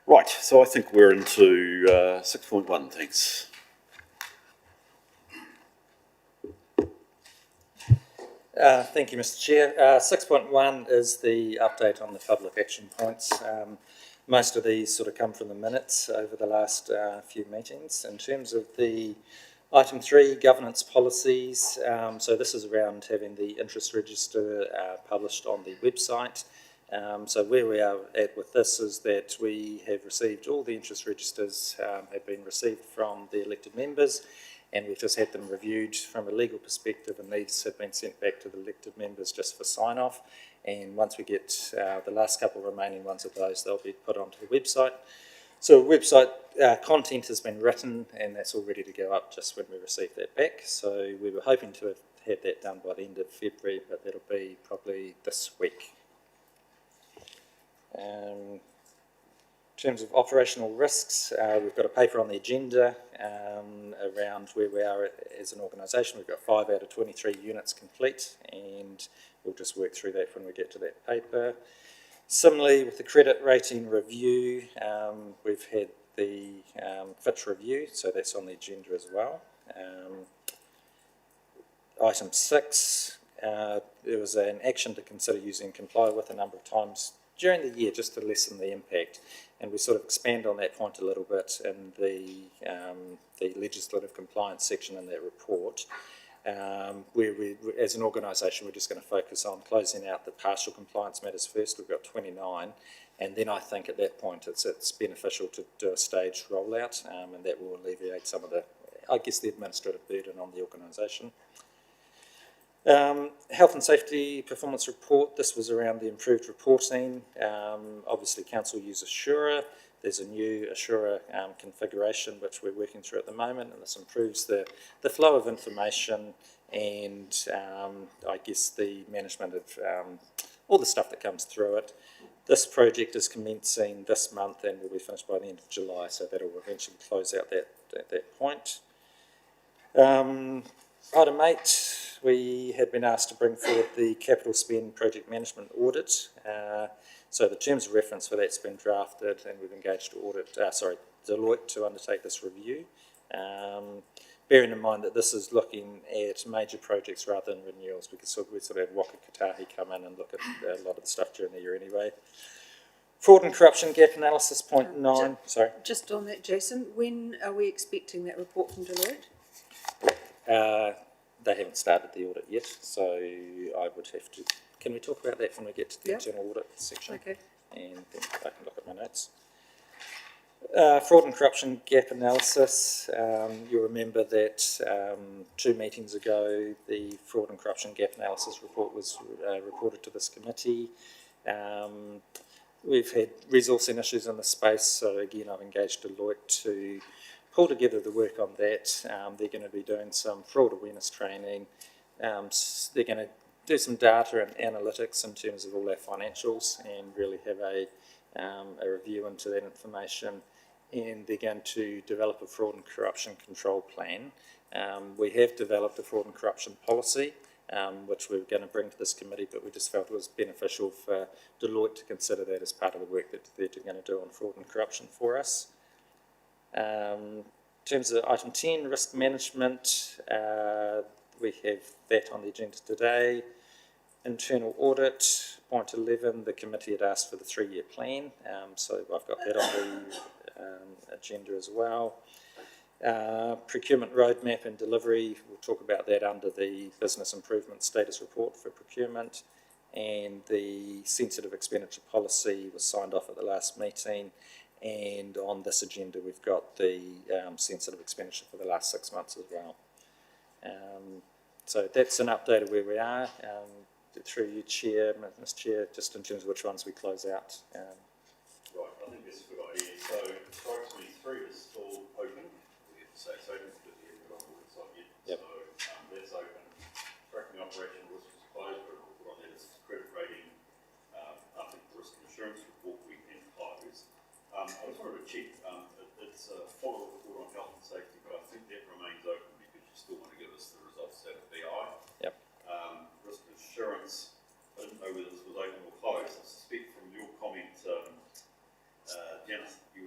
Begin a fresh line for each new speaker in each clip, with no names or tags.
Right, so I think we're into 6.1, thanks.
Thank you, Mr. Chair. 6.1 is the update on the public action points. Most of these sort of come from the minutes over the last few meetings. In terms of the item 3, governance policies, so this is around having the interest register published on the website. So where we are at with this is that we have received all the interest registers have been received from the elected members, and we've just had them reviewed from a legal perspective, and these have been sent back to the elected members just for sign-off. And once we get the last couple remaining ones of those, they'll be put onto the website. So website content has been written, and that's all ready to go up just when we receive that back. So we were hoping to have had that done by the end of February, but that'll be probably this week. In terms of operational risks, we've got a paper on the agenda around where we are as an organisation. We've got 5 out of 23 units complete, and we'll just work through that when we get to that paper. Similarly, with the credit rating review, we've had the Fitch review, so that's on the agenda as well. Item 6, there was an action to consider using comply with a number of times during the year just to lessen the impact, and we sort of expand on that point a little bit in the legislative compliance section in that report, where we, as an organisation, we're just going to focus on closing out the partial compliance matters first. We've got 29, and then I think at that point it's beneficial to do a staged rollout, and that will alleviate some of the, I guess, the administrative burden on the organisation. Health and safety performance report, this was around the improved reporting. Obviously council use Assura. There's a new Assura configuration which we're working through at the moment, and this improves the flow of information and I guess the management of all the stuff that comes through it. This project is commencing this month and will be finished by the end of July, so that will eventually close out that point. Item 8, we had been asked to bring forward the capital spend project management audit. So the terms of reference for that's been drafted, and we've engaged Deloitte to undertake this review. Bearing in mind that this is looking at major projects rather than renewals, because we sort of had Waka Kotahi come in and look at a lot of the stuff during the year anyway. Fraud and corruption gap analysis, point 9. Sorry.
Just on that, Jason, when are we expecting that report from Deloitte?
They haven't started the audit yet, so I would have to... Can we talk about that when we get to the internal audit section?
Okay.
And then I can look at my notes. Fraud and corruption gap analysis. You'll remember that 2 meetings ago, the fraud and corruption gap analysis report was reported to this committee. We've had resourcing issues in the space, so again, I've engaged Deloitte to pull together the work on that. They're going to be doing some fraud awareness training. They're going to do some data and analytics in terms of all our financials and really have a review into that information. And they're going to develop a fraud and corruption control plan. We have developed a fraud and corruption policy, which we're going to bring to this committee, but we just felt it was beneficial for Deloitte to consider that as part of the work that they're going to do on fraud and corruption for us. In terms of item 10, risk management, we have that on the agenda today. Internal audit, point 11, the committee had asked for the 3-year plan, so I've got that on the agenda as well. Procurement roadmap and delivery, we'll talk about that under the business improvement status report for procurement, and the sensitive expenditure policy was signed off at the last meeting. And on this agenda, we've got the sensitive expenditure for the last 6 months as well. So that's an update of where we are. Through you, Chair, Ms. Chair, just in terms of which ones we close out.
Right, I think that's a good idea. So, strike 23 is still open. We have to say it's open because we haven't got on the website yet. Yep. So, that's open. Tracking operational risk is closed, but we'll put on that as credit rating. I think the risk insurance report we can close. I just wanted to check, it's a follow-up report on health and safety, but I think that remains open because you still want to give us the results out of BI.
Yep.
Risk insurance, I didn't know whether this was open or closed. I suspect from your comment, Janice, you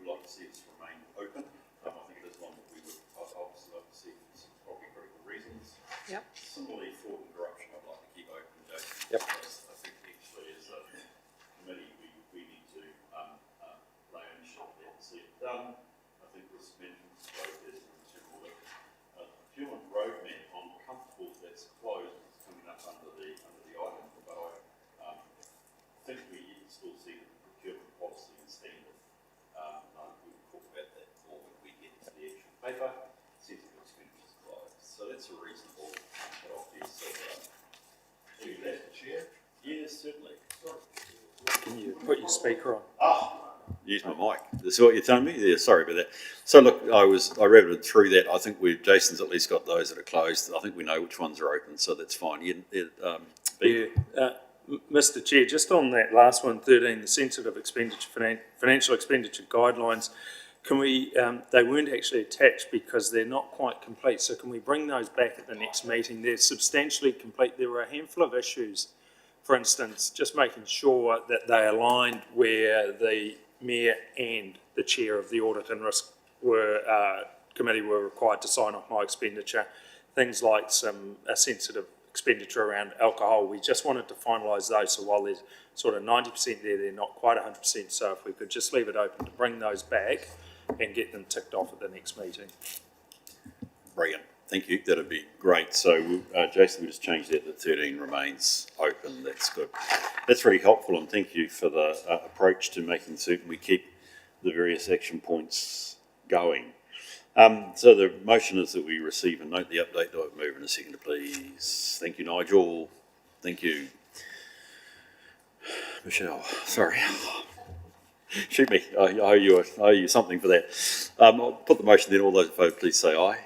speaker on.
Use my mic. That's what you're telling me? Yeah, sorry about that. So look, I read through that. I think Jason's at least got those that are closed. I think we know which ones are open, so that's fine.
Mr. Chair, just on that last one, 13, the sensitive expenditure, financial expenditure guidelines, can we, they weren't actually attached because they're not quite complete, so can we bring those back at the next meeting? They're substantially complete. There were a handful of issues, for instance, just making sure that they aligned where the Mayor and the Chair of the Audit and Risk Committee were required to sign off my expenditure, things like some sensitive expenditure around alcohol. We just wanted to finalise those, so while there's sort of 90% there, they're not quite 100%, so if we could just leave it open to bring those back and get them ticked off at the next meeting.
Brilliant. Thank you. That'd be great. So, Jason, we just changed that. The 13 remains open. That's good. That's really helpful, and thank you for the approach to making certain we keep the various action points going. So the motion is that we receive and note the update. Do I move in a second, please? Thank you, Nigel. Thank you, Michelle. Sorry. Shoot me. I owe you something for that. I'll put the motion then. All those in favour, please say aye.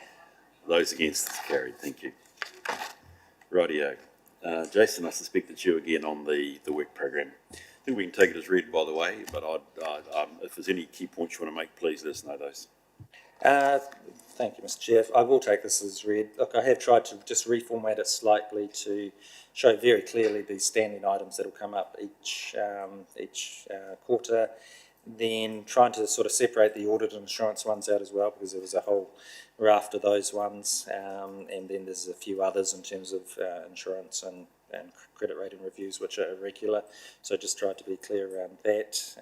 Those against, it's carried. Thank you. Rightio. Jason, I suspect it's you again on the work program. I think we can take it as read, by the way, but if there's any key points you want to make, please let us know those.
Thank you, Mr. Chair. I will take this as read. Look, I have tried to just reformat it slightly to show very clearly the standing items that will come up each quarter. Then trying to sort of separate the audit and insurance ones out as well, because there was a whole raft of those ones, and then there's a few others in terms of insurance and credit rating reviews, which are irregular. So just tried to be clear around that.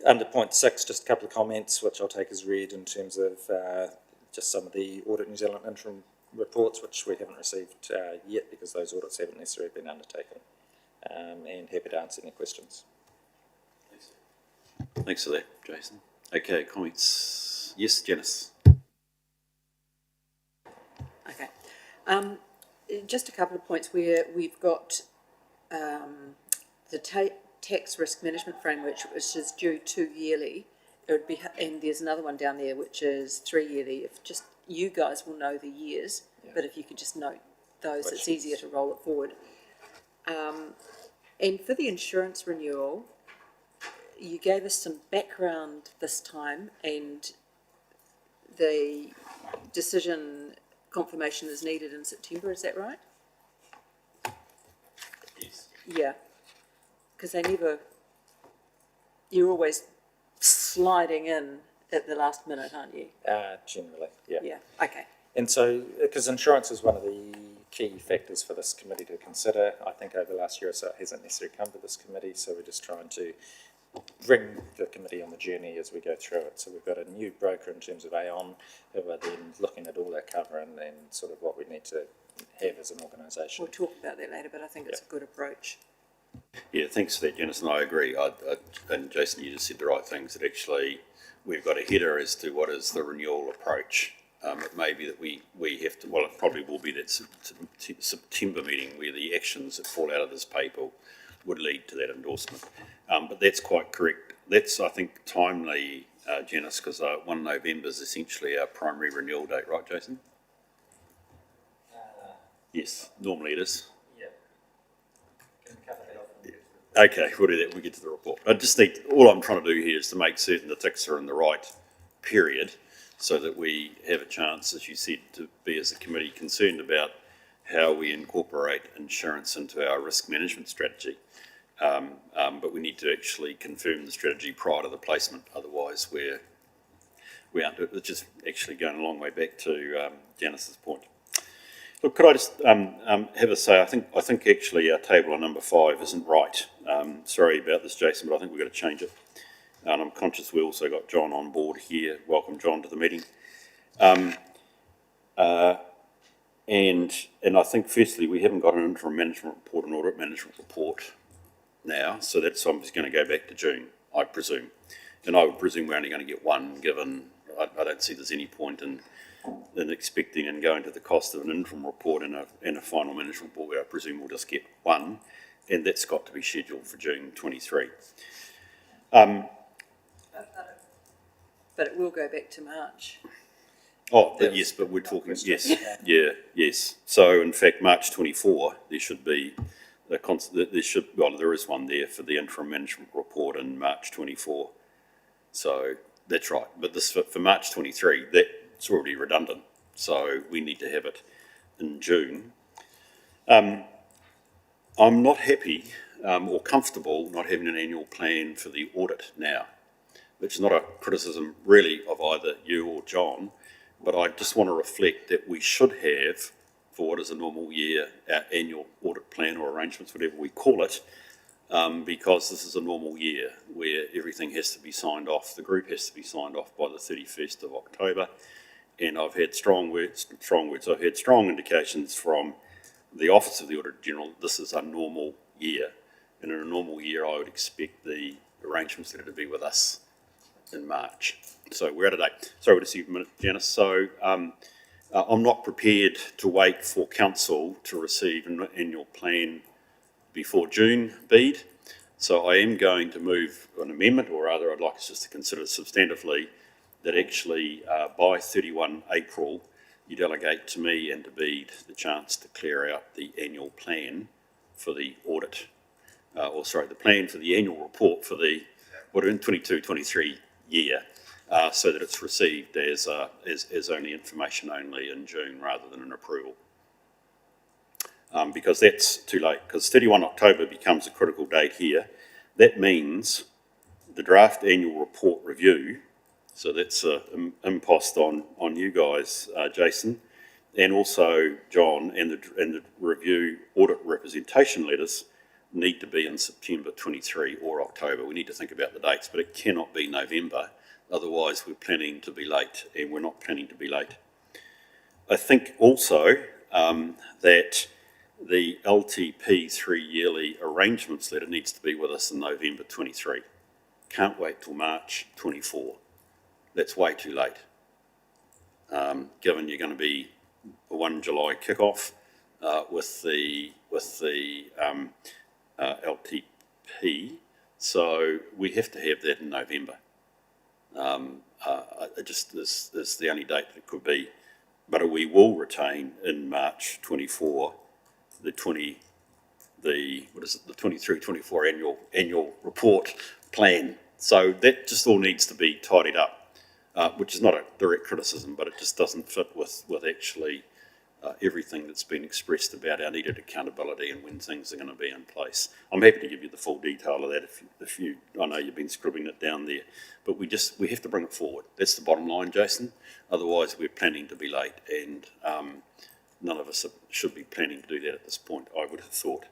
Under point 6, just a couple of comments which I'll take as read in terms of just some of the Audit New Zealand interim reports, which we haven't received yet because those audits haven't necessarily been undertaken, and happy to answer any questions.
Thanks for that, Jason. Okay, comments? Yes, Janice.
Okay. Just a couple of points where we've got the tax risk management framework, which is due 2 yearly. It would be, and there's another one down there which is 3 yearly. If just you guys will know the years, but if you could just note those, it's easier to roll it forward. And for the insurance renewal, you gave us some background this time, and the decision confirmation is needed in September. Is that right?
Yes.
Yeah. Because you're always sliding in at the last minute, aren't you?
Generally, yeah.
Yeah, okay.
And so, because insurance is one of the key factors for this committee to consider, I think over the last year or so it hasn't necessarily come to this committee, so we're just trying to bring the committee on the journey as we go through it. So we've got a new broker in terms of Aon, who are then looking at all that cover and sort of what we need to have as an organisation.
We'll talk about that later, but I think it's a good approach.
Yeah, thanks for that, Janice, and I agree. And Jason, you just said the right things, that actually we've got a header as to what is the renewal approach. It may be that we have to, well, it probably will be that September meeting where the actions that fall out of this paper would lead to that endorsement. But that's quite correct. That's, I think, timely, Janice, because 1 November is essentially our primary renewal date, right, Jason? Yes, normally it is. Okay, we'll do that when we get to the report. I just need, all I'm trying to do here is to make certain the ticks are in the right period so that we have a chance, as you said, to be as a committee concerned about how we incorporate insurance into our risk management strategy. But we need to actually confirm the strategy prior to the placement, otherwise we aren't, it's just actually going a long way back to Janice's point. Look, could I just have a say? I think actually our table on number 5 isn't right. Sorry about this, Jason, but I think we've got to change it. And I'm conscious we also got John on board here. Welcome, John, to the meeting. And I think firstly we haven't got an interim management report, an audit management report now, so that's, I'm just going to go back to June, I presume. And I would presume we're only going to get one, given I don't see there's any point in expecting and going to the cost of an interim report and a final management report, where I presume we'll just get one, and that's got to be scheduled for June 23.
But it will go back to March.
Oh, but yes, but we're talking, yes, yes. So in fact, March 24, there should be there is one there for the interim management report in March 24. So that's right. But this for March 23, that's already redundant. So we need to have it in June. I'm not happy or comfortable not having an annual plan for the audit now, which is not a criticism really of either you or John, but I just want to reflect that we should have, for what is a normal year, our annual audit plan or arrangements, whatever we call it, because this is a normal year where everything has to be signed off. The group has to be signed off by the 31st of October, and I've had I've had strong indications from the Office of the Auditor General that this is a normal year, and in a normal year I would expect the arrangements letter to be with us in March. So we're out of date. Sorry, we'll just see you a minute, Janice. So I'm not prepared to wait for council to receive an annual plan before June, Bede. So I am going to move an amendment, or rather I'd like us just to consider substantively that actually by 31 April you delegate to me and to Bede the chance to clear out the annual plan for the audit, the plan for the annual report for the 22-23 year, so that it's received as only information only in June rather than an approval. Because that's too late, because 31 October becomes a critical date here. That means the draft annual report review, so that's an impost on you guys, Jason, and also John, and the review audit representation letters need to be in September 23 or October. We need to think about the dates, but it cannot be November. Otherwise, we're planning to be late, and we're not planning to be late. I think also that the LTP 3-yearly arrangements letter needs to be with us in November 23. Can't wait till March 24. That's way too late. Given you're going to be a 1 July kickoff with the LTP, so we have to have that in November. It just is the only date that it could be, but we will retain in March 24 the 23-24 annual report plan. So that just all needs to be tidied up, which is not a direct criticism, but it just doesn't fit with actually everything that's been expressed about our needed accountability and when things are going to be in place. I'm happy to give you the full detail of that if you I know you've been scribbling it down there, but we have to bring it forward. That's the bottom line, Jason. Otherwise, we're planning to be late, and none of us should be planning to do that at this point, I would have thought.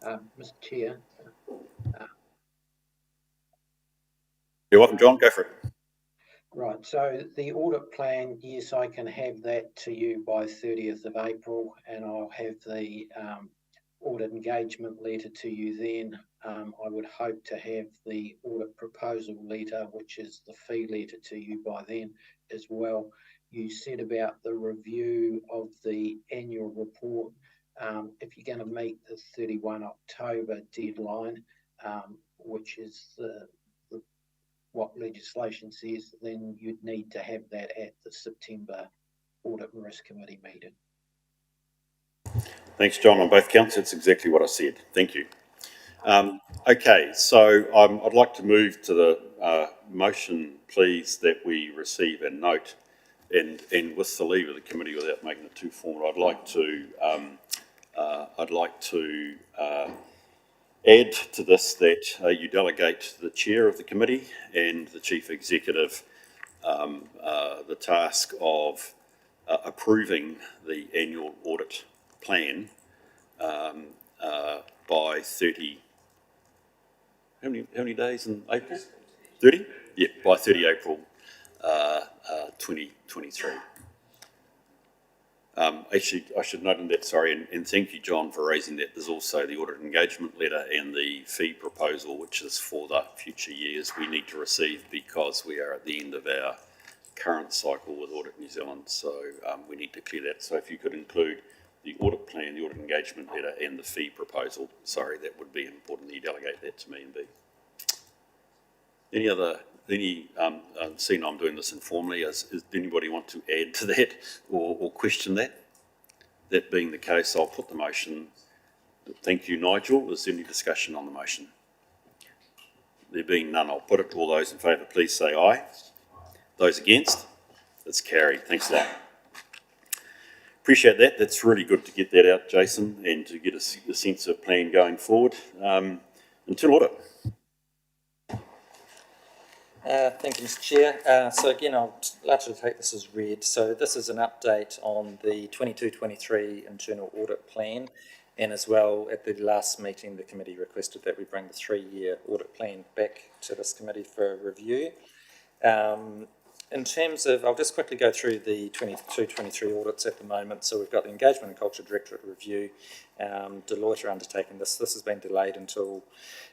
Mr. Chair.
You're welcome, John. Go for it.
Right, so the audit plan, yes, I can have that to you by 30th of April, and I'll have the audit engagement letter to you then. I would hope to have the audit proposal letter, which is the fee letter, to you by then as well. You said about the review of the annual report. If you're going to meet the 31 October deadline, which is what legislation says, then you'd need to have that at the September Audit and Risk Committee meeting.
Thanks, John, on both counts. That's exactly what I said. Thank you. Okay, so I'd like to move to the motion, please, that we receive and note, and with the leave of the committee, without making it too formal, I'd like to add to this that you delegate to the chair of the committee and the chief executive the task of approving the annual audit plan by 30. How many days in April? 30? Yeah, by 30 April 2023. Actually, I should note in that, sorry, and thank you, John, for raising that. There's also the audit engagement letter and the fee proposal, which is for the future years we need to receive because we are at the end of our current cycle with Audit New Zealand. So we need to clear that. So if you could include the audit plan, the audit engagement letter, and the fee proposal, sorry, that would be important that you delegate that to me and B. Seeing I'm doing this informally, does anybody want to add to that or question that? That being the case, I'll put the motion. Thank you, Nigel. Is there any discussion on the motion? There being none, I'll put it. All those in favour, please say aye. Those against? It's carried. Thanks for that. Appreciate that. That's really good to get that out, Jason, and to get a sense of plan going forward. Internal audit.
Thank you, Mr. Chair. So again, I'll largely take this as read. So this is an update on the 22-23 internal audit plan, and as well at the last meeting the committee requested that we bring the 3-year audit plan back to this committee for review. In terms of, I'll just quickly go through the 22-23 audits at the moment. So we've got the Engagement and Culture Directorate review. Deloitte are undertaking this. This has been delayed until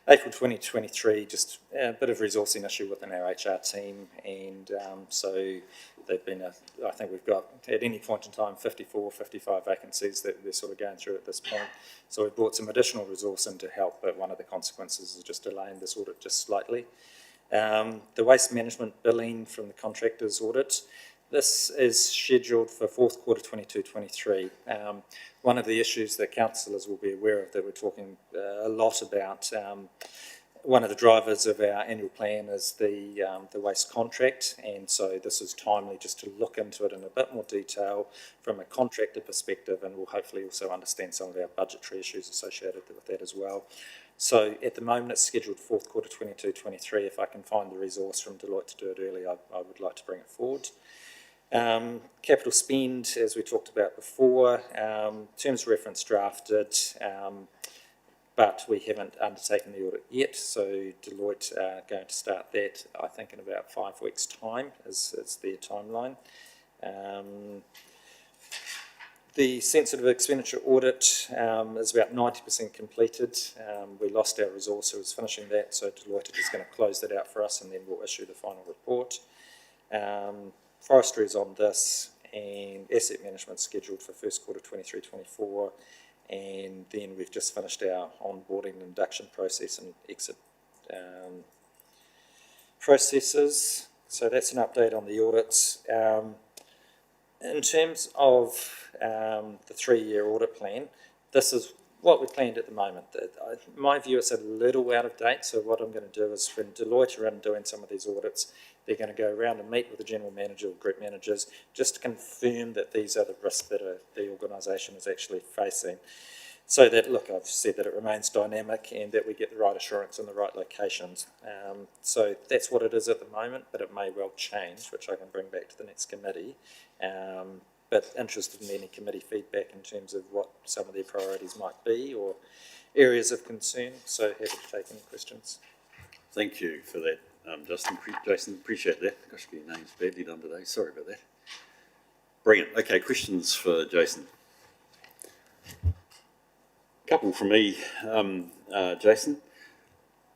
April 2023, just a bit of resourcing issue within our HR team. And so they've been, I think we've got at any point in time 54, 55 vacancies that they're sort of going through at this point. So we've brought some additional resource in to help, but one of the consequences is just delaying this audit just slightly. The waste management billing from the contractors audit, this is scheduled for 4th quarter 22-23. One of the issues that councillors will be aware of that we're talking a lot about, one of the drivers of our annual plan is the waste contract, and so this is timely just to look into it in a bit more detail from a contractor perspective, and we'll hopefully also understand some of our budgetary issues associated with that as well. So at the moment it's scheduled 4th quarter 22-23. If I can find the resource from Deloitte to do it early, I would like to bring it forward. Capital spend, as we talked about before, terms of reference drafted, but we haven't undertaken the audit yet, so Deloitte are going to start that, I think, in about 5 weeks' time is their timeline. The sensitive expenditure audit is about 90% completed. We lost our resource who was finishing that, so Deloitte is going to close that out for us and then we'll issue the final report. Forestry is on this, and asset management scheduled for 1st quarter 23-24, and then we've just finished our onboarding and induction process and exit processes. So that's an update on the audits. In terms of the 3-year audit plan, this is what we've planned at the moment. In my view, it's a little out of date, so what I'm going to do is when Deloitte are in doing some of these audits, they're going to go around and meet with the general manager or group managers just to confirm that these are the risks that the organisation is actually facing. So that, look, I've said that it remains dynamic and that we get the right assurance in the right locations. So that's what it is at the moment, but it may well change, which I can bring back to the next committee. But interested in any committee feedback in terms of what some of their priorities might be or areas of concern. So happy to take any questions.
Thank you for that, Jason. Appreciate that. Gosh, your name's badly done today. Sorry about that. Brilliant. Okay, questions for Jason. Couple from me, Jason.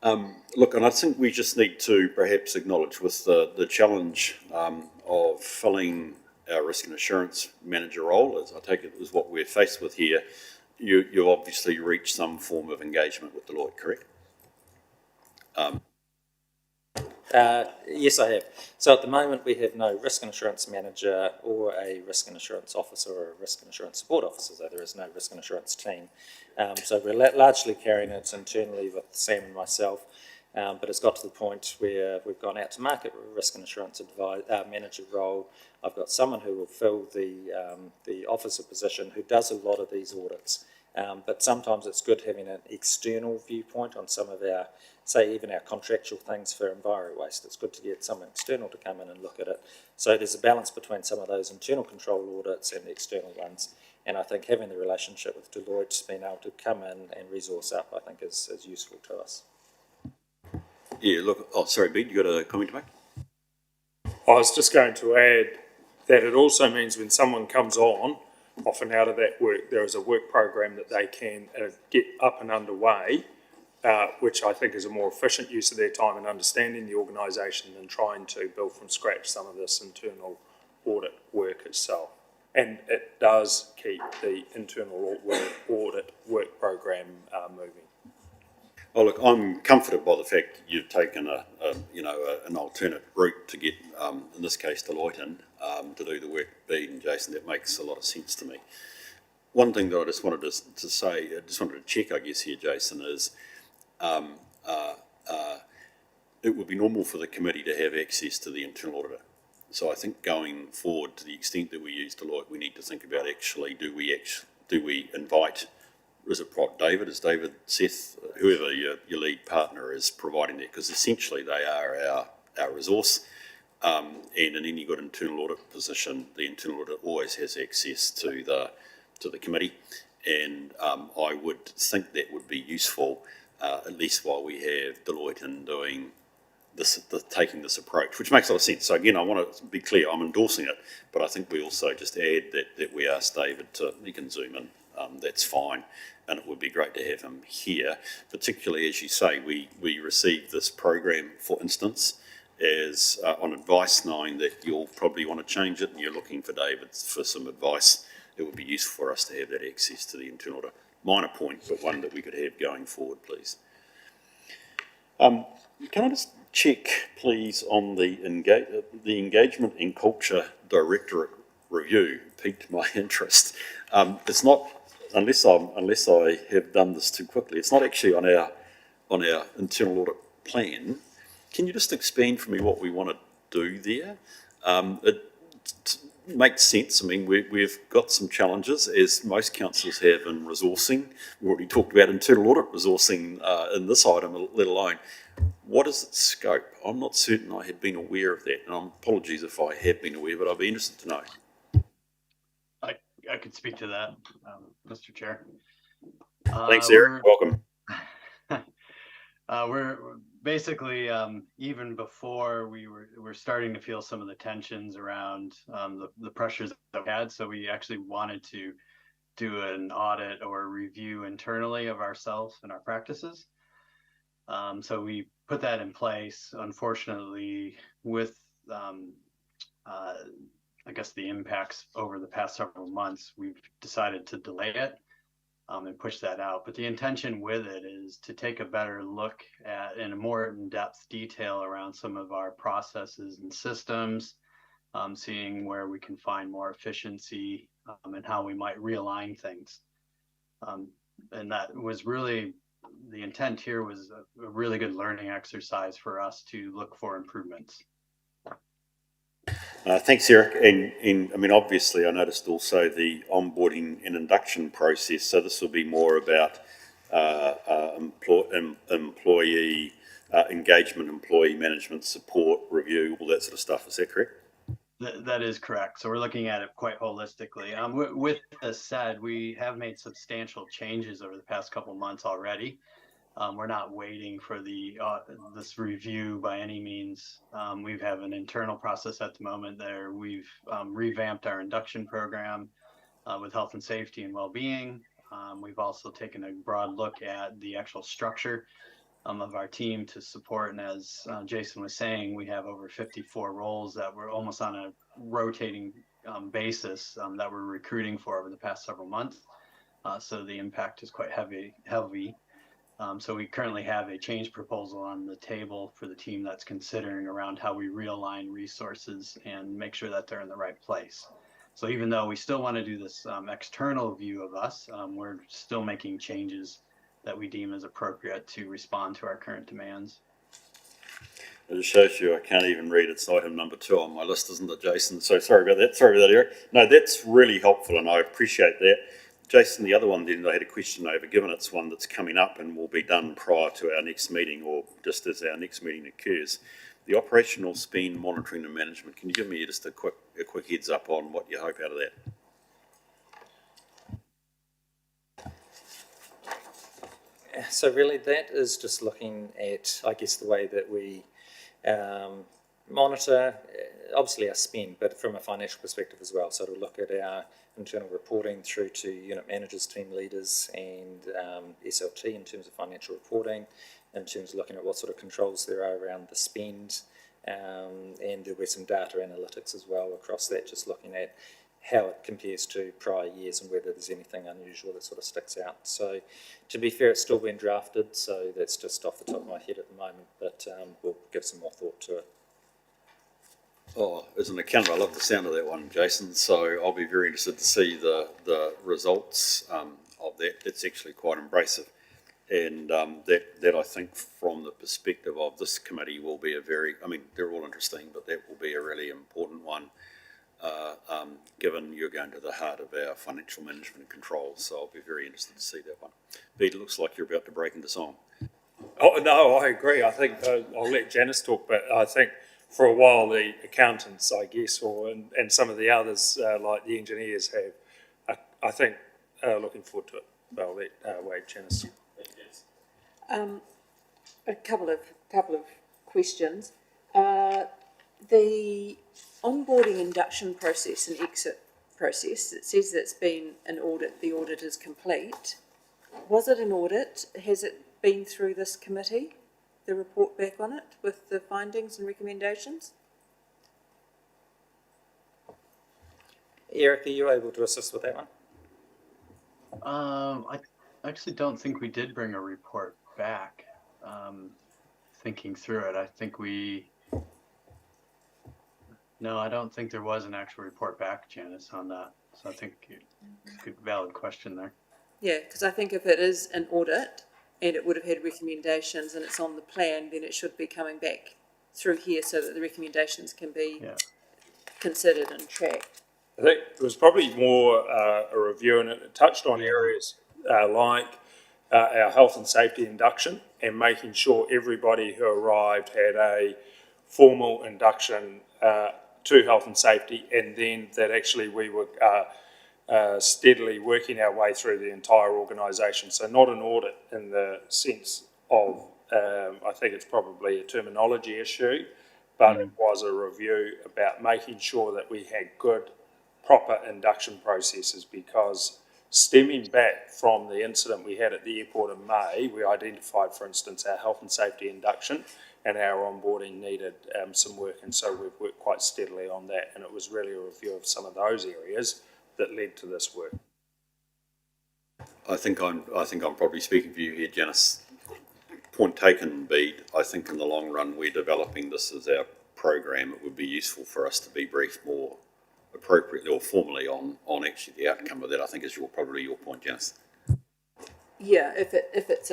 Look, and I think we just need to perhaps acknowledge with the challenge of filling our risk and assurance manager role, as I take it is what we're faced with here, you've obviously reached some form of engagement with Deloitte, correct?
Yes, I have. So at the moment we have no risk and assurance manager or a risk and assurance officer or a risk and assurance support officer, so there is no risk and assurance team. So we're largely carrying it internally with Sam and myself, but it's got to the point where we've gone out to market with a risk and assurance manager role. I've got someone who will fill the officer position who does a lot of these audits, but sometimes it's good having an external viewpoint on some of our, say even our contractual things for enviro waste. It's good to get someone external to come in and look at it. So there's a balance between some of those internal control audits and the external ones. And I think having the relationship with Deloitte, being able to come in and resource up, I think is useful to us.
Yeah, look, oh, sorry, Ben, you got a comment to make?
I was just going to add that it also means when someone comes on, often out of that work, there is a work program that they can get up and underway, which I think is a more efficient use of their time in understanding the organisation than trying to build from scratch some of this internal audit work itself. And it does keep the internal audit work program moving.
Oh, look, I'm comforted by the fact you've taken an alternate route to get, in this case, Deloitte in to do the work. Being Jason, that makes a lot of sense to me. One thing that I just wanted to say, I just wanted to check, I guess, here, Jason, is it would be normal for the committee to have access to the internal auditor. So I think going forward, to the extent that we use Deloitte, we need to think about do we invite, is it David? Is David, Seth, whoever your lead partner is providing that? Because essentially they are our resource. And in any good internal audit position, the internal audit always has access to the committee. And I would think that would be useful, at least while we have Deloitte in doing taking this approach, which makes a lot of sense. So again, I want to be clear, I'm endorsing it, but I think we also just add that we asked David he can zoom in, that's fine, and it would be great to have him here, particularly as you say, we received this program, for instance, as on advice, knowing that you'll probably want to change it and you're looking for David for some advice. It would be useful for us to have that access to the internal audit. Minor point, but one that we could have going forward, please. Can I just check, please, on the engagement and culture directorate review? Piqued my interest. It's not, unless I have done this too quickly. It's not actually on our internal audit plan. Can you just expand for me what we want to do there? It makes sense. I mean, we've got some challenges, as most councils have, in resourcing. We already talked about internal audit resourcing in this item, let alone. What is its scope? I'm not certain I had been aware of that, and apologies if I have been aware, but I'd be interested to know.
I could speak to that, Mr. Chair.
Thanks, Eric. Welcome.
We're basically, even before we're starting to feel some of the tensions around the pressures that we had, so we actually wanted to do an audit or review internally of ourselves and our practices. So we put that in place. Unfortunately, with I guess the impacts over the past several months, we've decided to delay it and push that out. But the intention with it is to take a better look at, in a more in-depth detail around some of our processes and systems, seeing where we can find more efficiency and how we might realign things. And that was really, the intent here was a really good learning exercise for us to look for improvements.
Thanks, Eric. And I mean, obviously, I noticed also the onboarding and induction process. So this will be more about employee engagement, employee management support, review, all that sort of stuff. Is that correct?
That is correct. So we're looking at it quite holistically. With this said, we have made substantial changes over the past couple of months already. We're not waiting for this review by any means. We have an internal process at the moment there. We've revamped our induction program with health and safety and well-being. We've also taken a broad look at the actual structure of our team to support. And as Jason was saying, we have over 54 roles that we're almost on a rotating basis that we're recruiting for over the past several months. So the impact is quite heavy. So we currently have a change proposal on the table for the team that's considering around how we realign resources and make sure that they're in the right place. So even though we still want to do this external view of us, we're still making changes that we deem as appropriate to respond to our current demands.
It just shows you I can't even read. It's item number 2 on my list, isn't it, Jason? So sorry about that. Sorry about that, Eric. No, that's really helpful, and I appreciate that. Jason, the other one then I had a question over, given it's one that's coming up and will be done prior to our next meeting or just as our next meeting occurs, the operational spend monitoring and management. Can you give me just a quick heads up on what you hope out of that?
So really that is just looking at, I guess, the way that we monitor, obviously our spend, but from a financial perspective as well. So to look at our internal reporting through to unit managers, team leaders and SLT in terms of financial reporting, in terms of looking at what sort of controls there are around the spend, and there were some data analytics as well across that, just looking at how it compares to prior years and whether there's anything unusual that sort of sticks out. So to be fair, it's still been drafted, so that's just off the top of my head at the moment, but we'll give some more thought to it.
Oh, as an accountant, I love the sound of that one, Jason. So I'll be very interested to see the results of that. It's actually quite impressive. And that I think from the perspective of this committee will be a very, I mean, they're all interesting, but that will be a really important one, given you're going to the heart of our financial management and control. So I'll be very interested to see that one. Pete, it looks like you're about to break into song.
Oh, no, I agree. I think I'll let Janice talk, but I think for a while the accountants, I guess, and some of the others, like the engineers have, I think, looking forward to it. But I'll let wait, Janice.
A couple of questions. The onboarding induction process and exit process, it says it's been an audit, the audit is complete. Was it an audit? Has it been through this committee, the report back on it with the findings and recommendations?
Eric, are you able to assist with that one?
I actually don't think we did bring a report back. Thinking through it, I think no, I don't think there was an actual report back, Janice, on that. So I think it's a good, valid question there.
Yeah, because I think if it is an audit and it would have had recommendations and it's on the plan, then it should be coming back through here so that the recommendations can be considered and tracked.
I think it was probably more a review, and it touched on areas like our health and safety induction and making sure everybody who arrived had a formal induction to health and safety, and then that actually we were steadily working our way through the entire organisation. So not an audit in the sense of, I think it's probably a terminology issue, but it was a review about making sure that we had good, proper induction processes, because stemming back from the incident we had at the airport in May, we identified, for instance, our health and safety induction and our onboarding needed some work, and so we've worked quite steadily on that, and it was really a review of some of those areas that led to this work.
I think I'm probably speaking for you here, Janice. Point taken, Bede. I think in the long run, we're developing this as our program. It would be useful for us to be briefed more appropriately or formally on actually the outcome of that, I think is probably your point, Janice.
Yeah, if it's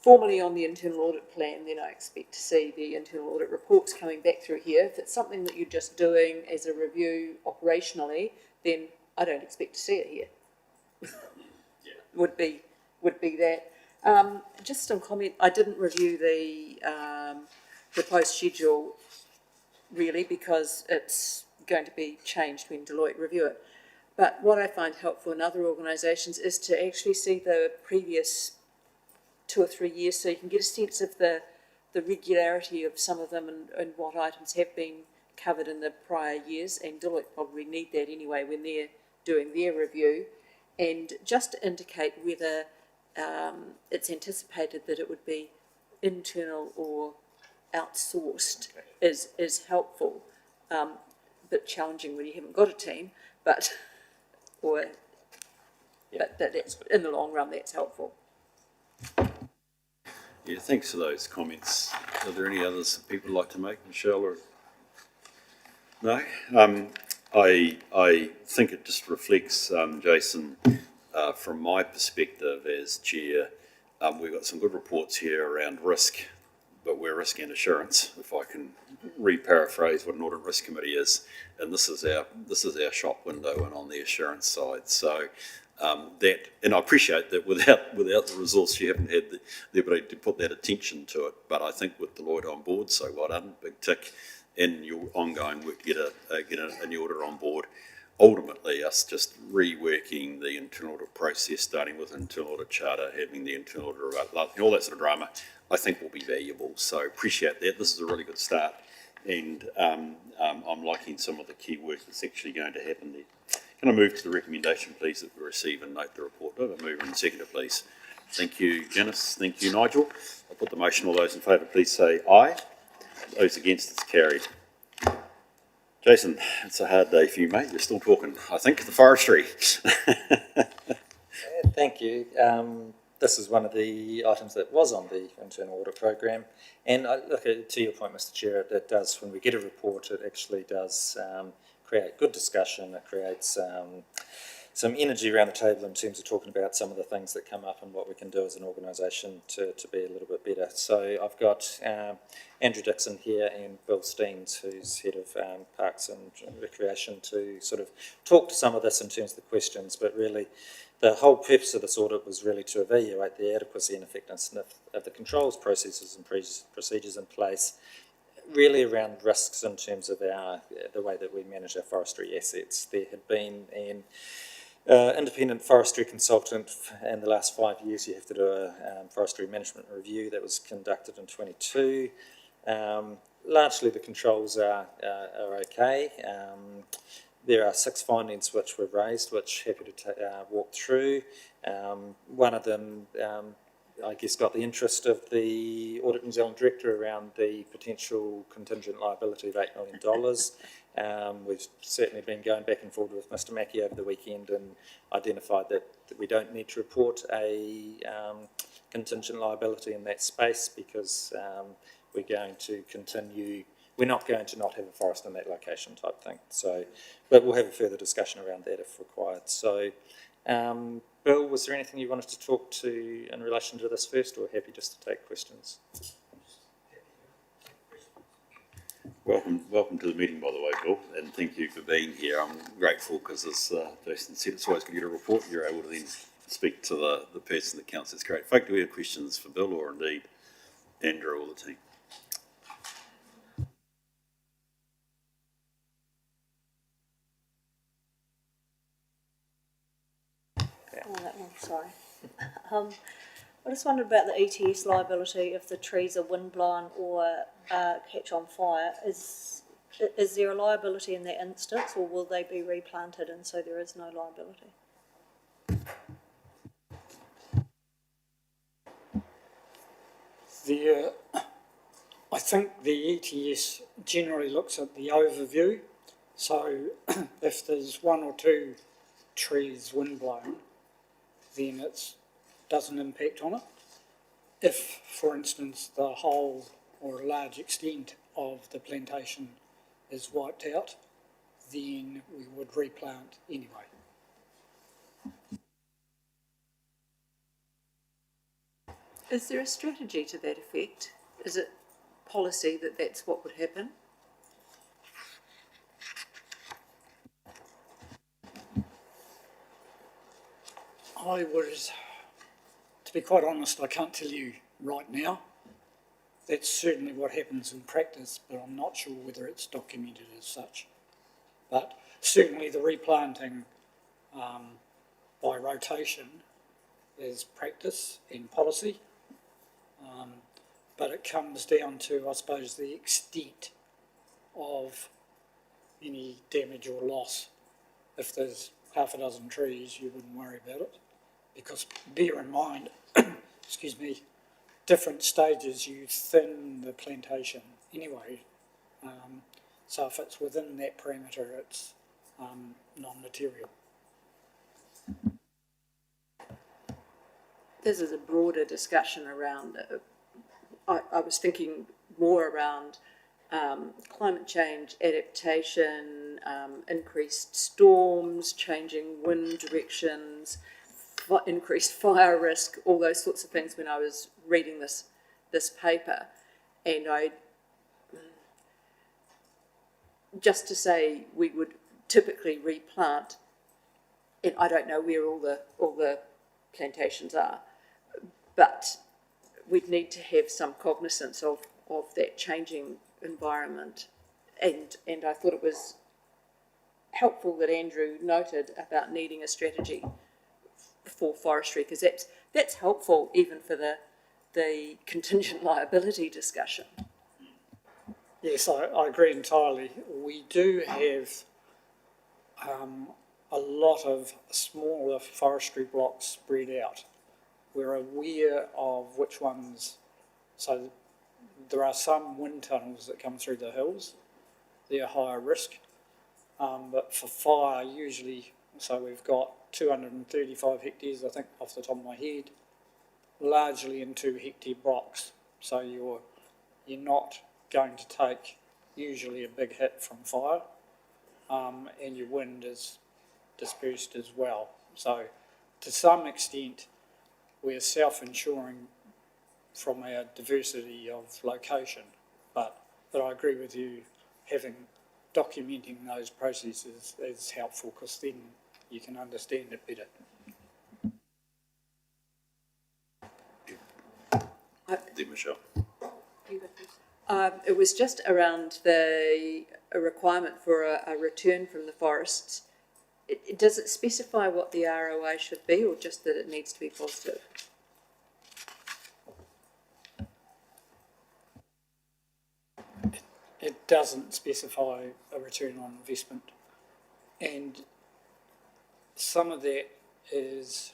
formally on the internal audit plan, then I expect to see the internal audit reports coming back through here. If it's something that you're just doing as a review operationally, then I don't expect to see it here. Would be that. Just some comment. I didn't review the proposed schedule really, because it's going to be changed when Deloitte review it. But what I find helpful in other organisations is to actually see the previous 2 or 3 years, so you can get a sense of the regularity of some of them and what items have been covered in the prior years, and Deloitte probably need that anyway when they're doing their review, and just to indicate whether it's anticipated that it would be internal or outsourced is helpful. A bit challenging when you haven't got a team, but that's, in the long run, that's helpful.
Yeah, thanks for those comments. Are there any others that people would like to make, Michelle? Or no? I think it just reflects, Jason, from my perspective as chair, we've got some good reports here around risk, but we're risk and assurance, if I can re-paraphrase what an audit risk committee is, and this is our shop window and on the assurance side. So and I appreciate that without the resource, you haven't had the ability to put that attention to it. But I think with Deloitte on board, so well done, big tick, and your ongoing work to get a new auditor on board. Ultimately, us just reworking the internal audit process, starting with internal audit charter, having the internal auditor, all that sort of drama, I think will be valuable. So appreciate that. This is a really good start, and I'm liking some of the key work that's actually going to happen there. Can I move to the recommendation, please, that we receive and note the report? Do I have a mover and seconder, please? Thank you, Janice. Thank you, Nigel. I'll put the motion. All those in favour, please say aye. Those against, it's carried. Jason, it's a hard day for you, mate. You're still talking, I think, the forestry.
Thank you. This is one of the items that was on the internal audit program. And look, to your point, Mr. Chair, it does, when we get a report, it actually does create good discussion. It creates some energy around the table in terms of talking about some of the things that come up and what we can do as an organisation to be a little bit better. So I've got Andrew Dixon here and Bill Steens, who's Head of Parks and Recreation, to sort of talk to some of this in terms of the questions, but really the whole purpose of this audit was really to evaluate the adequacy and effectiveness of the controls, processes and procedures in place, really around risks in terms of the way that we manage our forestry assets. There had been an independent forestry consultant in the last 5 years. You have to do a forestry management review that was conducted in 22. Largely the controls are okay. There are 6 findings which were raised, which happy to walk through. One of them, I guess, got the interest of the Audit New Zealand Director around the potential contingent liability of $8 million. We've certainly been going back and forth with Mr. Mackey over the weekend and identified that we don't need to report a contingent liability in that space because we're going to continue. We're not going to not have a forest in that location type thing. So, but we'll have a further discussion around that if required. So, Bill, was there anything you wanted to talk to in relation to this first, or happy just to take questions?
Welcome to the meeting, by the way, Bill, and thank you for being here. I'm grateful because, as Jason said, it's always good to get a report. You're able to then speak to the person that counts. It's great. Folk, do we have questions for Bill or indeed Andrew or the team?
Oh, that one, sorry. I just wondered about the ETS liability if the trees are windblown or catch on fire. Is there a liability in that instance, or will they be replanted and so there is no liability?
I think the ETS generally looks at the overview. So if there's 1 or 2 trees windblown, then it doesn't impact on it. If, for instance, the whole or a large extent of the plantation is wiped out, then we would replant anyway.
Is there a strategy to that effect? Is it policy that that's what would happen?
To be quite honest, I can't tell you right now. That's certainly what happens in practice, but I'm not sure whether it's documented as such. But certainly the replanting by rotation is practice and policy. But it comes down to, I suppose, the extent of any damage or loss. If there's half a dozen trees, you wouldn't worry about it. Because bear in mind, excuse me, different stages you thin the plantation anyway. So if it's within that parameter, it's non-material.
This is a broader discussion around, I was thinking more around climate change, adaptation, increased storms, changing wind directions, increased fire risk, all those sorts of things when I was reading this paper. And just to say we would typically replant, and I don't know where all the plantations are, but we'd need to have some cognizance of that changing environment. And I thought it was helpful that Andrew noted about needing a strategy for forestry, because that's helpful even for the contingent liability discussion.
Yes, I agree entirely. We do have a lot of smaller forestry blocks spread out. We're aware of which ones, so there are some wind tunnels that come through the hills. They're higher risk. But for fire, usually, so we've got 235 hectares, I think, off the top of my head, largely in 2 hectare blocks. So you're not going to take usually a big hit from fire, and your wind is dispersed as well. So to some extent, we're self-insuring from our diversity of location, but I agree with you, documenting those processes is helpful, because then you can understand it better.
There, Michelle.
It was just around a requirement for a return from the forests. Does it specify what the ROI should be, or just that it needs to be positive?
It doesn't specify a return on investment, and some of that is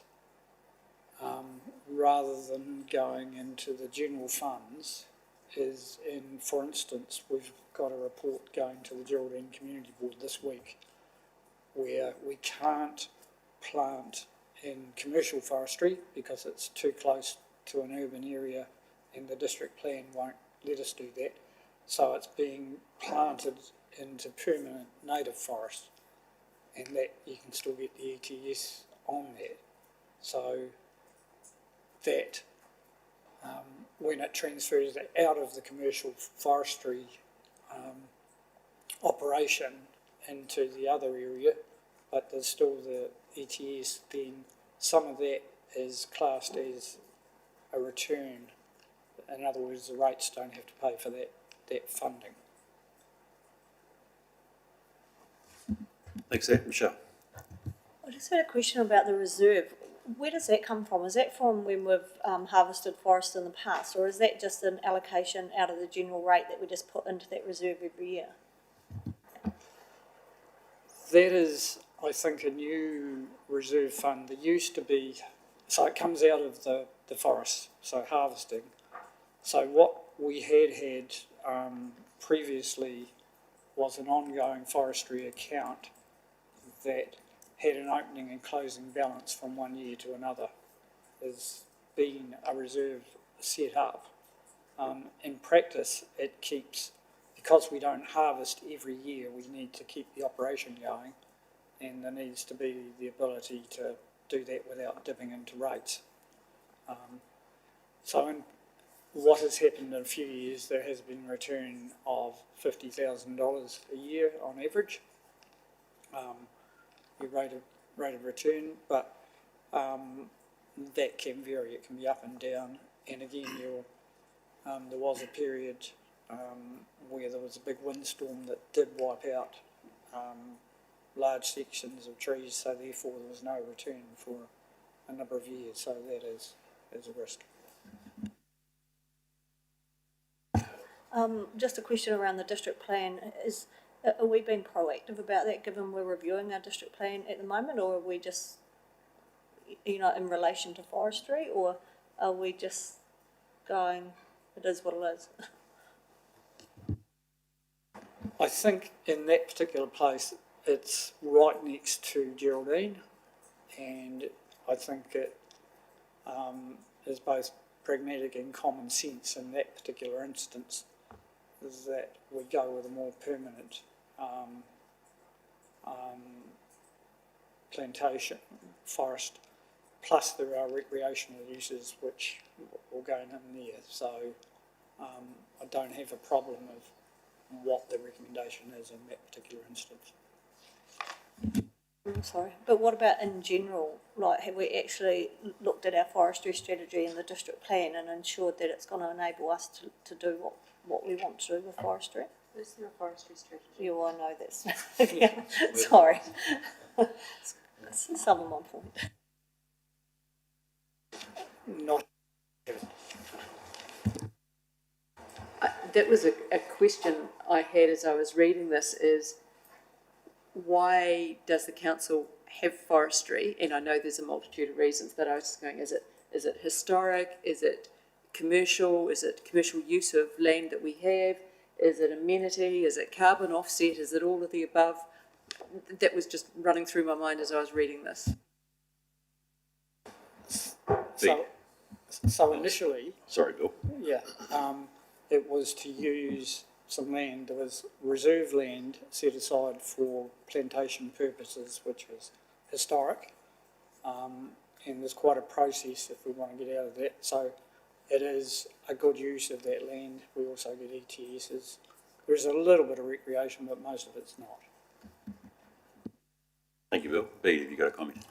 rather than going into the general funds, is in, for instance, we've got a report going to the Geraldine Community Board this week where we can't plant in commercial forestry because it's too close to an urban area and the district plan won't let us do that. So it's being planted into permanent native forest, and that you can still get the ETS on that. So that when it transfers out of the commercial forestry operation into the other area, but there's still the ETS, then some of that is classed as a return. In other words, the rates don't have to pay for that funding.
Thanks, Ed. Michelle.
I just had a question about the reserve. Where does that come from? Is that from when we've harvested forest in the past, or is that just an allocation out of the general rate that we just put into that reserve every year?
That is, I think, a new reserve fund. There used to be, so it comes out of the forest, so harvesting. So what we had previously was an ongoing forestry account that had an opening and closing balance from one year to another. There's been a reserve set up. In practice, it keeps, because we don't harvest every year, we need to keep the operation going, and there needs to be the ability to do that without dipping into rates. So in what has happened in a few years, there has been a return of $50,000 a year on average, your rate of return, but that can vary. It can be up and down. And again, there was a period where there was a big windstorm that did wipe out large sections of trees, so therefore there was no return for a number of years. So that is a risk.
Just a question around the district plan. Are we being proactive about that, given we're reviewing our district plan at the moment, or are we just, in relation to forestry, or are we just going, it is what it is?
I think in that particular place, it's right next to Geraldine, and I think it is both pragmatic and common sense in that particular instance, is that we go with a more permanent plantation forest, plus there are recreational uses which will go in there. So I don't have a problem of what the recommendation is in that particular instance.
I'm sorry, but what about in general? Like, have we actually looked at our forestry strategy in the district plan and ensured that it's going to enable us to do what we want to do with forestry?
Is there a forestry strategy?
Yeah, well, I know that's. Yeah, sorry. Some of my point.
Not.
That was a question I had as I was reading this, is why does the council have forestry? And I know there's a multitude of reasons, but I was just going, is it historic? Is it commercial? Is it commercial use of land that we have? Is it amenity? Is it carbon offset? Is it all of the above? that was just running through my mind as I was reading this.
So initially,
Sorry, Bill.
yeah, it was to use some land that was reserve land set aside for plantation purposes, which was historic. And there's quite a process if we want to get out of that. So it is a good use of that land. We also get ETSs. There's a little bit of recreation, but most of it's not.
Thank you, Bill. B, have you got a comment?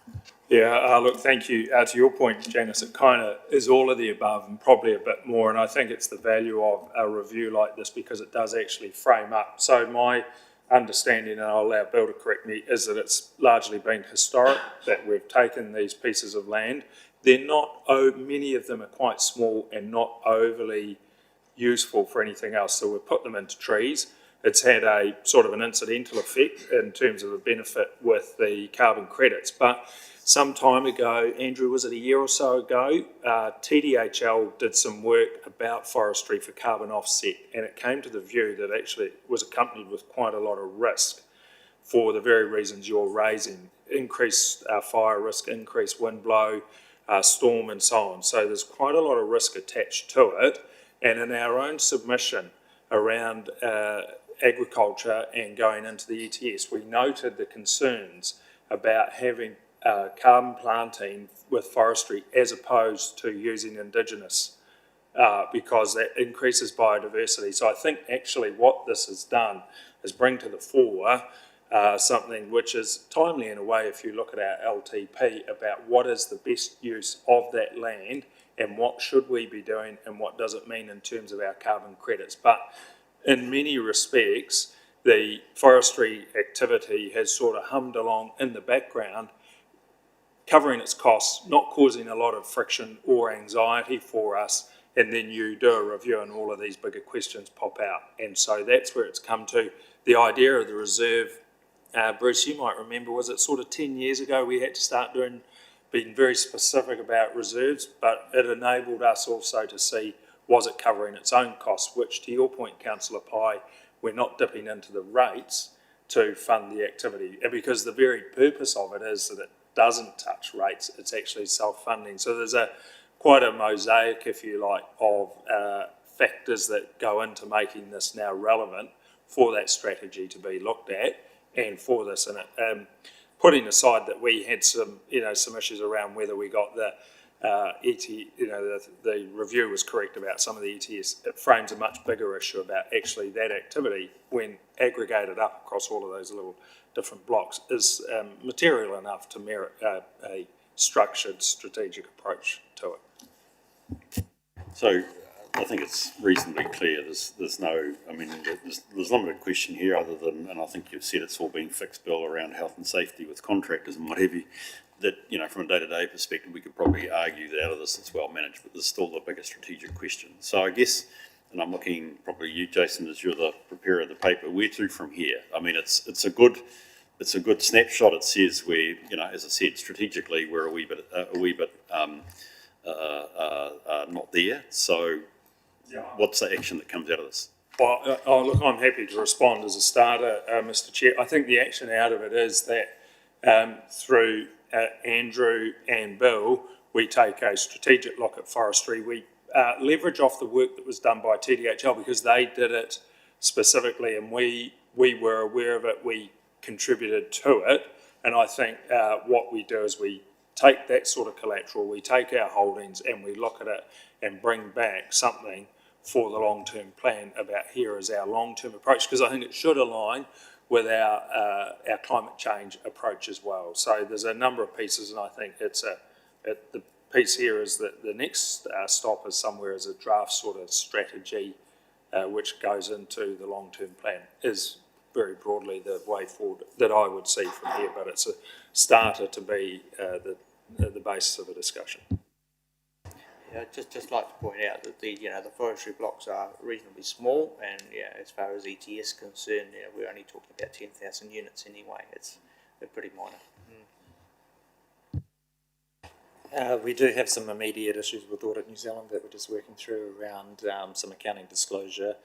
Yeah, look, thank you. To your point, Janice, it kind of is all of the above and probably a bit more. And I think it's the value of a review like this because it does actually frame up. So my understanding, and I'll allow Bill to correct me, is that it's largely been historic, that we've taken these pieces of land. They're not, many of them are quite small and not overly useful for anything else. So we've put them into trees. It's had a sort of an incidental effect in terms of a benefit with the carbon credits. But some time ago, Andrew, was it a year or so ago, TDHL did some work about forestry for carbon offset, and it came to the view that actually it was accompanied with quite a lot of risk for the very reasons you're raising: increased fire risk, increased wind blow, storm and so on. So there's quite a lot of risk attached to it. And in our own submission around agriculture and going into the ETS, we noted the concerns about having carbon planting with forestry as opposed to using indigenous because that increases biodiversity. So I think actually what this has done is bring to the fore something which is timely in a way if you look at our LTP about what is the best use of that land and what should we be doing and what does it mean in terms of our carbon credits. But in many respects, the forestry activity has sort of hummed along in the background, covering its costs, not causing a lot of friction or anxiety for us, and then you do a review and all of these bigger questions pop out. And so that's where it's come to. The idea of the reserve, Bruce, you might remember, was it sort of 10 years ago we had to start being very specific about reserves, but it enabled us also to see, was it covering its own costs, which to your point, Councillor Pye, we're not dipping into the rates to fund the activity, because the very purpose of it is that it doesn't touch rates, it's actually self-funding. So there's quite a mosaic, if you like, of factors that go into making this now relevant for that strategy to be looked at and for this. And putting aside that we had some issues around whether we got the the review was correct about some of the ETS, it frames a much bigger issue about actually that activity, when aggregated up across all of those little different blocks, is material enough to merit a structured strategic approach to it.
So I think it's reasonably clear. There's no, I mean, there's limited question here other than, and I think you've said it's all being fixed, Bill, around health and safety with contractors and what have you, that, from a day-to-day perspective, we could probably argue that out of this it's well managed, but there's still the bigger strategic question. So I guess, and I'm looking probably you, Jason, as you're the preparer of the paper, where to from here? I mean, it's a good snapshot. It says we're, as I said, strategically we're a wee bit not there. So what's the action that comes out of this?
Well, look, I'm happy to respond as a starter, Mr. Chair. I think the action out of it is that through Andrew and Bill, we take a strategic look at forestry. We leverage off the work that was done by TDHL because they did it specifically and we were aware of it, we contributed to it. And I think what we do is we take that sort of collateral, we take our holdings and we look at it and bring back something for the long-term plan about here is our long-term approach, because I think it should align with our climate change approach as well. So there's a number of pieces, and I think the piece here is that the next stop is somewhere as a draft sort of strategy which goes into the long-term plan, is very broadly the way forward that I would see from here, but it's a starter to be the basis of a discussion.
Yeah, just like to point out that the forestry blocks are reasonably small, and as far as ETS is concerned, we're only talking about 10,000 units anyway. They're pretty minor.
We do have some immediate issues with Audit New Zealand that we're just working through around some accounting disclosure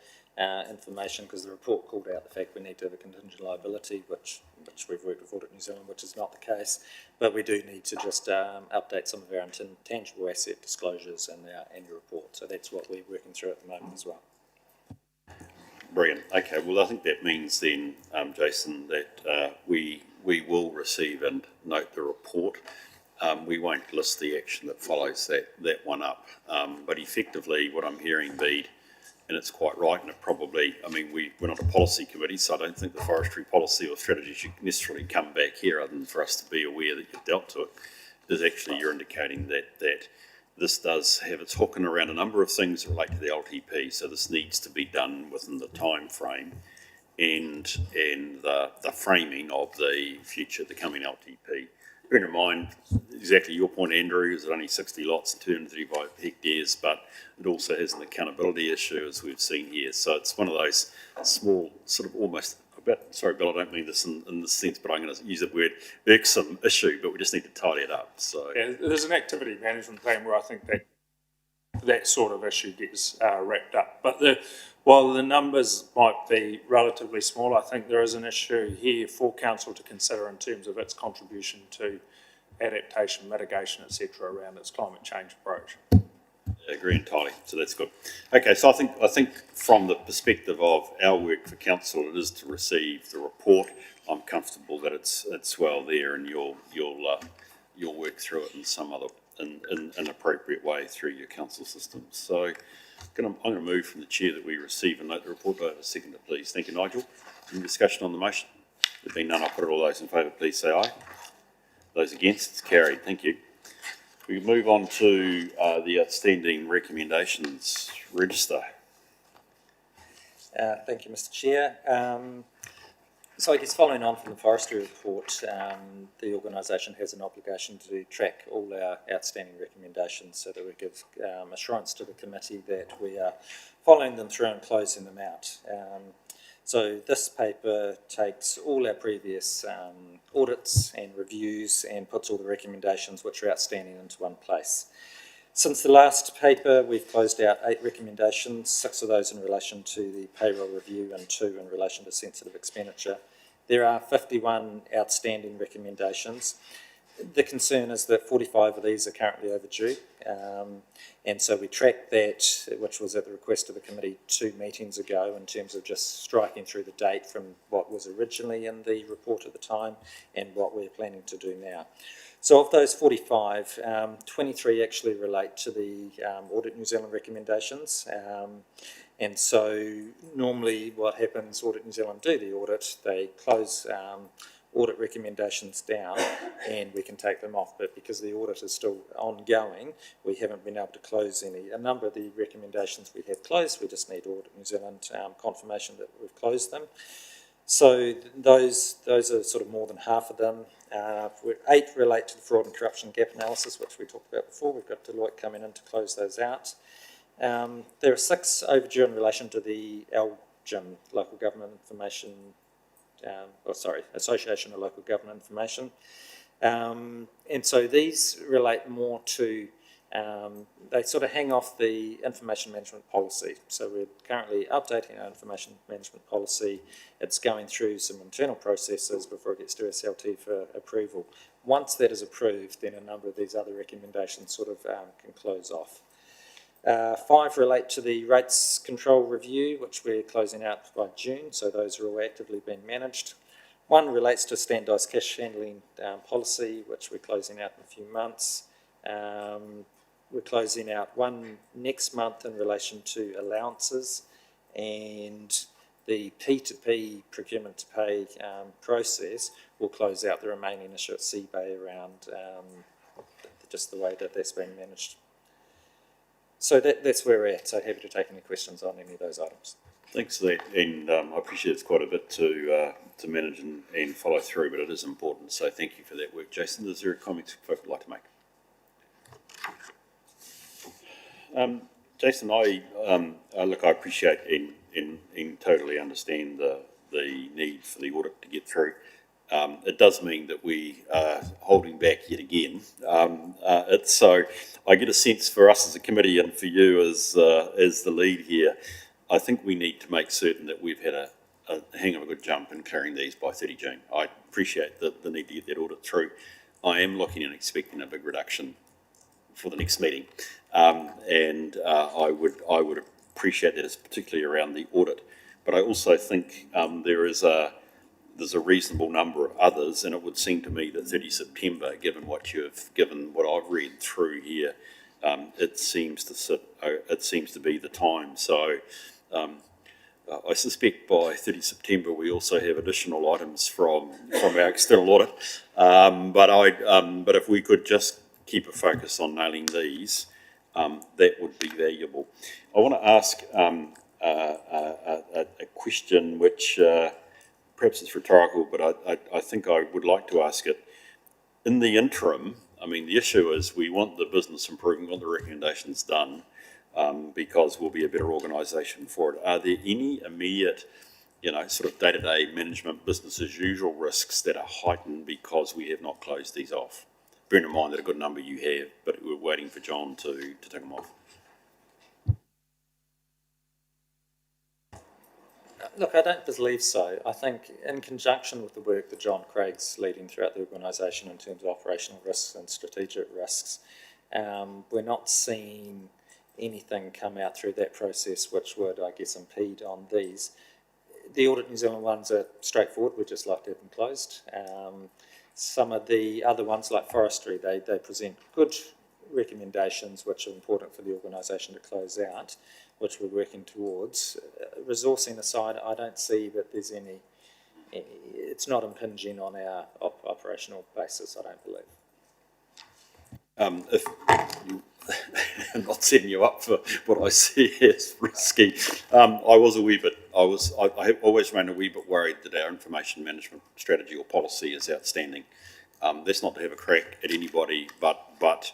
information, because the report called out the fact we need to have a contingent liability, which we've worked with Audit New Zealand, which is not the case. But we do need to just update some of our intangible asset disclosures in our annual report. So that's what we're working through at the moment as well.
Brilliant. Okay, well, I think that means then, Jason, that we will receive and note the report. We won't list the action that follows that one up. But effectively, what I'm hearing, Bede, and it's quite right, and it probably, I mean, we're not a policy committee, so I don't think the forestry policy or strategy should necessarily come back here, other than for us to be aware that you've dealt to it. Is actually you're indicating that this does have its hook in around a number of things that relate to the LTP, so this needs to be done within the time frame and the framing of the future, the coming LTP. Bear in mind, exactly your point, Andrew, is only 60 lots and 235 hectares, but it also has an accountability issue, as we've seen here. So it's one of those small, sort of almost, sorry, Bill, I don't mean this in this sense, but I'm going to use the word irksome issue, but we just need to tidy it up. So
Yeah, there's an activity management plan where I think that sort of issue gets wrapped up. But while the numbers might be relatively small, I think there is an issue here for council to consider in terms of its contribution to adaptation, mitigation, etc., around its climate change approach.
I agree entirely. So that's good. Okay, so I think from the perspective of our work for council, it is to receive the report. I'm comfortable that it's well there, and you'll work through it in some other in an appropriate way through your council systems. So I'm going to move from the chair that we receive and note the report. Do I have a seconder, please? Thank you, Nigel. Any discussion on the motion? There being none, I'll put it. All those in favour, please say aye. Those against, it's carried. Thank you. We move on to the outstanding recommendations register.
Thank you, Mr. Chair. So I guess following on from the forestry report, the organisation has an obligation to track all our outstanding recommendations so that we give assurance to the committee that we are following them through and closing them out. So this paper takes all our previous audits and reviews and puts all the recommendations which are outstanding into one place. Since the last paper, we've closed out 8 recommendations, 6 of those in relation to the payroll review and 2 in relation to sensitive expenditure. There are 51 outstanding recommendations. The concern is that 45 of these are currently overdue, and so we tracked that, which was at the request of the committee 2 meetings ago, in terms of just striking through the date from what was originally in the report at the time and what we're planning to do now. So of those 45, 23 actually relate to the Audit New Zealand recommendations. And so normally what happens, Audit New Zealand do the audit, they close audit recommendations down and we can take them off. But because the audit is still ongoing, we haven't been able to close any. A number of the recommendations we have closed, we just need Audit New Zealand confirmation that we've closed them. So those are sort of more than half of them. 8 relate to the fraud and corruption gap analysis, which we talked about before. We've got Deloitte coming in to close those out. There are 6 overdue in relation to the ALGIM, Local Government Information, Association of Local Government Information. And so these relate more to, they sort of hang off the information management policy. So we're currently updating our information management policy. It's going through some internal processes before it gets to SLT for approval. Once that is approved, then a number of these other recommendations sort of can close off. 5 relate to the rates control review, which we're closing out by June, so those are all actively being managed. 1 relates to standardised cash handling policy, which we're closing out in a few months. We're closing out 1 next month in relation to allowances, and the P2P procurement to pay process will close out the remaining issue at CBay around just the way that that's being managed. So that's where we're at, so happy to take any questions on any of those items.
Thanks for that, and I appreciate it's quite a bit to manage and follow through, but it is important, so thank you for that work. Jason, is there a comment folk would like to make? Jason, I appreciate and totally understand the need for the audit to get through. It does mean that we are holding back yet again. So I get a sense for us as a committee and for you as the lead here I think we need to make certain that we've had a hang of a good jump in clearing these by 30 June. I appreciate the need to get that audit through. I am looking and expecting a big reduction for the next meeting, and I would appreciate that, particularly around the audit. But I also think there's a reasonable number of others, and it would seem to me that 30 September, given what I've read through here, it seems to be the time. So I suspect by 30 September we also have additional items from our external audit. But if we could just keep a focus on nailing these, that would be valuable. I want to ask a question which perhaps it's rhetorical, but I think I would like to ask it. In the interim, I mean, the issue is we want the business improving, we want the recommendations done, because we'll be a better organisation for it. Are there any immediate, sort of day-to-day management, business as usual risks that are heightened because we have not closed these off? Bearing in mind that a good number you have, but we're waiting for John to take them off.
Look, I don't believe so. I think in conjunction with the work that John Craig's leading throughout the organisation in terms of operational risks and strategic risks, we're not seeing anything come out through that process which would, I guess, impede on these. The Audit New Zealand ones are straightforward. We'd just like to have them closed. Some of the other ones, like forestry, they present good recommendations which are important for the organisation to close out, which we're working towards. Resourcing aside, I don't see that there's any it's not impinging on our operational basis, I don't believe.
If I'm not setting you up for what I see as risky, I always remain a wee bit worried that our information management strategy or policy is outstanding. That's not to have a crack at anybody, but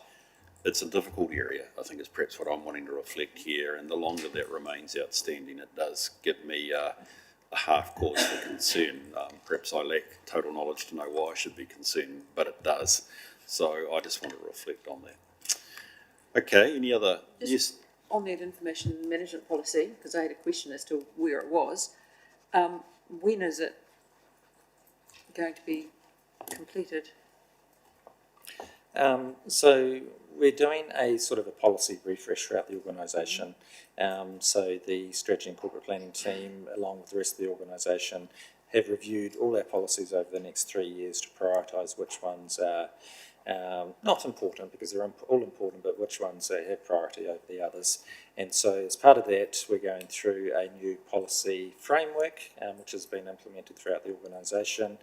it's a difficult area, I think, is perhaps what I'm wanting to reflect here, and the longer that remains outstanding, it does give me a half cause for concern. Perhaps I lack total knowledge to know why I should be concerned, but it does. So I just want to reflect on that. Okay, any other? Yes.
On that information management policy, because I had a question as to where it was, when is it going to be completed?
So we're doing a sort of a policy refresh throughout the organisation. So the strategy and corporate planning team, along with the rest of the organisation, have reviewed all our policies over the next 3 years to prioritise which ones are not important, because they're all important, but which ones have priority over the others. And so as part of that, we're going through a new policy framework, which has been implemented throughout the organisation.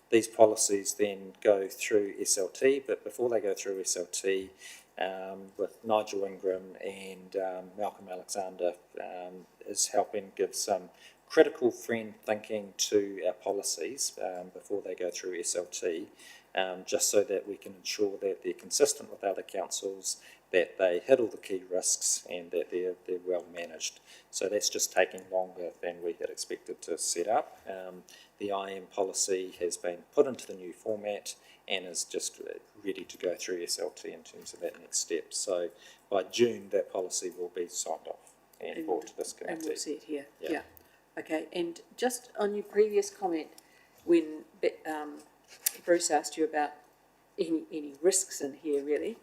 These policies then go through SLT, but before they go through SLT, with Nigel Ingram and Malcolm Alexander is helping give some critical friend thinking to our policies before they go through SLT, just so that we can ensure that they're consistent with other councils, that they hit all the key risks, and that they're well managed. So that's just taking longer than we had expected to set up. The IM policy has been put into the new format and is just ready to go through SLT in terms of that next step. So by June, that policy will be signed off and brought to this committee.
And we'll see it here.
Yeah.
Okay, and just on your previous comment, when Bruce asked you about any risks in here, really,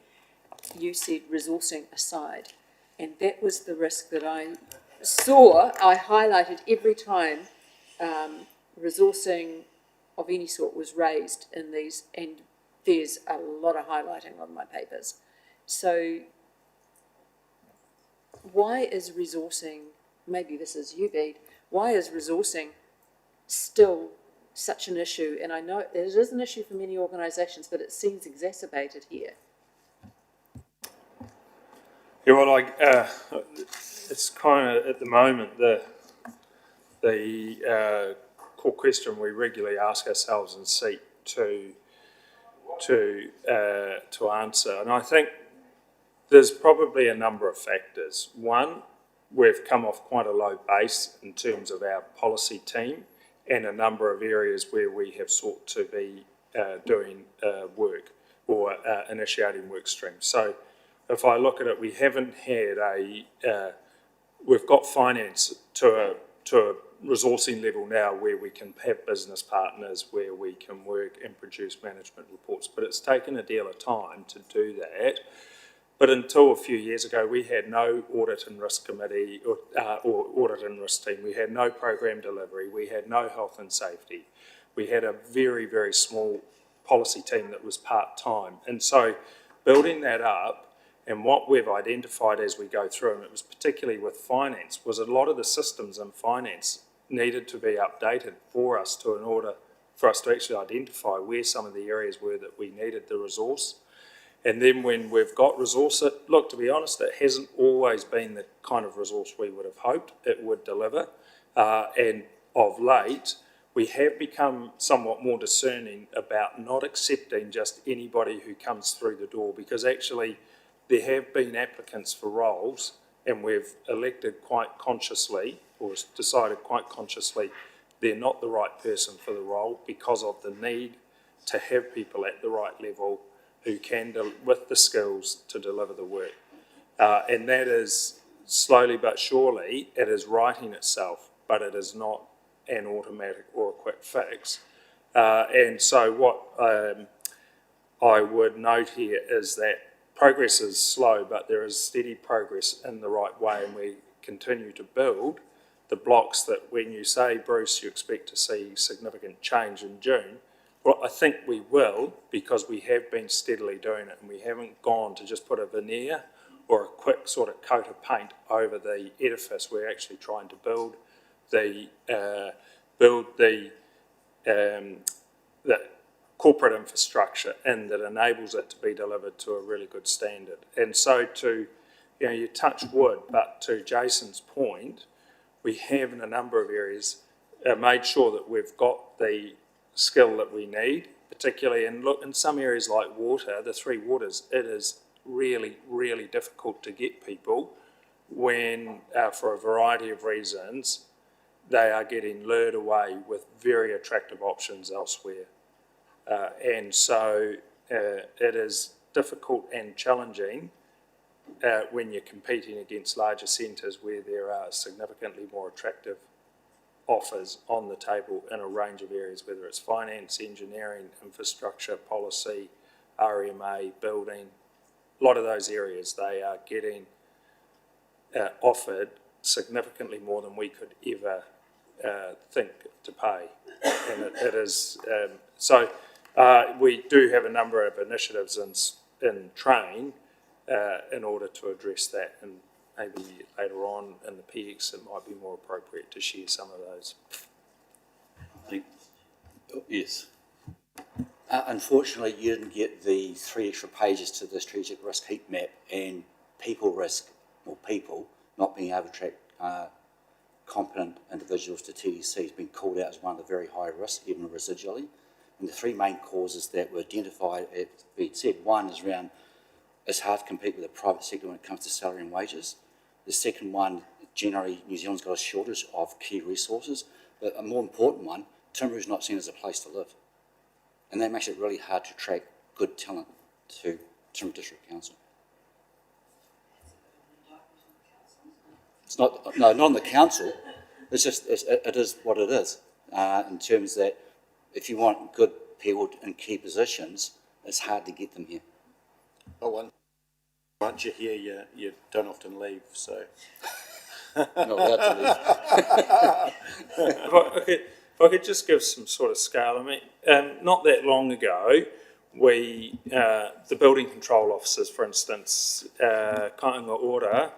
you said resourcing aside, and that was the risk that I saw. I highlighted every time resourcing of any sort was raised in these, and there's a lot of highlighting on my papers. So why is resourcing, maybe this is you, Bede, why is resourcing still such an issue? And I know it is an issue for many organisations, but it seems exacerbated here.
Yeah, well, it's kind of at the moment the core question we regularly ask ourselves and seek to answer, and I think there's probably a number of factors. One, we've come off quite a low base in terms of our policy team, and a number of areas where we have sought to be doing work or initiating work streams. So if I look at it, we haven't had we've got finance to a resourcing level now where we can have business partners, where we can work and produce management reports. But it's taken a deal of time to do that. But until a few years ago, we had no audit and risk committee or audit and risk team. We had no program delivery. We had no health and safety. We had a very, very small policy team that was part-time. And so building that up, and what we've identified as we go through, and it was particularly with finance, was a lot of the systems in finance needed to be updated for us in order for us to actually identify where some of the areas were that we needed the resource. And then when we've got resource, look, to be honest, it hasn't always been the kind of resource we would have hoped it would deliver. And of late, we have become somewhat more discerning about not accepting just anybody who comes through the door, because actually there have been applicants for roles and we've elected quite consciously, or decided quite consciously, they're not the right person for the role because of the need to have people at the right level who can, with the skills to deliver the work. And that is slowly but surely, it is righting itself, but it is not an automatic or a quick fix. And so what I would note here is that progress is slow, but there is steady progress in the right way, and we continue to build the blocks that when you say, Bruce, you expect to see significant change in June, well, I think we will, because we have been steadily doing it, and we haven't gone to just put a veneer or a quick sort of coat of paint over the edifice. We're actually trying to build the corporate infrastructure in that enables it to be delivered to a really good standard. And so you touch wood, but to Jason's point, we have in a number of areas made sure that we've got the skill that we need, particularly in some areas like water, the three waters, it is really, really difficult to get people when, for a variety of reasons, they are getting lured away with very attractive options elsewhere. And so it is difficult and challenging when you're competing against larger centres where there are significantly more attractive offers on the table in a range of areas, whether it's finance, engineering, infrastructure, policy, RMA, building. A lot of those areas, they are getting offered significantly more than we could ever think to pay. And it is, we do have a number of initiatives in train in order to address that, and maybe later on in the PX it might be more appropriate to share some of those.
Yes.
Unfortunately, you didn't get the 3 extra pages to the strategic risk heat map, and people risk, or people not being able to attract competent individuals to TDC has been called out as one of the very high risks, even residually. And the 3 main causes that were identified, as we said, one is around it's hard to compete with the private sector when it comes to salary and wages. The second one, generally, New Zealand's got a shortage of key resources, but a more important one, Timaru is not seen as a place to live. And that makes it really hard to attract good talent to Timaru District Council. It's not, no, not on the council. It's just, it is what it is, in terms that if you want good people in key positions, it's hard to get them here.
Oh, once you're here, you don't often leave, so.
Not allowed to leave.
If I could just give some sort of scale, I mean, not that long ago, the building control officers, for instance, Kāinga Ora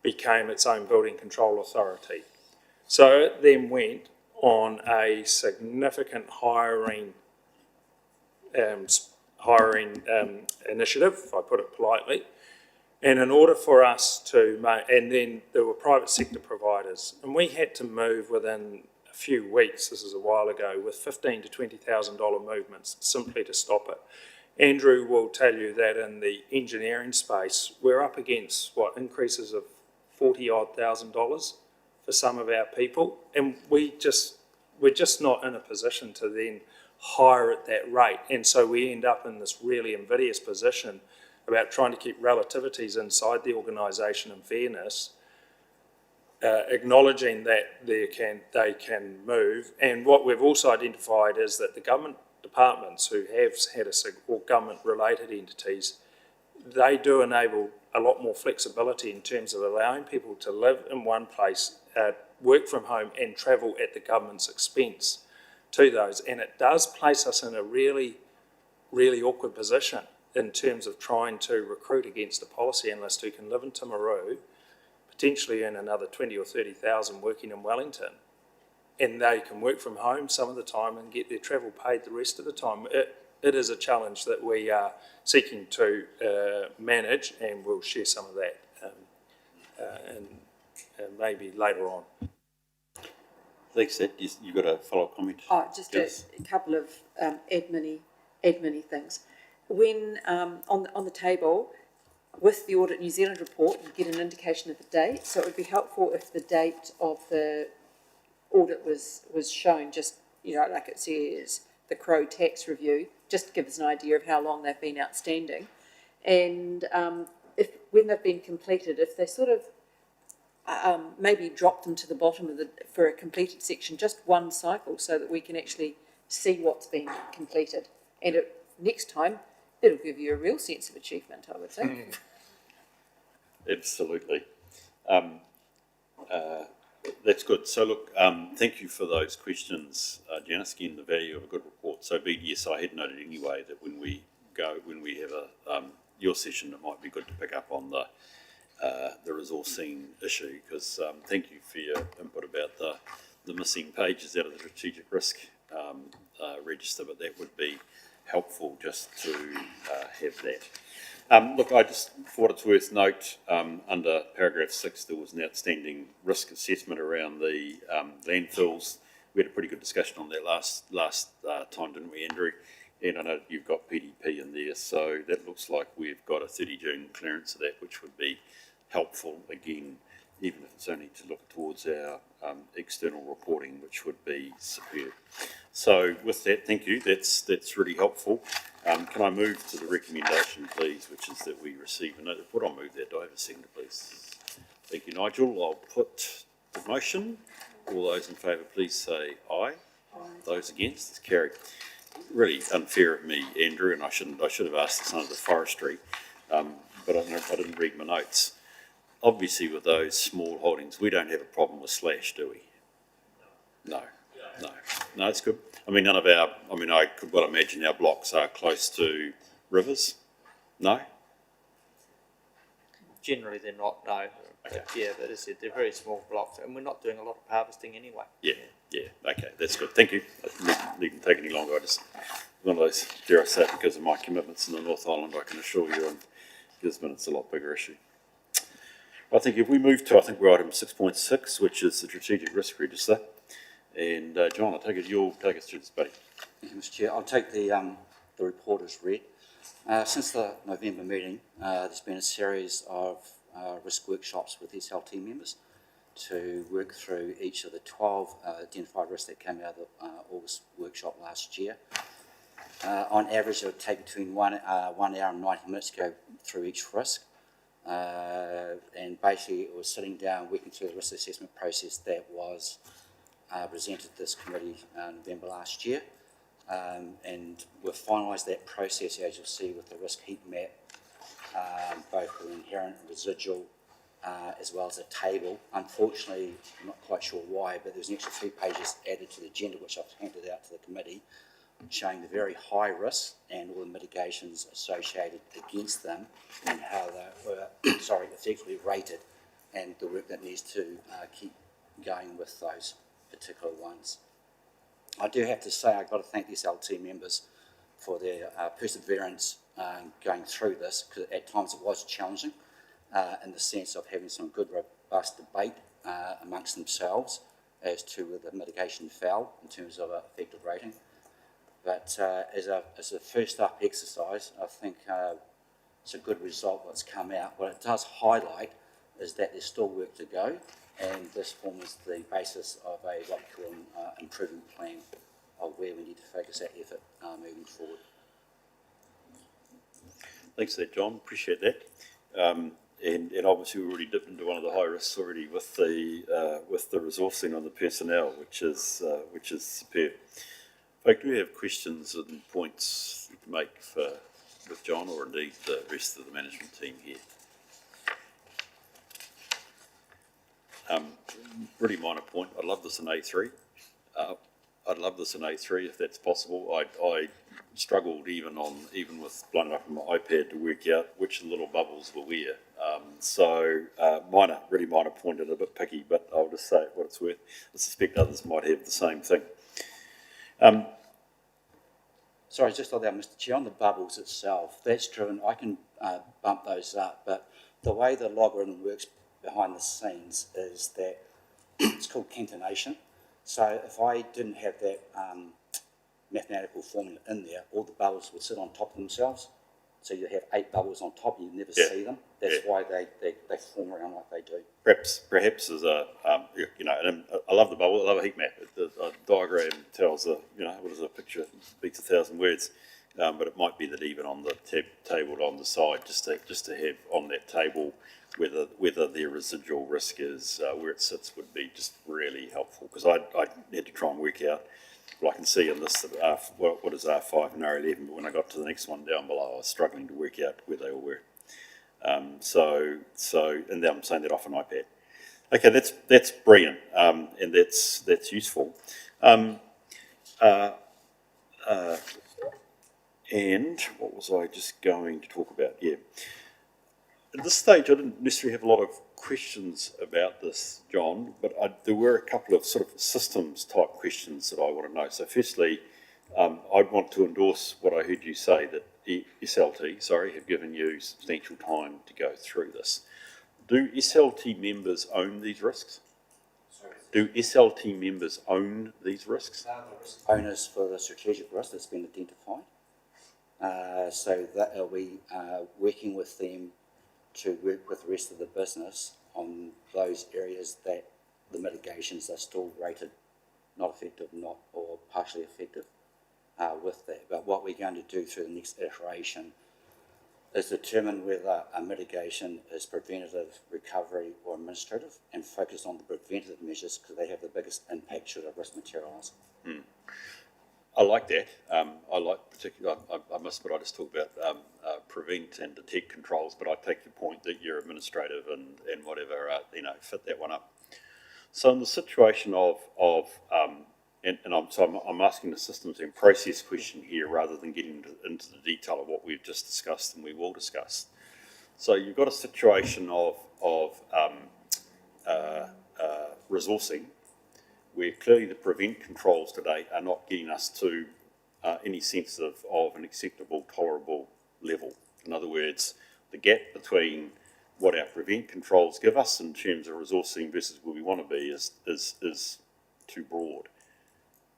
became its own building control authority. So it then went on a significant hiring initiative, if I put it politely. And in order for us to make, and then there were private sector providers, and we had to move within a few weeks, this is a while ago, with $15,000 to $20,000 movements simply to stop it. Andrew will tell you that in the engineering space, we're up against, increases of $40,000 for some of our people, and we're just not in a position to then hire at that rate. And so we end up in this really invidious position about trying to keep relativities inside the organisation and fairness, acknowledging that they can move. And what we've also identified is that the government departments who have had or government-related entities, they do enable a lot more flexibility in terms of allowing people to live in one place, work from home and travel at the government's expense to those. And it does place us in a really, really awkward position in terms of trying to recruit against a policy analyst who can live in Timaru, potentially earn another 20 or 30,000 working in Wellington, and they can work from home some of the time and get their travel paid the rest of the time. It is a challenge that we are seeking to manage, and we'll share some of that and maybe later on.
Thanks, Ed. You got a follow-up comment?
Oh, just
Yes.
a couple of admin-y things. When on the table with the Audit New Zealand report, you get an indication of the date. So it would be helpful if the date of the audit was shown. Just like it says, the Crow tax review. Just to give us an idea of how long they've been outstanding, and if when they've been completed, if they sort of maybe drop them to the bottom of for a completed section, just one cycle, so that we can actually see what's been completed. And next time, it'll give you a real sense of achievement, I would think.
Absolutely. That's good. So look, thank you for those questions, Janice. Again, the value of a good report. So BDS, I had noted anyway that when we have your session, it might be good to pick up on the resourcing issue, because thank you for your input about the missing pages out of the strategic risk register, but that would be helpful just to have that. Look, I just thought it's worth note, under paragraph 6, there was an outstanding risk assessment around the landfills. We had a pretty good discussion on that last time, didn't we, Andrew? And I know you've got PDP in there, so that looks like we've got a 30 June clearance of that, which would be helpful, again, even if it's only to look towards our external reporting, which would be superb. So with that, thank you, that's really helpful. Can I move to the recommendation, please, which is that we receive a note report? I'll move that. Do I have a second, please? Thank you, Nigel. I'll put the motion. All those in favour, please say aye. Aye. Those against, it's carried. Really unfair of me, Andrew, and I should have asked this under the forestry, but I didn't read my notes. Obviously, with those small holdings, we don't have a problem with slash, do we? No, it's good. I mean, I could well imagine our blocks are close to rivers. No?
Generally, they're not, no.
Okay.
Yeah, but as I said, they're very small blocks, and we're not doing a lot of harvesting anyway.
Yeah, okay, that's good. Thank you. I needn't take any longer. I just, one of those, dare I say it, because of my commitments in the North Island, I can assure you, and Gisborne, it's a lot bigger issue. I think if we move to, we're item 6.6, which is the Strategic Risk Register. And John, I take it you'll take us through this, buddy.
Thank you, Mr. Chair. I'll take the report as read. Since the November meeting, there's been a series of risk workshops with SLT members to work through each of the 12 identified risks that came out of the August workshop last year. On average, it would take between 1 hour and 90 minutes to go through each risk. And basically, it was sitting down, working through the risk assessment process that was presented to this committee in November last year. And we've finalised that process, as you'll see, with the risk heat map, both with inherent and residual, as well as a table. Unfortunately, I'm not quite sure why, but there's an extra 3 pages added to the agenda, which I've handed out to the committee, showing the very high risks and all the mitigations associated against them and how they were, effectively rated, and the work that needs to keep going with those particular ones. I do have to say I've got to thank the SLT members for their perseverance going through this, because at times it was challenging in the sense of having some good, robust debate amongst themselves as to whether the mitigation fell in terms of effective rating. But as a first up exercise, I think it's a good result what's come out. What it does highlight is that there's still work to go, and this forms the basis of what we call an improvement plan of where we need to focus our effort moving forward.
Thanks for that, John. Appreciate that. and obviously we already dipped into one of the high risks already with the resourcing on the personnel, which is superb. Folk, do we have questions and points to make with John, or indeed the rest of the management team here? Really minor point. I'd love this in A3. I'd love this in A3 if that's possible. I struggled even with blowing it up on my iPad to work out which of the little bubbles were where. Really minor point and a bit picky, but I'll just say it what it's worth. I suspect others might have the same thing.
Sorry, just on that, Mr. Chair, on the bubbles itself, that's driven, I can bump those up, but the way the logarithm works behind the scenes is that it's called concatenation. So if I didn't have that mathematical formula in there, all the bubbles would sit on top of themselves. So you have 8 bubbles on top and you never see them. That's why they form around like they do.
Perhaps as a, and I love the bubble, I love a heat map. A diagram tells what is a picture, speaks 1,000 words. But it might be that even on the table on the side, just to have on that table whether their residual risk is where it sits would be just really helpful, because I had to try and work out. Well, I can see in this what is R5 and R11, but when I got to the next one down below, I was struggling to work out where they all were. And then I'm saying that off an iPad. Okay, that's brilliant, and that's useful. And what was I just going to talk about? Yeah. At this stage, I didn't necessarily have a lot of questions about this, John, but there were a couple of sort of systems type questions that I want to know. So firstly, I'd want to endorse what I heard you say, that SLT, have given you substantial time to go through this. Do SLT members own these risks?
Sorry.
Do SLT members own these risks?
The risk owners for the strategic risk that's been identified. So that we are working with them to work with the rest of the business on those areas that the mitigations are still rated not effective, or partially effective with that. But what we're going to do through the next iteration is determine whether a mitigation is preventative, recovery, or administrative, and focus on the preventative measures because they have the biggest impact should a risk materialise.
I like that. I like particularly. I must admit, I just talk about prevent and detect controls, but I take your point that you're administrative and whatever. Fit that one up. So in the situation of I'm asking the systems and process question here rather than getting into the detail of what we've just discussed and we will discuss. So you've got a situation of resourcing, where clearly the prevent controls today are not getting us to any sense of an acceptable, tolerable level. In other words, the gap between what our prevent controls give us in terms of resourcing versus where we want to be is too broad.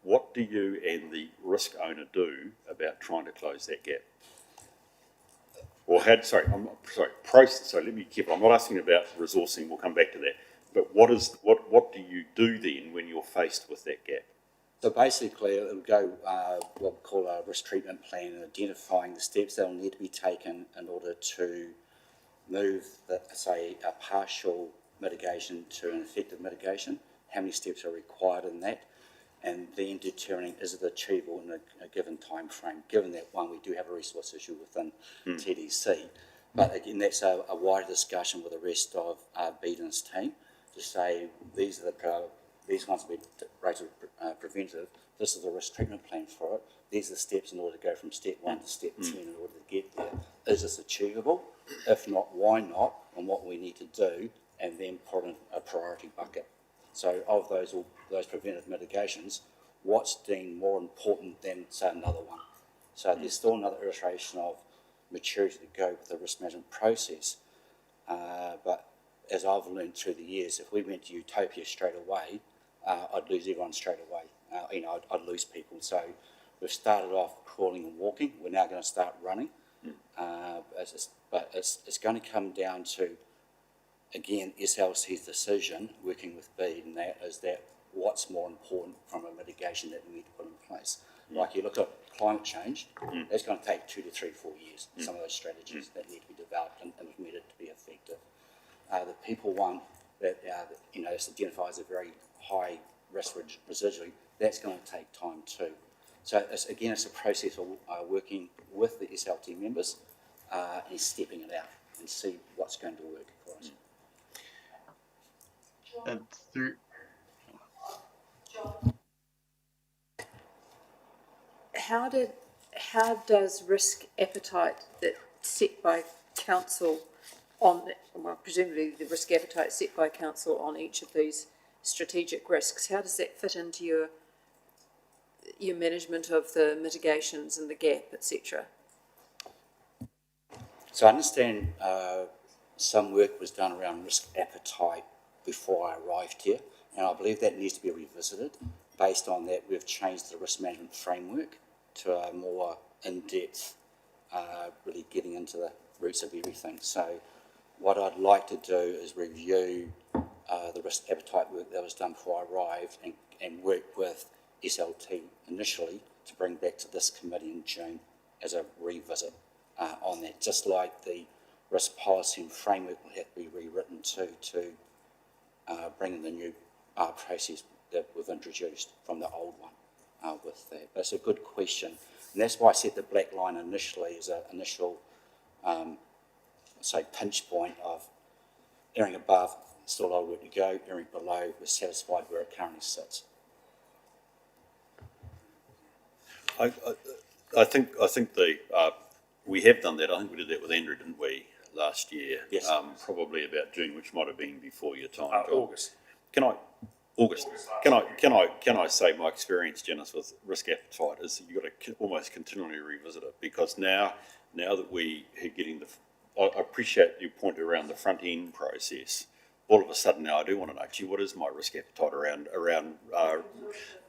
What do you and the risk owner do about trying to close that gap? Or process. So let me be careful. I'm not asking about resourcing. We'll come back to that. But what do you do then when you're faced with that gap?
So basically, it would go what we call a risk treatment plan, and identifying the steps that will need to be taken in order to move, a partial mitigation to an effective mitigation. How many steps are required in that? And then determining is it achievable in a given time frame, given that, one, we do have a resource issue within TDC. But again, that's a wider discussion with the rest of Beaton's team to say these ones will be rated preventative. This is the risk treatment plan for it. These are the steps in order to go from step 1 to step 10 in order to get there. Is this achievable? If not, why not? And what we need to do, and then put in a priority bucket. So of those preventive mitigations, what's deemed more important than, say, another one? So there's still another iteration of maturity to go with the risk management process. But as I've learned through the years, if we went to utopia straight away, I'd lose everyone straight away. I'd lose people. So we've started off crawling and walking. We're now going to start running. But it's going to come down to, again, SLC's decision, working with BEAD, and that is that what's more important from a mitigation that we need to put in place. Like you look at climate change, that's going to take 2 to 3, 4 years, some of those strategies that need to be developed and implemented to be effective. The people one that, is identified as a very high risk residually, that's going to take time too. So it's a process of working with the SLT members and stepping it out and see what's going to work for us.
And through,
How does risk appetite that's set by council presumably the risk appetite set by council on each of these strategic risks, how does that fit into your management of the mitigations and the gap, etc.?
So I understand some work was done around risk appetite before I arrived here, and I believe that needs to be revisited. Based on that, we've changed the risk management framework to a more in-depth, really getting into the roots of everything. So what I'd like to do is review the risk appetite work that was done before I arrived and work with SLT initially to bring back to this committee in June as a revisit on that. Just like the risk policy and framework will have to be rewritten to bring in the new process that we've introduced from the old one with that. But it's a good question. And that's why I set the black line initially as an initial, pinch point of airing above, still a lot of work to go, airing below, we're satisfied where it currently sits.
I think we have done that. I think we did that with Andrew, didn't we, last year?
Yes.
Probably about June, which might have been before your time.
August.
August. Can I say my experience, Janice, with risk appetite is that you've got to almost continually revisit it, because now that we are getting I appreciate your point around the front end process. All of a sudden now I do want to know, gee, what is my risk appetite around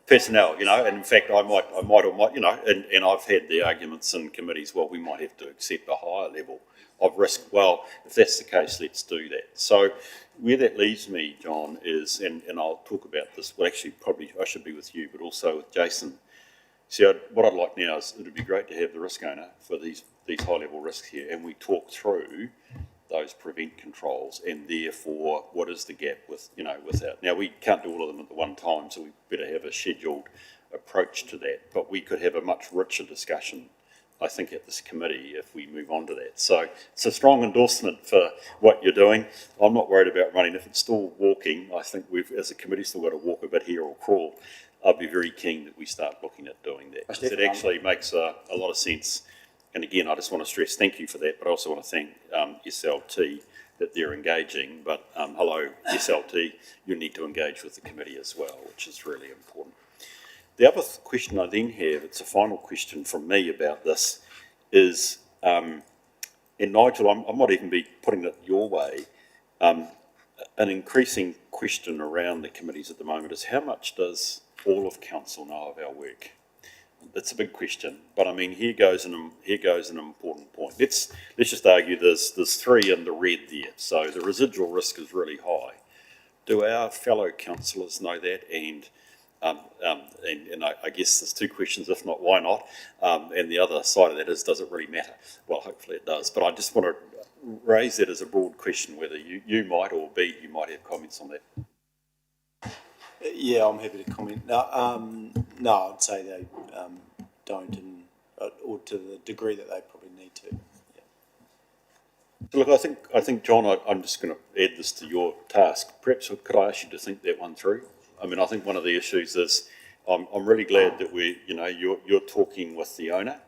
personnel, and in fact I might, and I've had the arguments in committees, well, we might have to accept a higher level of risk. Well, if that's the case, let's do that. So where that leaves me, John, is, and I'll talk about this, well, actually probably I should be with you, but also with Jason. See, what I'd like now is, it would be great to have the risk owner for these high level risks here, and we talk through those prevent controls, and therefore what is the gap with that. Now we can't do all of them at the one time, so we better have a scheduled approach to that, but we could have a much richer discussion, I think, at this committee if we move on to that. So it's a strong endorsement for what you're doing. I'm not worried about running. If it's still walking, I think we've, as a committee, still got to walk a bit here or crawl. I'd be very keen that we start looking at doing that, because it actually makes a lot of sense. And again, I just want to stress thank you for that, but I also want to thank SLT that they're engaging. But hello, SLT, you need to engage with the committee as well, which is really important. The other question I then have, it's a final question from me about this, is, and Nigel, I might even be putting it your way, an increasing question around the committees at the moment is, how much does all of council know of our work? It's a big question, but I mean, here goes an important point. Let's just argue there's 3 in the red there, so the residual risk is really high. Do our fellow councillors know that? And I guess there's 2 questions, if not, why not? And the other side of that is, does it really matter? Well, hopefully it does, but I just want to raise that as a broad question, whether you might, or B, you might have comments on that.
Yeah, I'm happy to comment. No, I'd say they don't, or to the degree that they probably need to.
Yeah. Look, I think, John, I'm just going to add this to your task. Perhaps could I ask you to think that one through? I mean, I think one of the issues is, I'm really glad that you're talking with the owner,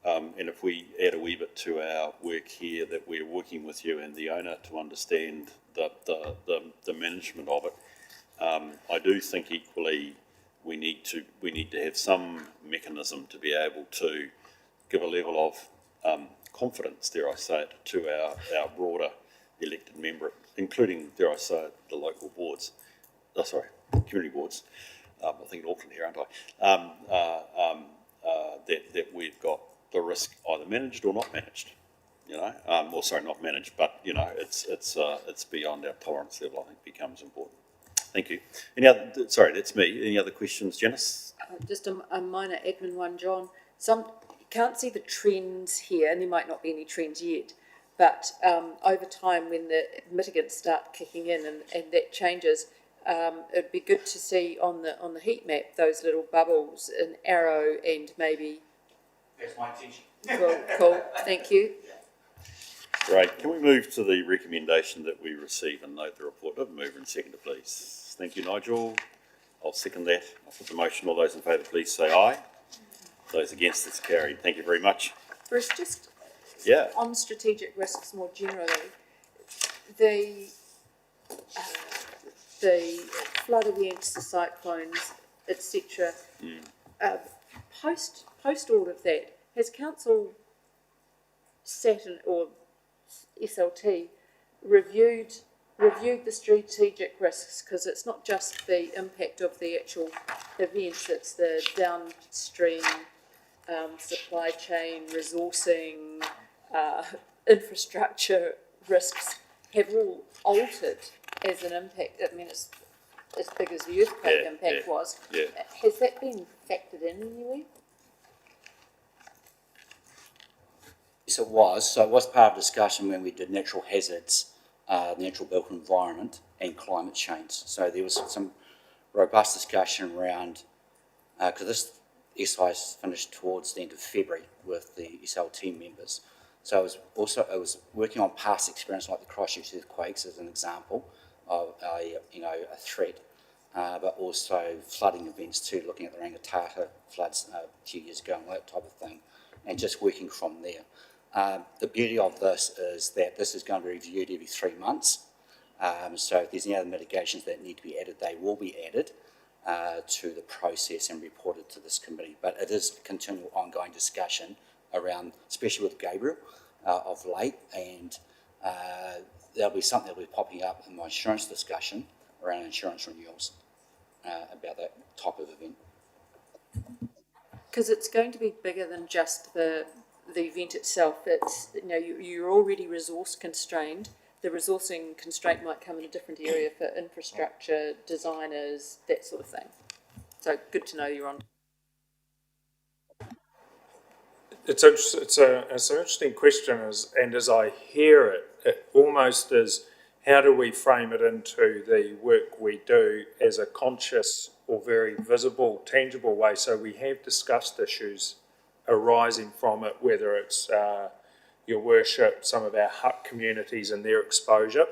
and if we add a wee bit to our work here, that we're working with you and the owner to understand the management of it. I do think equally we need to have some mechanism to be able to give a level of confidence, dare I say it, to our broader elected member, including, dare I say it, the local boards. Community boards. I think in Auckland here, aren't I? That we've got the risk either managed or not managed. Not managed, but it's beyond our tolerance level. I think becomes important. Thank you. That's me. Any other questions, Janice?
Just a minor admin one, John. You can't see the trends here, and there might not be any trends yet, But over time, when the mitigants start kicking in and that changes, it'd be good to see on the heat map those little bubbles, an arrow, and maybe.
That's my intention.
Cool. Thank you.
Great. Can we move to the recommendation that we receive and note the report? Mover and seconder, please. Thank you, Nigel. I'll second that. I'll put the motion. All those in favour, please say aye. Those against, it's carried. Thank you very much.
Bruce, just
Yeah.
on strategic risks more generally, the flood events, the cyclones, etc. Post all of that, has council sat in, or SLT reviewed the strategic risks, because it's not just the impact of the actual events, it's the downstream supply chain, resourcing, infrastructure risks have all altered as an impact. I mean, it's as big as the earthquake impact was.
Yeah.
Has that been factored in anywhere?
Yes, it was. So it was part of discussion when we did natural hazards, the natural built environment and climate change. So there was some robust discussion around, because this exercise finished towards the end of February with the SLT members. So it was working on past experience like the Christchurch earthquakes as an example of a threat, but also flooding events too, looking at the Rangitata floods a few years ago and that type of thing, and just working from there. The beauty of this is that this is going to be reviewed every 3 months. So if there's any other mitigations that need to be added, they will be added to the process and reported to this committee. But it is a continual ongoing discussion around, especially with Gabriel of late, and there'll be something that will be popping up in my insurance discussion around insurance renewals about that type of event.
Because it's going to be bigger than just the event itself. It's, you're already resource constrained. The resourcing constraint might come in a different area for infrastructure, designers, that sort of thing. So good to know you're on.
It's an interesting question, and as I hear it, it almost is, how do we frame it into the work we do as a conscious or very visible, tangible way? So we have discussed issues arising from it, whether it's Your Worship, some of our hut communities and their exposure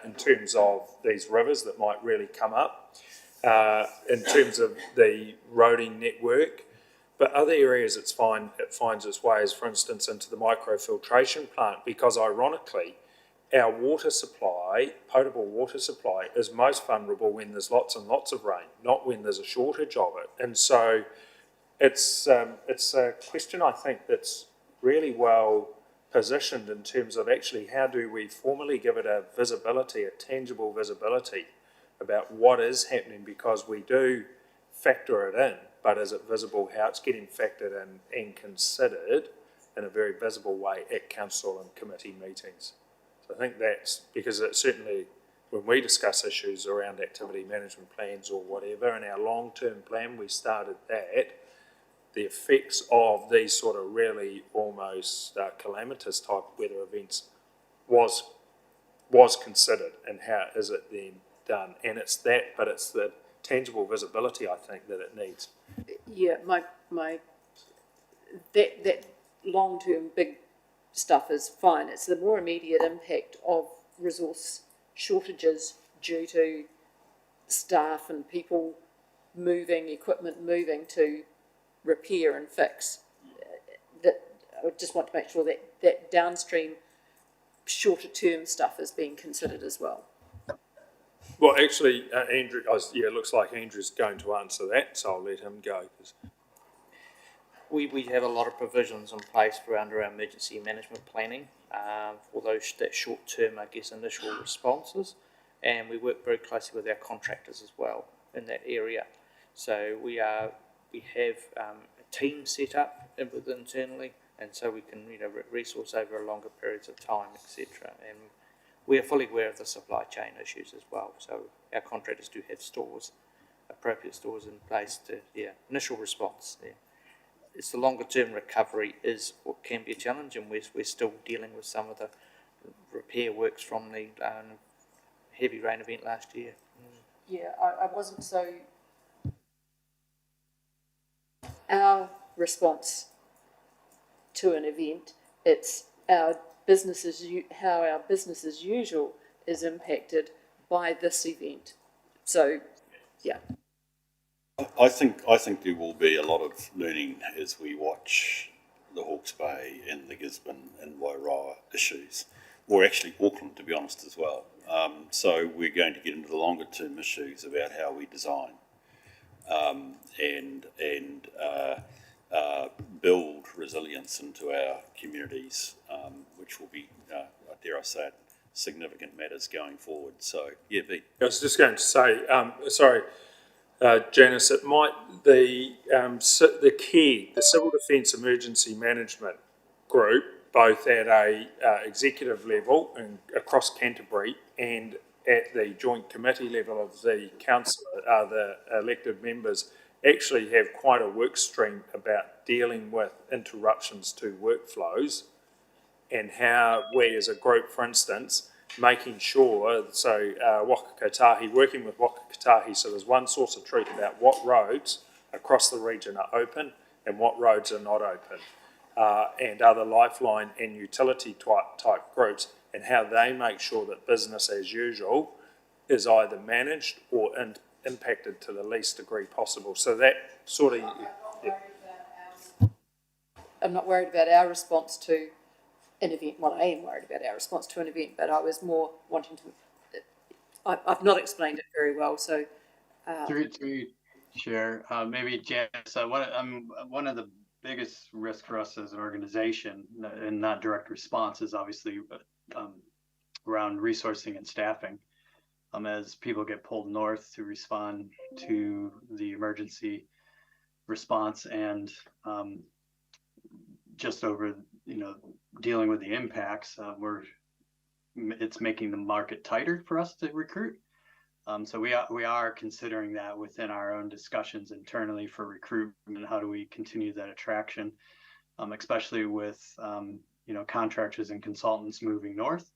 in terms of these rivers that might really come up, in terms of the roading network. But other areas it finds its way, as for instance into the microfiltration plant, because ironically our water supply, potable water supply, is most vulnerable when there's lots and lots of rain, not when there's a shortage of it. And so it's a question, I think, that's really well positioned in terms of actually how do we formally give it a visibility, a tangible visibility about what is happening, because we do factor it in, but is it visible how it's getting factored in and considered in a very visible way at council and committee meetings. So I think that's, because it certainly, when we discuss issues around activity management plans or whatever, in our long-term plan, we started that, the effects of these sort of really almost calamitous type weather events was considered, and how is it then done? And it's that, but it's the tangible visibility, I think, that it needs.
Yeah, that long-term big stuff is fine. It's the more immediate impact of resource shortages due to staff and people moving, equipment moving to repair and fix. That I just want to make sure that downstream shorter-term stuff is being considered as well.
Well, actually, Andrew, it looks like Andrew's going to answer that, so I'll let him go.
We have a lot of provisions in place for under our emergency management planning for that short-term, initial responses, and we work very closely with our contractors as well in that area. So we have a team set up internally, and so we can resource over longer periods of time, etc. And we are fully aware of the supply chain issues as well. So our contractors do have appropriate stores in place to initial response. Yeah. It's the longer term recovery is what can be a challenge, and we're still dealing with some of the repair works from the heavy rain event last year.
Yeah, I wasn't so. Our response to an event, it's our how our business as usual is impacted by this event. So, yeah.
I think there will be a lot of learning as we watch the Hawke's Bay and the Gisborne and Wairoa issues, or actually Auckland, to be honest, as well. So we're going to get into the longer term issues about how we design and build resilience into our communities, which will be, dare I say it, significant matters going forward. So, yeah,
I was just going to say, Janice, it might the Civil Defence Emergency Management Group, both at a executive level and across Canterbury, and at the joint committee level of the council, the elected members, actually have quite a work stream about dealing with interruptions to workflows, and how we as a group, for instance, making sure, so Waka Kotahi, working with Waka Kotahi, so there's one source of truth about what roads across the region are open and what roads are not open, and other lifeline and utility type groups, and how they make sure that business as usual is either managed or impacted to the least degree possible. So that sort of...
I'm not worried about our response to an event. Well, I am worried about our response to an event, but I was more wanting to. I've not explained it very well, so.
Through Chair, maybe Janice, one of the biggest risks for us as an organization, and not direct response, is obviously around resourcing and staffing. As people get pulled north to respond to the emergency response, and just over, dealing with the impacts, it's making the market tighter for us to recruit. So we are considering that within our own discussions internally for recruitment. How do we continue that attraction, especially with contractors and consultants moving north?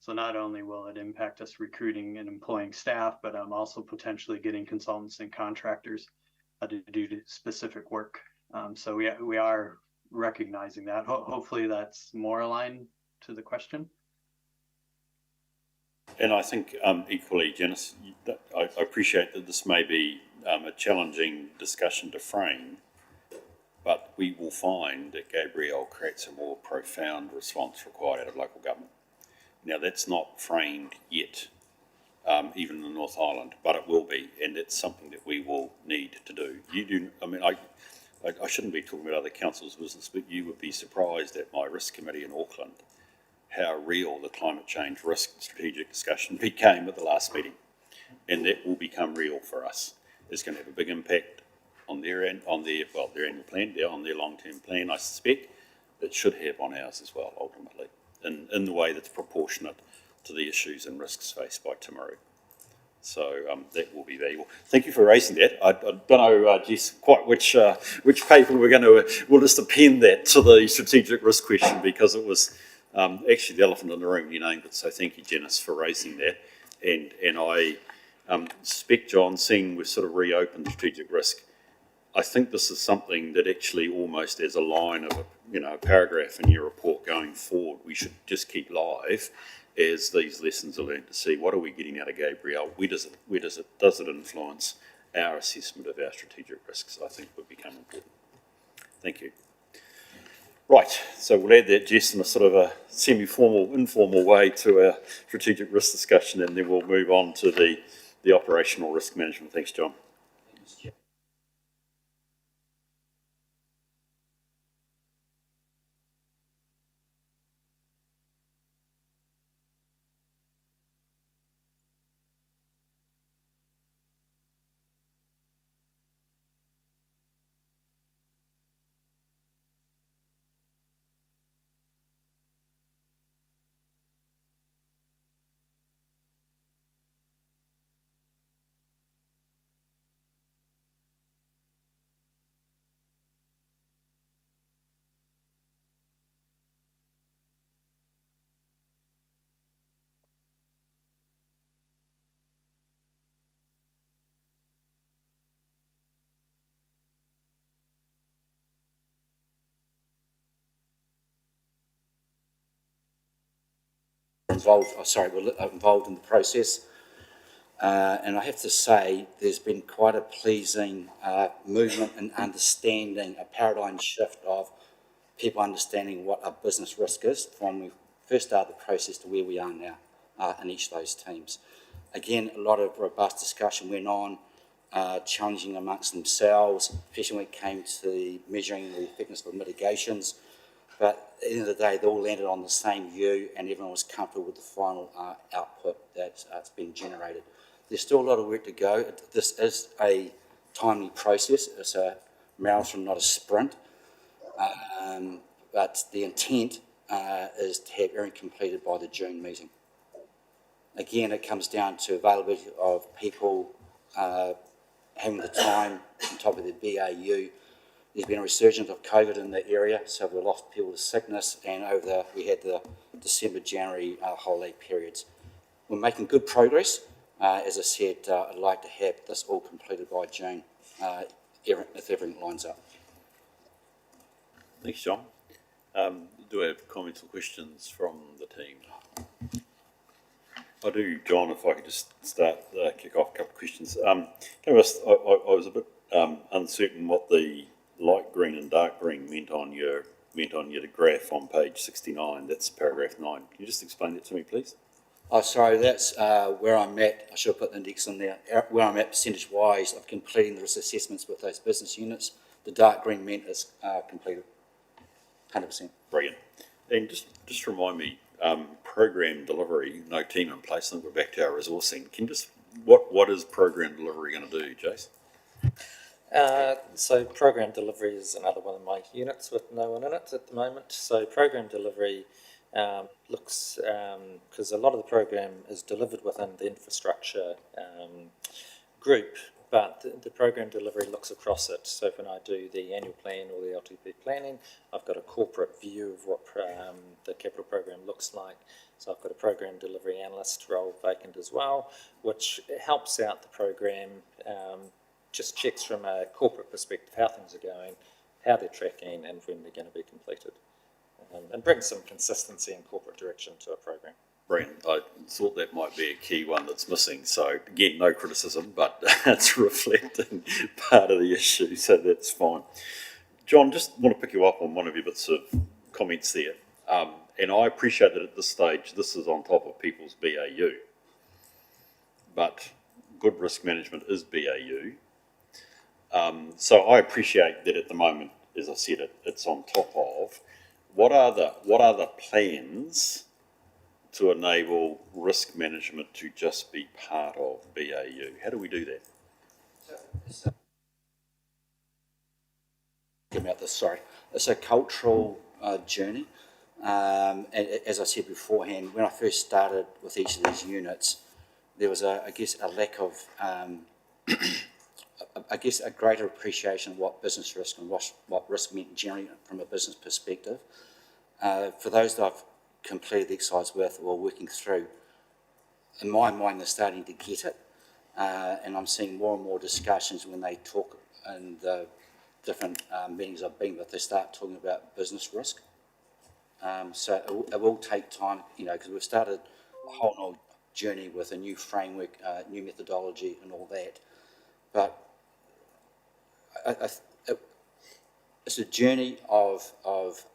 So not only will it impact us recruiting and employing staff, but also potentially getting consultants and contractors to do specific work. So we are recognizing that. Hopefully that's more aligned to the question.
And I think equally, Janice, I appreciate that this may be a challenging discussion to frame, but we will find that Gabrielle creates a more profound response required out of local government. Now, that's not framed yet, even in the North Island, but it will be, and it's something that we will need to do. I shouldn't be talking about other councils' business, but you would be surprised at my risk committee in Auckland how real the climate change risk strategic discussion became at the last meeting. And that will become real for us. It's going to have a big impact on their annual plan, on their long-term plan, I suspect. It should have on ours as well, ultimately, in the way that's proportionate to the issues and risks faced by Timaru. So that will be valuable. Thank you for raising that. I don't know, Jess, quite which paper we'll just append that to the strategic risk question, because it was actually the elephant in the room, you named it. So thank you, Janice, for raising that. And I suspect, John, seeing we've sort of reopened strategic risk, I think this is something that actually almost as a line of a paragraph in your report going forward, we should just keep live as these lessons are learned, to see what are we getting out of Gabrielle, does it influence our assessment of our strategic risks, I think would become important. Thank you. Right, so we'll add that, Jess, in a sort of a semi-formal, informal way to our strategic risk discussion, and then we'll move on to the operational risk management. Thanks, John.
involved in the process. And I have to say, there's been quite a pleasing movement in understanding, a paradigm shift of people understanding what a business risk is from when we first started the process to where we are now in each of those teams. Again, a lot of robust discussion went on, challenging amongst themselves, especially when it came to measuring the effectiveness of mitigations. But at the end of the day, they all landed on the same view and everyone was comfortable with the final output that's been generated. There's still a lot of work to go. This is a timely process. It's a marathon, not a sprint. But the intent is to have everything completed by the June meeting. Again, it comes down to availability of people having the time on top of their BAU. There's been a resurgence of COVID in the area, so we've lost people to sickness, and we had the December, January holiday periods. We're making good progress. As I said, I'd like to have this all completed by June, if everything lines up.
Thanks, John. Do we have comments or questions from the team? I do, John, if I could just kick off a couple of questions. I was a bit uncertain what the light green and dark green meant on your graph on page 69. That's paragraph 9. Can you just explain that to me, please?
Oh, sorry, that's where I'm at. I should have put the index in there. Where I'm at percentage-wise of completing the risk assessments with those business units. The dark green meant is completed, 100%.
Brilliant. And just remind me, program delivery, no team in place, and we're back to our resourcing. Can you just, what is program delivery going to do, Jace?
So program delivery is another one of my units with no one in it at the moment. So program delivery looks, because a lot of the program is delivered within the infrastructure group, but the program delivery looks across it. So when I do the annual plan or the LTP planning, I've got a corporate view of what the capital program looks like. So I've got a program delivery analyst role vacant as well, which helps out the program, just checks from a corporate perspective how things are going, how they're tracking, and when they're going to be completed. And brings some consistency and corporate direction to a program.
Brilliant. I thought that might be a key one that's missing. So again, no criticism, but it's reflecting part of the issue, so that's fine. John, just want to pick you up on one of your bits of comments there. And I appreciate that at this stage, this is on top of people's BAU. But good risk management is BAU. So I appreciate that at the moment, as I said, it's on top of. What are the plans to enable risk management to just be part of BAU? How do we do that?
About this, sorry. It's a cultural journey. And as I said beforehand, when I first started with each of these units, there was, a lack of, a greater appreciation of what business risk and what risk meant generally from a business perspective. For those that I've completed the exercise with or working through, in my mind they're starting to get it, and I'm seeing more and more discussions when they talk in the different meetings I've been with, they start talking about business risk. So it will take time, because we've started a whole new journey with a new framework, new methodology and all that, but it's a journey of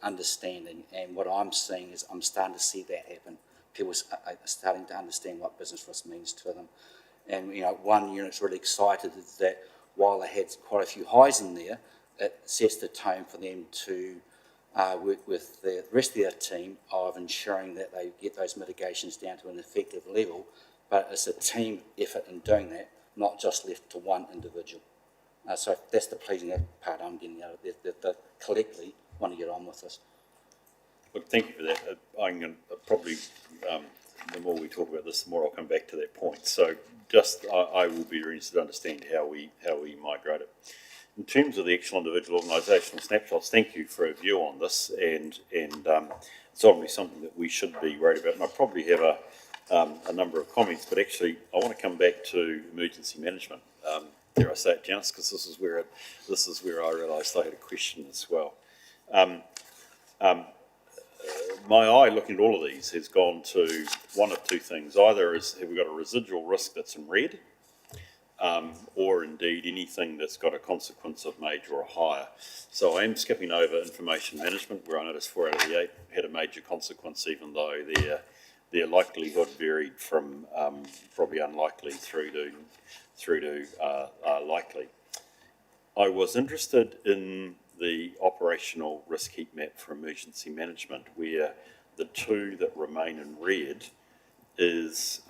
understanding, and what I'm seeing is I'm starting to see that happen. People are starting to understand what business risk means to them. And, one unit's really excited that while they had quite a few highs in there, it sets the tone for them to work with the rest of their team of ensuring that they get those mitigations down to an effective level, but it's a team effort in doing that, not just left to one individual. So that's the pleasing part I'm getting out of it, that they collectively want to get on with this.
Look, thank you for that. I'm going to probably, the more we talk about this, the more I'll come back to that point. So I will be very interested to understand how we migrate it. In terms of the actual individual organisational snapshots, thank you for a view on this, and it's obviously something that we should be worried about. And I probably have a number of comments, but actually I want to come back to emergency management. Dare I say it, Janice, because this is where I realised I had a question as well. my eye looking at all of these has gone to one of two things. Either have we got a residual risk that's in red, or indeed anything that's got a consequence of major or higher. So I am skipping over information management, where I noticed 4 out of the 8 had a major consequence, even though their likelihood varied from probably unlikely through to likely. I was interested in the operational risk heat map for emergency management, where the two that remain in red is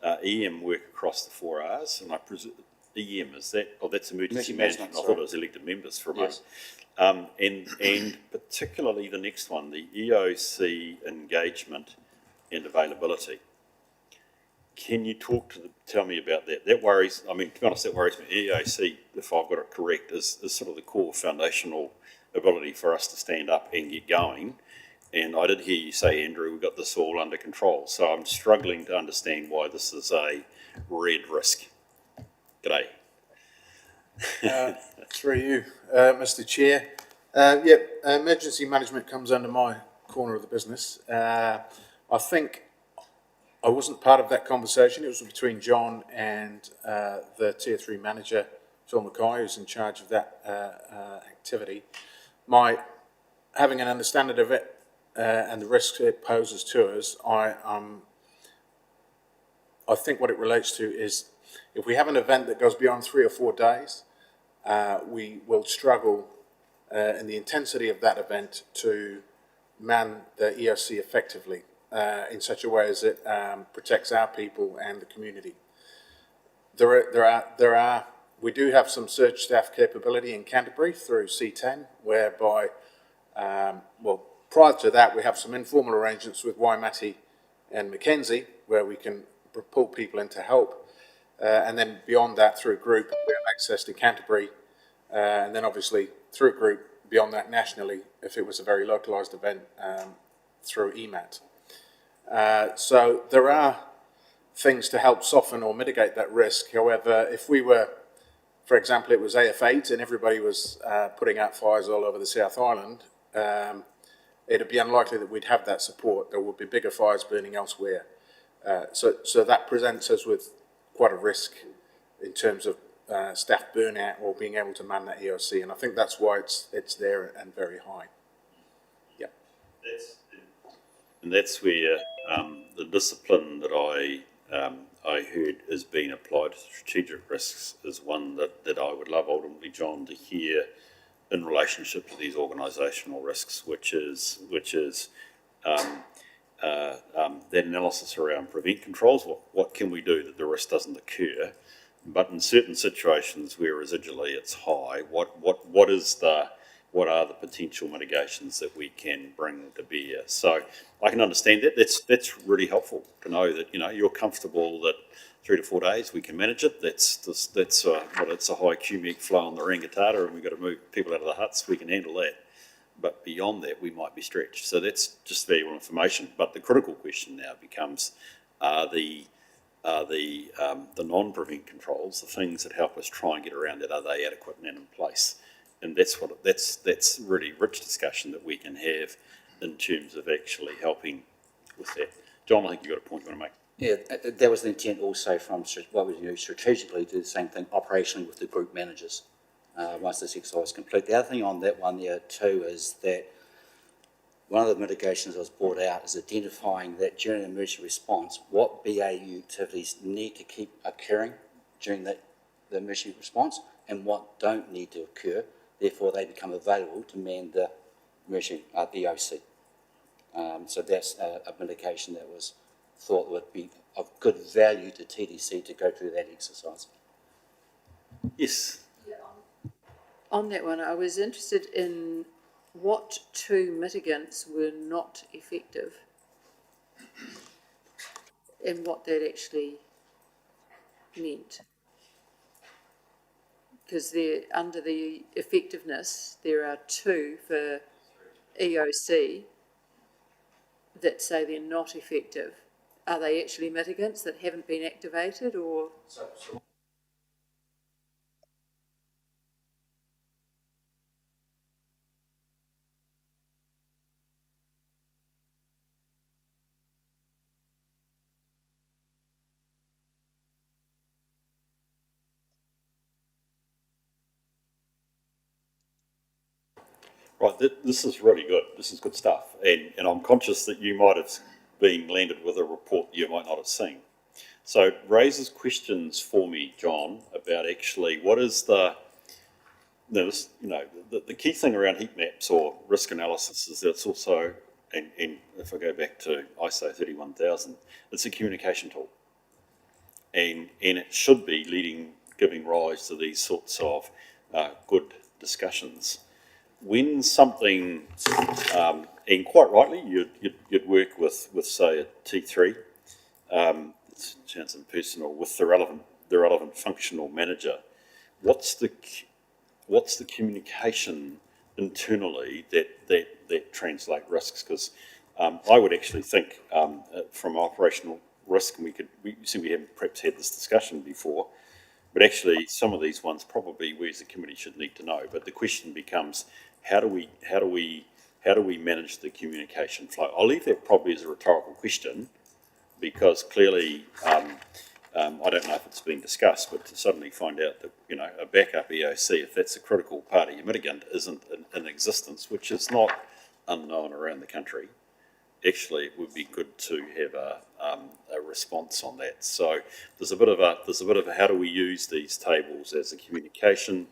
EM work across the 4 Rs, and I presume EM is that? Oh, that's emergency management. I thought it was elected members for a moment. And particularly the next one, the EOC engagement and availability. Can you tell me about that? That worries, I mean, to be honest, that worries me. EOC, if I've got it correct, is sort of the core foundational ability for us to stand up and get going. And I did hear you say, Andrew, we've got this all under control. So I'm struggling to understand why this is a red risk. G'day.
Through you, Mr. Chair. Emergency management comes under my corner of the business. I think I wasn't part of that conversation. It was between John and the Tier 3 manager, Phil Mackay, who's in charge of that activity. Having an understanding of it and the risks it poses to us, I think what it relates to is if we have an event that goes beyond 3 or 4 days, we will struggle in the intensity of that event to man the EOC effectively in such a way as it protects our people and the community. We do have some search staff capability in Canterbury through C10, whereby, prior to that, we have some informal arrangements with Waimati and Mackenzie, where we can pull people in to help. And then beyond that, through group, we have access to Canterbury, and then obviously through group, beyond that nationally, if it was a very localised event, through EMAT. So there are things to help soften or mitigate that risk. However, if we were, for example, it was AF8 and everybody was putting out fires all over the South Island, it'd be unlikely that we'd have that support. There would be bigger fires burning elsewhere. So that presents us with quite a risk in terms of staff burnout or being able to man that EOC, and I think that's why it's there and very high. Yeah.
And that's where the discipline that I heard is being applied to strategic risks is one that I would love ultimately, John, to hear in relationship to these organisational risks, which is that analysis around prevent controls. What can we do that the risk doesn't occur? But in certain situations where residually it's high, what are the potential mitigations that we can bring to bear? So I can understand that. That's really helpful to know that you're comfortable that 3 to 4 days we can manage it. It's a high cubic flow on the Rangitata, and we've got to move people out of the huts. We can handle that. But beyond that, we might be stretched. So that's just valuable information. But the critical question now becomes: the non-prevent controls, the things that help us try and get around that, are they adequate and in place? And that's really rich discussion that we can have in terms of actually helping with that. John, I think you've got a point you want to make.
Yeah, that was the intent also from what we do strategically, do the same thing operationally with the group managers once this exercise is complete. The other thing on that one there too is that one of the mitigations that was brought out is identifying that during an emergency response, what BAU activities need to keep occurring during the emergency response and what don't need to occur. Therefore, they become available to man the emergency EOC. So that's a mitigation that was thought would be of good value to TDC to go through that exercise.
Yes.
On that one, I was interested in what two mitigants were not effective and what that actually meant. Because under the effectiveness, there are 2 for EOC that say they're not effective. Are they actually mitigants that haven't been activated, or?
Right, this is really good. This is good stuff. And I'm conscious that you might have been landed with a report you might not have seen. So it raises questions for me, John, about actually what is the key thing around heat maps or risk analysis is that it's also, and if I go back to ISO 31000, it's a communication tool. And it should be giving rise to these sorts of good discussions. When something, and quite rightly, you'd work with say a T3, it sounds impersonal, with the relevant functional manager. What's the communication internally that translate risks? Because I would actually think from operational risk, and we haven't perhaps had this discussion before, but actually some of these ones probably we as a committee should need to know. But the question becomes, how do we manage the communication flow? I'll leave that probably as a rhetorical question, because clearly I don't know if it's been discussed, but to suddenly find out that a backup EOC, if that's a critical part of your mitigant, isn't in existence, which is not unknown around the country, actually it would be good to have a response on that. So there's a bit of a how do we use these tables as a communication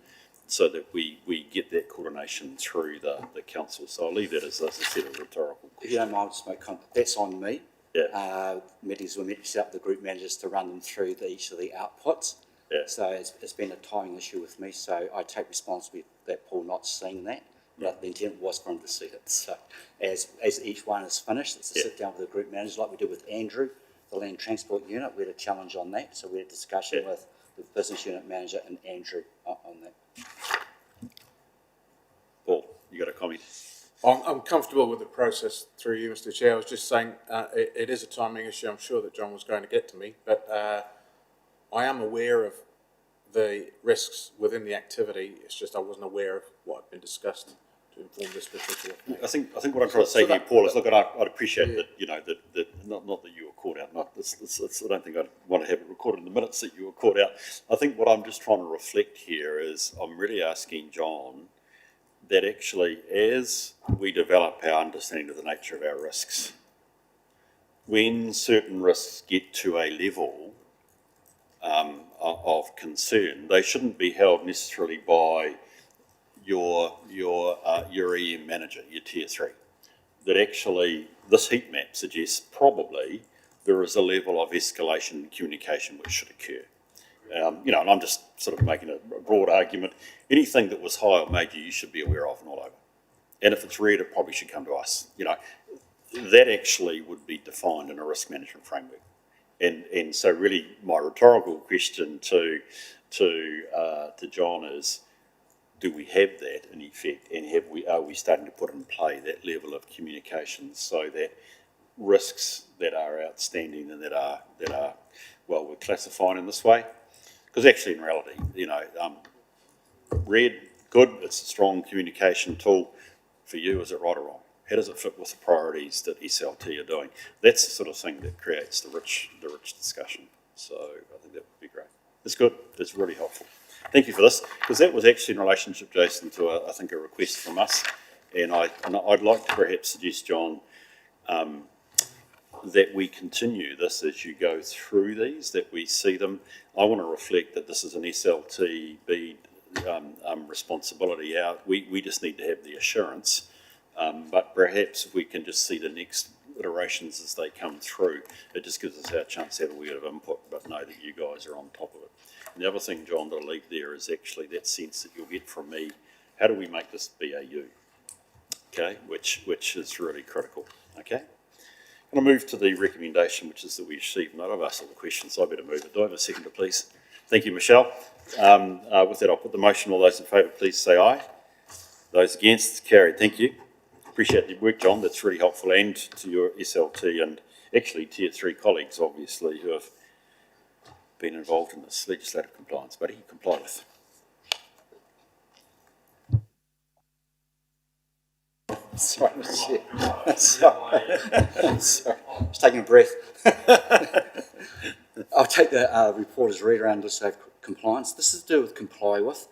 so that we get that coordination through the council. So I'll leave that as a set of rhetorical questions.
If you don't mind, just make comment, that's on me.
Yeah.
Meetings were meant to set up the group managers to run them through each of the outputs.
Yeah.
So it's been a timing issue with me, so I take responsibility for that Paul not seeing that. But the intent was for him to see it. So as each one is finished, it's to sit down with the group manager like we did with Andrew, the land transport unit. We had a challenge on that, so we had a discussion with the business unit manager and Andrew on that.
Paul, you got a comment?
I'm comfortable with the process through you, Mr. Chair. I was just saying it is a timing issue. I'm sure that John was going to get to me, but I am aware of the risks within the activity. It's just I wasn't aware of what had been discussed to inform this particular thing.
I think what I'm trying to say here, Paul, is look, I'd appreciate that, that not that you were caught out. I don't think I'd want to have it recorded in the minutes that you were caught out. I think what I'm just trying to reflect here is I'm really asking John that actually as we develop our understanding of the nature of our risks, when certain risks get to a level of concern, they shouldn't be held necessarily by your EM manager, your tier 3. That actually this heat map suggests probably there is a level of escalation and communication which should occur. And I'm just sort of making a broad argument. Anything that was high or major, you should be aware of and all over. And if it's red, it probably should come to us. That actually would be defined in a risk management framework. And so really my rhetorical question to John is, do we have that in effect, and are we starting to put in play that level of communication so that risks that are outstanding and that are we're classifying in this way? Because actually in reality, red, good, it's a strong communication tool for you. Is it right or wrong? How does it fit with the priorities that SLT are doing? That's the sort of thing that creates the rich discussion. So I think that would be great. That's good. That's really helpful. Thank you for this, because that was actually in relationship, Jason, to I think a request from us, and I'd like to perhaps suggest, John, that we continue this as you go through these, that we see them. I want to reflect that this is an SLT bead responsibility. We just need to have the assurance, but perhaps if we can just see the next iterations as they come through, it just gives us our chance to have a wee bit of input, but know that you guys are on top of it. And the other thing, John, that I'll leave there is actually that sense that you'll get from me, how do we make this BAU? Okay, which is really critical. Okay, I'm going to move to the recommendation, which is that we receive none of us all the questions, so I better move it. Do I have a seconder, please? Thank you, Michelle. With that, I'll put the motion. All those in favour, please say aye. Those against, it's carried. Thank you. Appreciate your work, John. That's really helpful, and to your SLT and actually Tier 3 colleagues, obviously, who have been involved in this legislative compliance. But he complied with.
Sorry, Mr. Chair. Sorry. Just taking a breath. I'll take the report as read around legislative compliance. This is to do with comply with.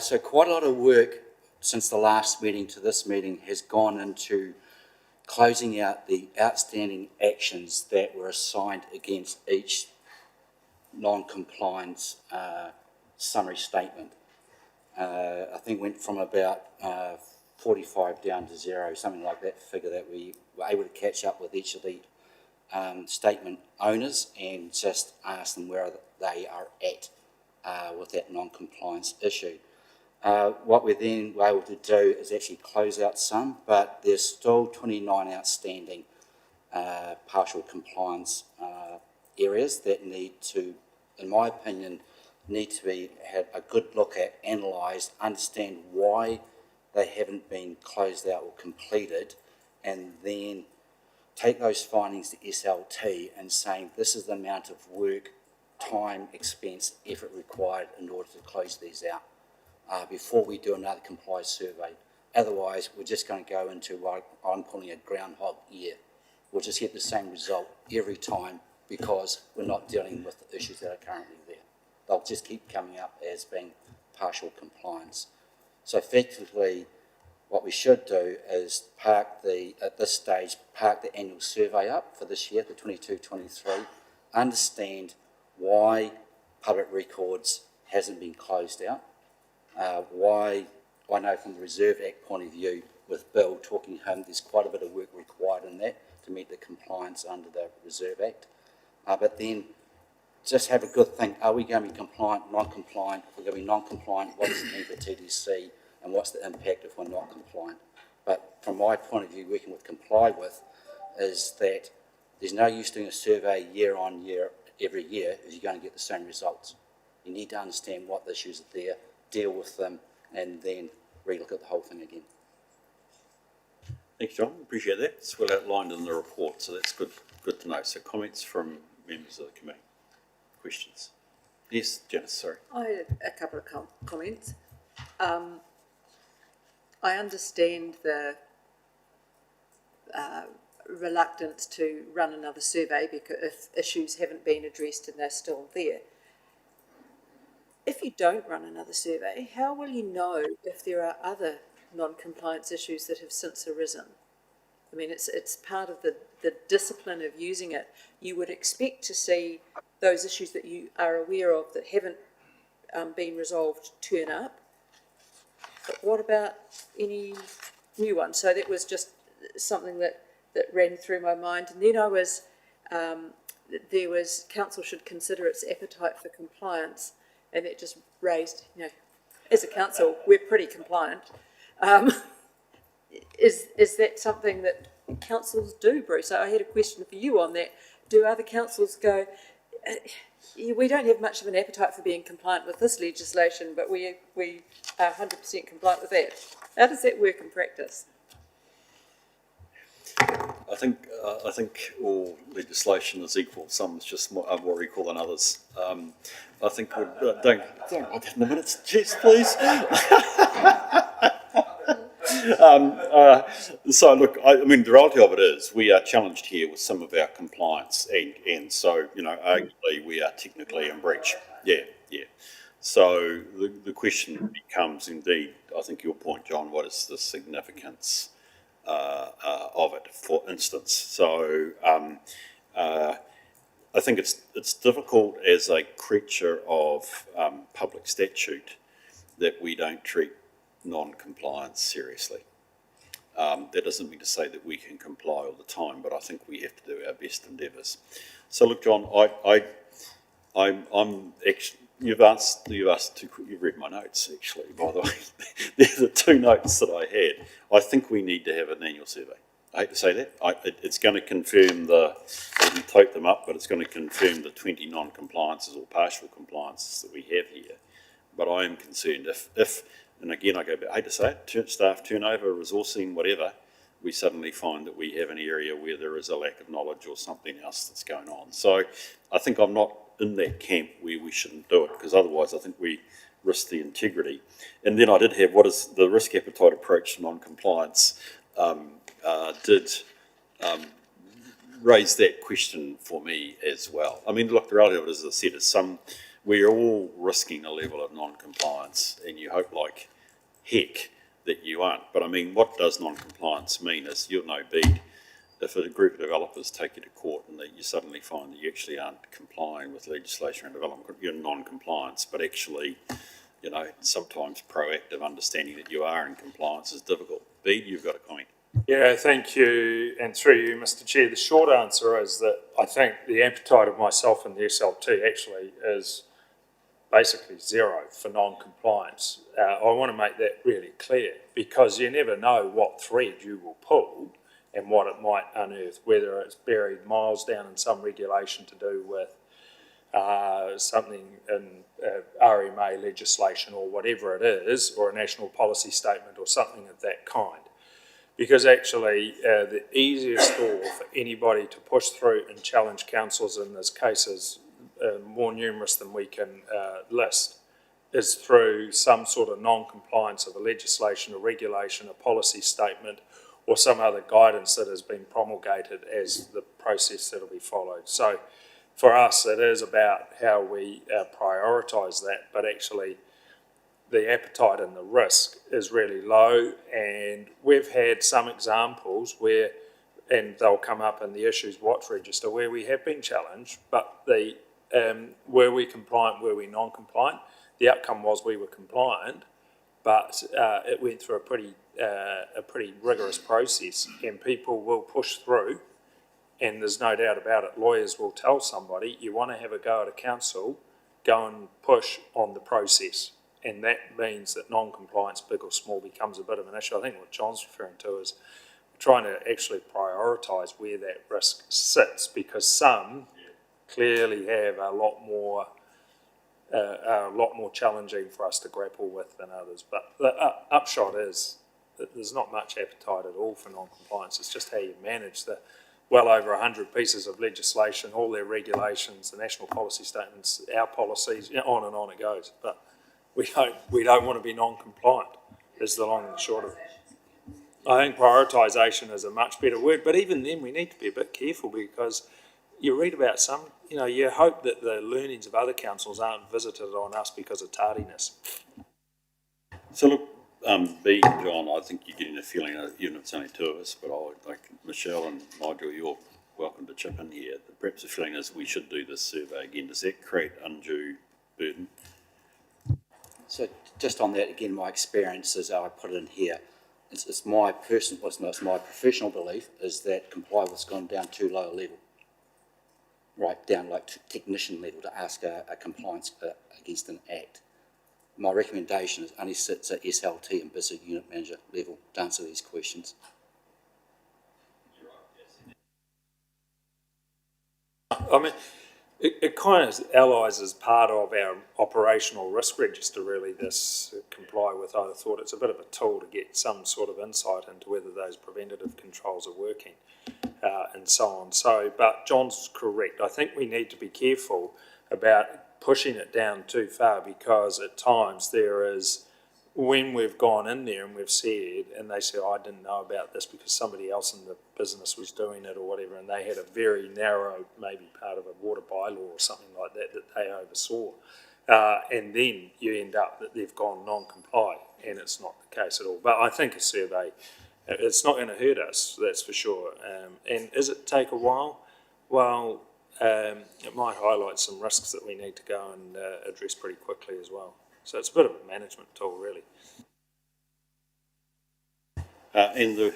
So quite a lot of work since the last meeting to this meeting has gone into closing out the outstanding actions that were assigned against each non-compliance summary statement. I think went from about 45 down to 0, something like that figure, that we were able to catch up with each of the statement owners and just ask them where they are at with that non-compliance issue. What we then were able to do is actually close out some, but there's still 29 outstanding partial compliance areas that need to, in my opinion, need to be had a good look at, analysed, understand why they haven't been closed out or completed, and then take those findings to SLT and saying this is the amount of work, time, expense, effort required in order to close these out before we do another compliance survey. Otherwise, we're just going to go into what I'm calling a groundhog year. We'll just get the same result every time because we're not dealing with the issues that are currently there. They'll just keep coming up as being partial compliance. So effectively, what we should do is at this stage, park the annual survey up for this year, the 22-23, understand why public records hasn't been closed out, why, I know from the Reserve Act point of view, with Bill talking to him, there's quite a bit of work required in that to meet the compliance under the Reserve Act. But then just have a good think, are we going to be compliant, non-compliant? If we're going to be non-compliant, what does it mean for TDC, and what's the impact if we're not compliant? But from my point of view, working with comply with, is that there's no use doing a survey year on year, every year, if you're going to get the same results. You need to understand what the issues are there, deal with them, and then relook at the whole thing again.
Thanks, John. Appreciate that. It's well outlined in the report, so that's good to know. So comments from members of the committee? Questions? Yes, Janice, sorry.
I had a couple of comments. I understand the reluctance to run another survey because if issues haven't been addressed and they're still there. If you don't run another survey, how will you know if there are other non-compliance issues that have since arisen? I mean, it's part of the discipline of using it. You would expect to see those issues that you are aware of that haven't been resolved turn up. But what about any new ones? So that was just something that ran through my mind. And then I was, there was, council should consider its appetite for compliance, and it just raised, you know, as a council, we're pretty compliant. Is that something that councils do, Bruce? So I had a question for you on that. Do other councils go, we don't have much of an appetite for being compliant with this legislation, but we are 100% compliant with that? How does that work in practice?
I think all legislation is equal. Some is just more equal than others. I think don't I get in the minutes, Jess, please. So look, I mean, the reality of it is we are challenged here with some of our compliance, and so, you know, arguably we are technically in breach. Yeah. So the question becomes, indeed, I think your point, John, what is the significance of it, for instance? So I think it's difficult as a creature of public statute that we don't treat non-compliance seriously. That doesn't mean to say that we can comply all the time, but I think we have to do our best endeavours. So look, John, I'm actually, you've read my notes actually, by the way. They're the two notes that I had. I think we need to have an annual survey. I hate to say that. It's going to confirm I didn't tote them up, but it's going to confirm the 20 non-compliances or partial compliances that we have here. But I am concerned if and again, I hate to say it, staff turnover, resourcing, whatever, we suddenly find that we have an area where there is a lack of knowledge or something else that's going on. So I think I'm not in that camp where we shouldn't do it, because otherwise I think we risk the integrity. And then I did have, what is the risk appetite approach to non-compliance, did raise that question for me as well. I mean, look, the reality of it is, as I said, is we're all risking a level of non-compliance, and you hope like heck that you aren't. But I mean, what does non-compliance mean is you're no beat if a group of developers take you to court and that you suddenly find that you actually aren't complying with legislation and development, you're in non-compliance, but actually, you know, sometimes proactive understanding that you are in compliance is difficult. Bede, you've got a comment.
Yeah, thank you, and through you, Mr. Chair. The short answer is that I think the appetite of myself and the SLT actually is basically zero for non-compliance. I want to make that really clear, because you never know what thread you will pull and what it might unearth, whether it's buried miles down in some regulation to do with something in RMA legislation or whatever it is, or a national policy statement or something of that kind. Because actually the easiest door for anybody to push through and challenge councils in this case is more numerous than we can list, is through some sort of non-compliance of a legislation, a regulation, a policy statement, or some other guidance that has been promulgated as the process that will be followed. So for us, it is about how we prioritise that, but actually the appetite and the risk is really low, and we've had some examples where, and they'll come up in the Issues Watch Register, where we have been challenged, but the were we compliant, were we non-compliant? The outcome was we were compliant, but it went through a pretty rigorous process, and people will push through, and there's no doubt about it. Lawyers will tell somebody, you want to have a go at a council, go and push on the process. And that means that non-compliance, big or small, becomes a bit of an issue. I think what John's referring to is trying to actually prioritise where that risk sits, because some clearly have a lot more challenging for us to grapple with than others. But the upshot is that there's not much appetite at all for non-compliance. It's just how you manage the well over 100 pieces of legislation, all their regulations, the national policy statements, our policies, on and on it goes. But we don't want to be non-compliant, is the long and short of it. I think prioritisation is a much better word, but even then we need to be a bit careful, because you read about some, you hope that the learnings of other councils aren't visited on us because of tardiness.
So look, Bede and John, I think you're getting the feeling that even if it's only two of us, but like Michelle and Nigel, you're welcome to chip in here. Perhaps the feeling is we should do this survey again. Does that create undue burden?
So just on that, again, my experience is I put it in here. It's my professional belief is that compliance has gone down too low a level, right down like to technician level to ask a compliance against an act. My recommendation is only sits at SLT and business unit manager level to answer these questions.
I mean, it kind of allies as part of our operational risk register, really, this comply with. I thought it's a bit of a tool to get some sort of insight into whether those preventative controls are working and so on. So, but John's correct. I think we need to be careful about pushing it down too far, because at times there is, when we've gone in there and we've said, and they say, I didn't know about this because somebody else in the business was doing it or whatever, and they had a very narrow, maybe part of a water bylaw or something like that that they oversaw. And then you end up that they've gone non-comply, and it's not the case at all. But I think a survey, it's not going to hurt us, that's for sure. And does it take a while? Well, it might highlight some risks that we need to go and address pretty quickly as well. So it's a bit of a management tool, really.
And the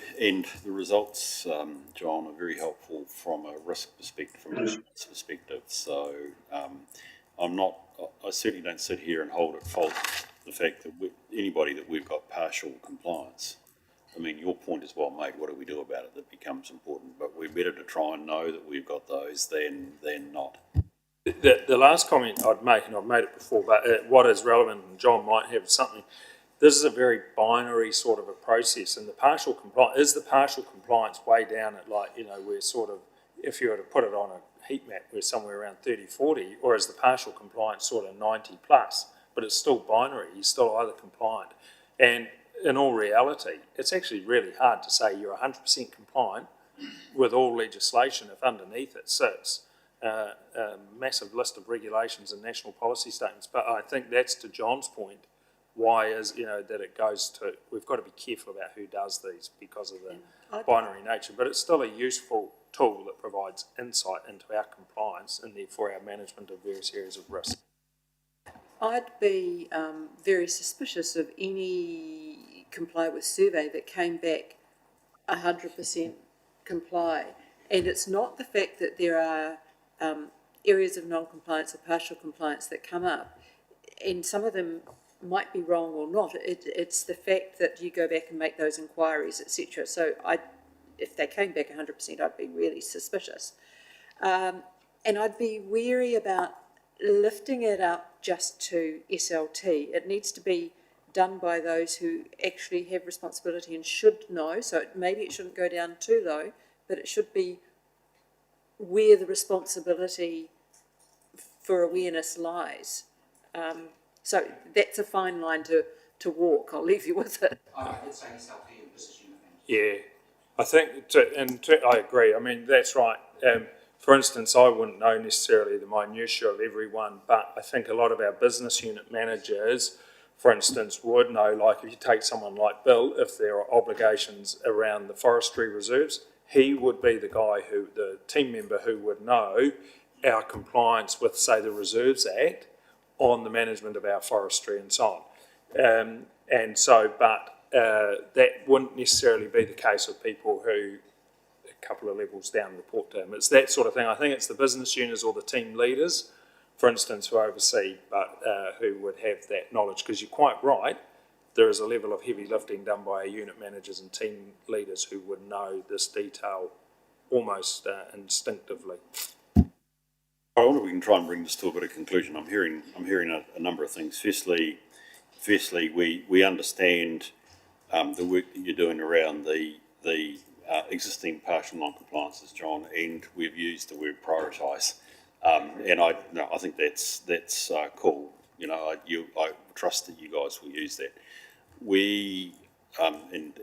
results, John, are very helpful from a risk perspective, from a governance perspective. So I certainly don't sit here and hold at fault the fact that anybody that we've got partial compliance. I mean, your point is well made. What do we do about it? That becomes important. But we're better to try and know that we've got those than not.
The last comment I'd make, and I've made it before, but what is relevant, and John might have something, this is a very binary sort of a process, and the partial compliance way down at, like, we're sort of, if you were to put it on a heat map, we're somewhere around 30-40, or is the partial compliance sort of 90 plus, but it's still binary, you're still either compliant. And in all reality, it's actually really hard to say you're 100% compliant with all legislation if underneath it sits a massive list of regulations and national policy statements. But I think that's, to John's point, why is, that it goes to, we've got to be careful about who does these because of the binary nature, but it's still a useful tool that provides insight into our compliance and therefore our management of various areas of risk.
I'd be very suspicious of any comply with survey that came back 100% comply. And it's not the fact that there are areas of non-compliance or partial compliance that come up, and some of them might be wrong or not. It's the fact that you go back and make those inquiries, etc. So if they came back 100%, I'd be really suspicious. And I'd be wary about lifting it up just to SLT. It needs to be done by those who actually have responsibility and should know. So maybe it shouldn't go down too low, but it should be where the responsibility for awareness lies. So that's a fine line to walk. I'll leave you with it.
I did say SLT and business unit manager.
Yeah, I think, I agree. I mean, that's right. For instance, I wouldn't know necessarily the minutiae of everyone, but I think a lot of our business unit managers, for instance, would know, like if you take someone like Bill, if there are obligations around the forestry reserves, he would be the guy the team member who would know our compliance with, say, the Reserves Act on the management of our forestry and so on. That wouldn't necessarily be the case with people who a couple of levels down report to him. It's that sort of thing. I think it's the business units or the team leaders, for instance, who oversee, but who would have that knowledge. Because you're quite right, there is a level of heavy lifting done by our unit managers and team leaders who would know this detail almost instinctively.
I wonder if we can try and bring this to a bit of conclusion. I'm hearing a number of things. Firstly, we understand the work that you're doing around the existing partial non-compliances, John, and we've used the word prioritise. And I think that's cool. I trust that you guys will use that. We and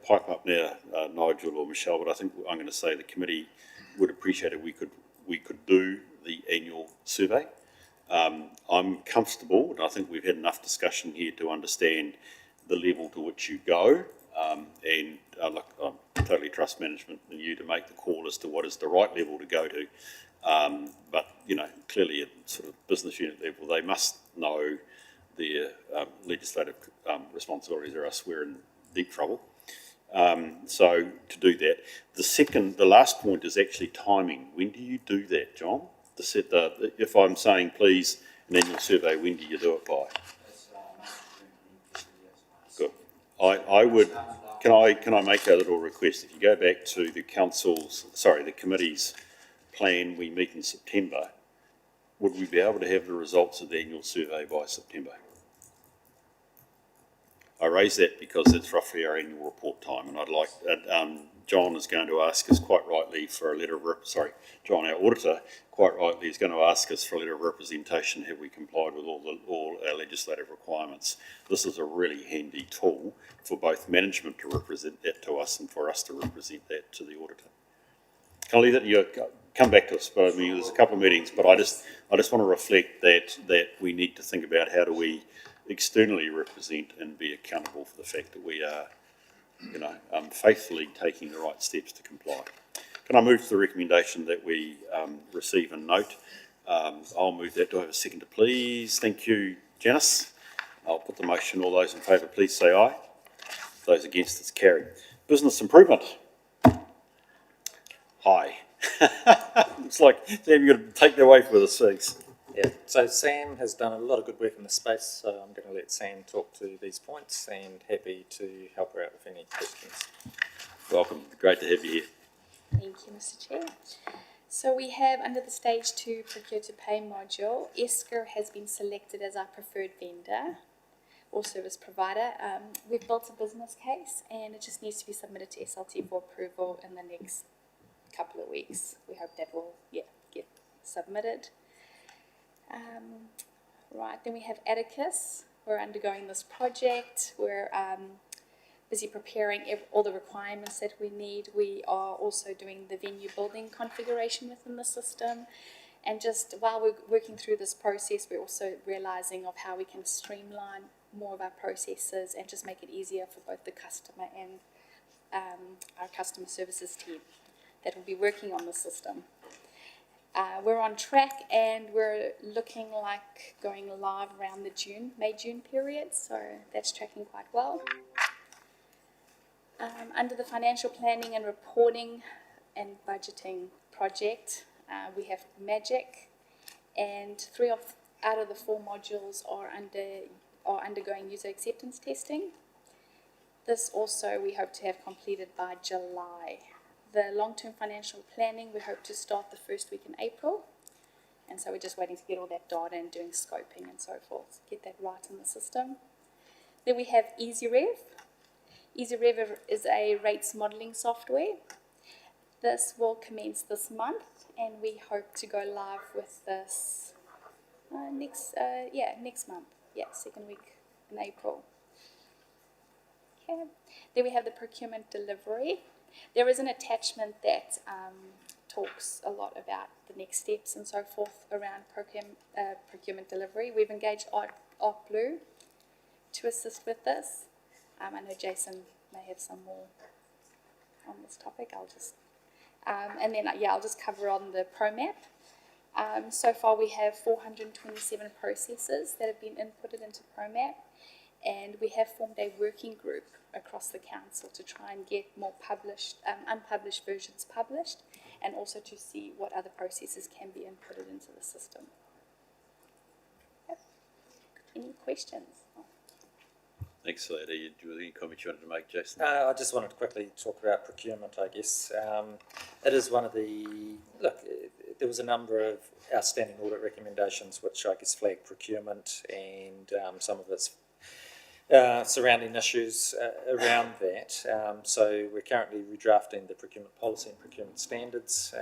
pipe up now, Nigel or Michelle, but I think I'm going to say the committee would appreciate it. We could do the annual survey. I'm comfortable, and I think we've had enough discussion here to understand the level to which you go, and I totally trust management and you to make the call as to what is the right level to go to. But clearly at sort of business unit level, they must know their legislative responsibilities, or else we're in deep trouble. So to do that, the last point is actually timing. When do you do that, John? To set if I'm saying please an annual survey, when do you do it by? Good. I would. Can I make a little request? If you go back to the committee's plan, we meet in September. Would we be able to have the results of the annual survey by September? I raise that because it's roughly our annual report time, and I'd like John is going to ask us quite rightly for a letter of John, our auditor, quite rightly is going to ask us for a letter of representation. Have we complied with all our legislative requirements? This is a really handy tool for both management to represent that to us and for us to represent that to the auditor. Can I leave that to you? Come back to us, but I mean, there's a couple of meetings, but I just want to reflect that we need to think about how do we externally represent and be accountable for the fact that we are, faithfully taking the right steps to comply. Can I move to the recommendation that we receive and note? I'll move that. Do I have a seconder, please? Thank you, Janice. I'll put the motion. All those in favour, please say aye. Those against, it's carried. Business improvement. Aye. Looks like Sam, you're going to take that away for us, thanks.
Yeah, so Sam has done a lot of good work in this space, so I'm going to let Sam talk to these points and happy to help her out with any questions.
Welcome, great to have you here.
Thank you, Mr. Chair. So we have under the Stage 2 Procure to Pay module, Esker has been selected as our preferred vendor or service provider. We've built a business case and it just needs to be submitted to SLT for approval in the next couple of weeks. We hope that will get submitted. Right, then we have Atticus. We're undergoing this project. We're busy preparing all the requirements that we need. We are also doing the venue building configuration within the system. And just while we're working through this process, we're also realizing of how we can streamline more of our processes and just make it easier for both the customer and our customer services team that will be working on the system. We're on track and we're looking like going live around the May-June period, so that's tracking quite well. Under the financial planning and reporting and budgeting project, we have Magic, and 3 out of the 4 modules are undergoing user acceptance testing. This also we hope to have completed by July. The long-term financial planning we hope to start the first week in April, and so we're just waiting to get all that data and doing scoping and so forth, get that right in the system. Then we have EasyRev. EasyRev is a rates modelling software. This will commence this month, and we hope to go live with this next month. Yeah, second week in April. Okay. Then we have the procurement delivery. There is an attachment that talks a lot about the next steps and so forth around procurement delivery. We've engaged Art Blue to assist with this. I know Jason may have some more on this topic. I'll just cover on the ProMap. So far we have 427 processes that have been inputted into ProMap, and we have formed a working group across the council to try and get more unpublished versions published, and also to see what other processes can be inputted into the system. Yep. Any questions?
Thanks for that. Do you have any comments you wanted to make, Jason?
I just wanted to quickly talk about procurement, I guess. It is one of there was a number of outstanding audit recommendations which I guess flagged procurement and some of its surrounding issues around that. So we're currently redrafting the procurement policy and procurement standards.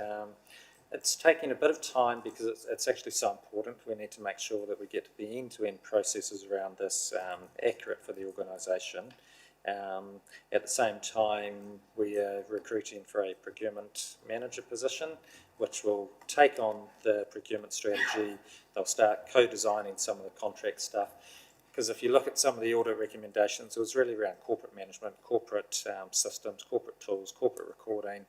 It's taking a bit of time because it's actually so important. We need to make sure that we get the end-to-end processes around this accurate for the organisation. At the same time, we are recruiting for a procurement manager position, which will take on the procurement strategy. They'll start co-designing some of the contract stuff. Because if you look at some of the audit recommendations, it was really around corporate management, corporate systems, corporate tools, corporate recording.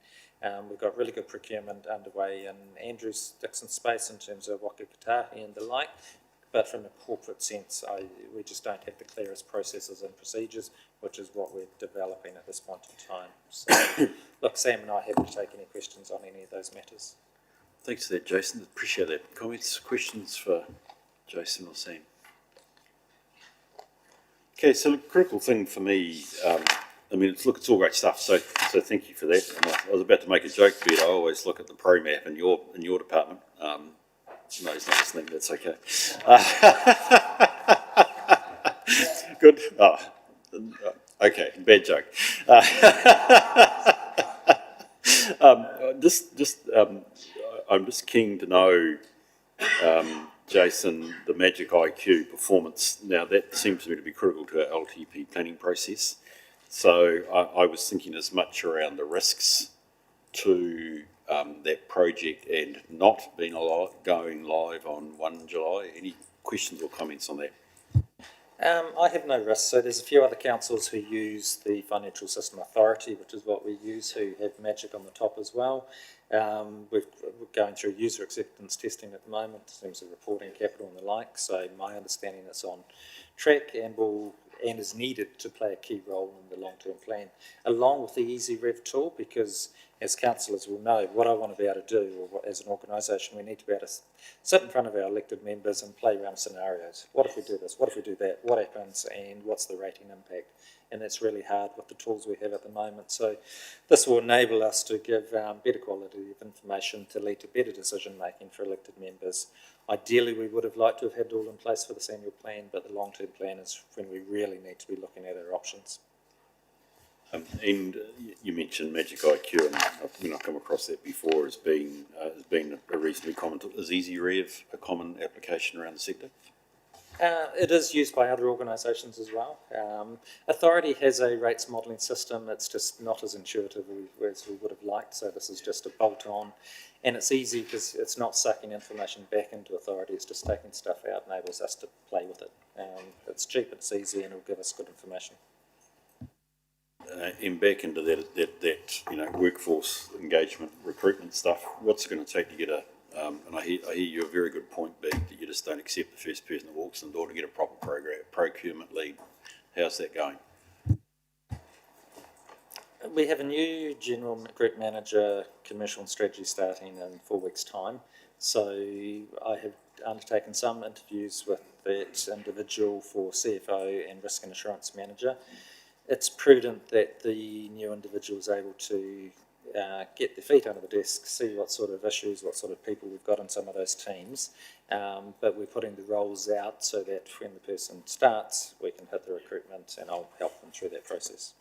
We've got really good procurement underway in Andrew's Dixon space in terms of Waka Kotahi and the like. But from a corporate sense, we just don't have the clearest processes and procedures, which is what we're developing at this point in time. So, look, Sam and I are happy to take any questions on any of those matters.
Thanks for that, Jason. Appreciate that. Comments, questions for Jason or Sam? Okay, so the critical thing for me, it's all great stuff, so thank you for that. And I was about to make a joke, but I always look at the ProMap in your department. No, he's not listening, that's okay. Good. Oh, okay, bad joke. I'm just keen to know, Jason, the Magic IQ performance. Now, that seems to me to be critical to our LTP planning process. So I was thinking as much around the risks to that project and not being going live on 1 July. Any questions or comments on that?
I have no risk. So there's a few other councils who use the Financial System Authority, which is what we use, who have Magic on the top as well. We're going through user acceptance testing at the moment in terms of reporting capital and the like. So my understanding is on track and is needed to play a key role in the long-term plan, along with the EasyRev tool, because as councillors will know, what I want to be able to do, or as an organisation, we need to be able to sit in front of our elected members and play around scenarios. What if we do this? What if we do that? What happens? And what's the rating impact? And that's really hard with the tools we have at the moment. So this will enable us to give better quality of information to lead to better decision making for elected members. Ideally, we would have liked to have had it all in place for this annual plan, but the long-term plan is when we really need to be looking at our options.
And you mentioned Magic IQ, and when I've come across that before as being a reasonably common. Is EasyRev a common application around the sector?
It is used by other organisations as well. Authority has a rates modelling system. It's just not as intuitive as we would have liked, so this is just a bolt-on. And it's easy because it's not sucking information back into Authority, it's just taking stuff out, enables us to play with it. It's cheap, it's easy, and it'll give us good information.
And back into that workforce engagement, recruitment stuff, what's it going to take to get and I hear you a very good point, Beck, that you just don't accept the first person that walks in the door to get a proper procurement lead. How's that going?
We have a new general group manager commercial and strategy starting in 4 weeks' time. So I have undertaken some interviews with that individual for CFO and risk and assurance manager. It's prudent that the new individual is able to get their feet under the desk, see what sort of issues, what sort of people we've got in some of those teams. But we're putting the roles out so that when the person starts, we can hit the recruitment, and I'll help them through that process.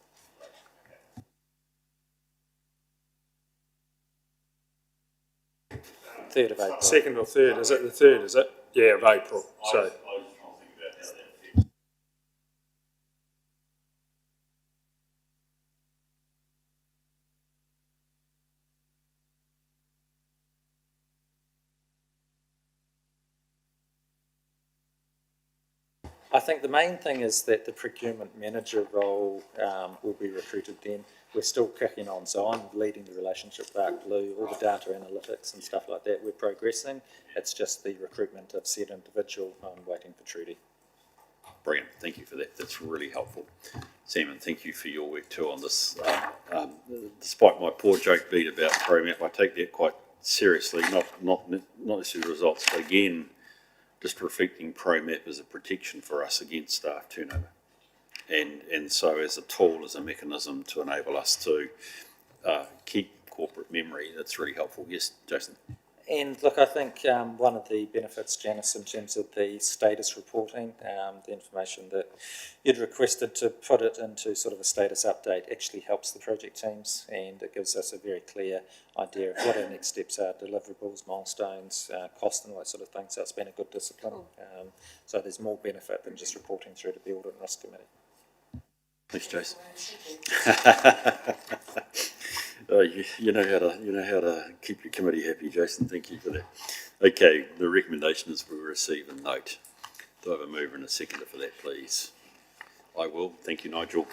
Third of April.
2nd or 3rd, is it the 3rd, is it? Yeah, of April, so.
I was trying to think about how that fits.
I think the main thing is that the procurement manager role will be recruited then. We're still kicking on, so I'm leading the relationship with Arc Blue, all the data analytics and stuff like that. We're progressing. It's just the recruitment of said individual. I'm waiting for Trudy.
Brilliant, thank you for that. That's really helpful. Simon, thank you for your work too on this. Despite my poor joke beat about ProMap, I take that quite seriously, not necessarily results, but again, just reflecting ProMap as a protection for us against staff turnover. And so as a tool, as a mechanism to enable us to keep corporate memory, that's really helpful. Yes, Jason?
And look, I think one of the benefits, Janice, in terms of the status reporting, the information that you'd requested to put it into sort of a status update actually helps the project teams, and it gives us a very clear idea of what our next steps are, deliverables, milestones, cost and all that sort of thing. So it's been a good discipline. So there's more benefit than just reporting through to the Audit and Risk Committee.
Thanks, Jason. You know how to keep your committee happy, Jason. Thank you for that. Okay, the recommendation is we receive and note. Do I have a mover and a seconder for that, please? I will. Thank you, Nigel.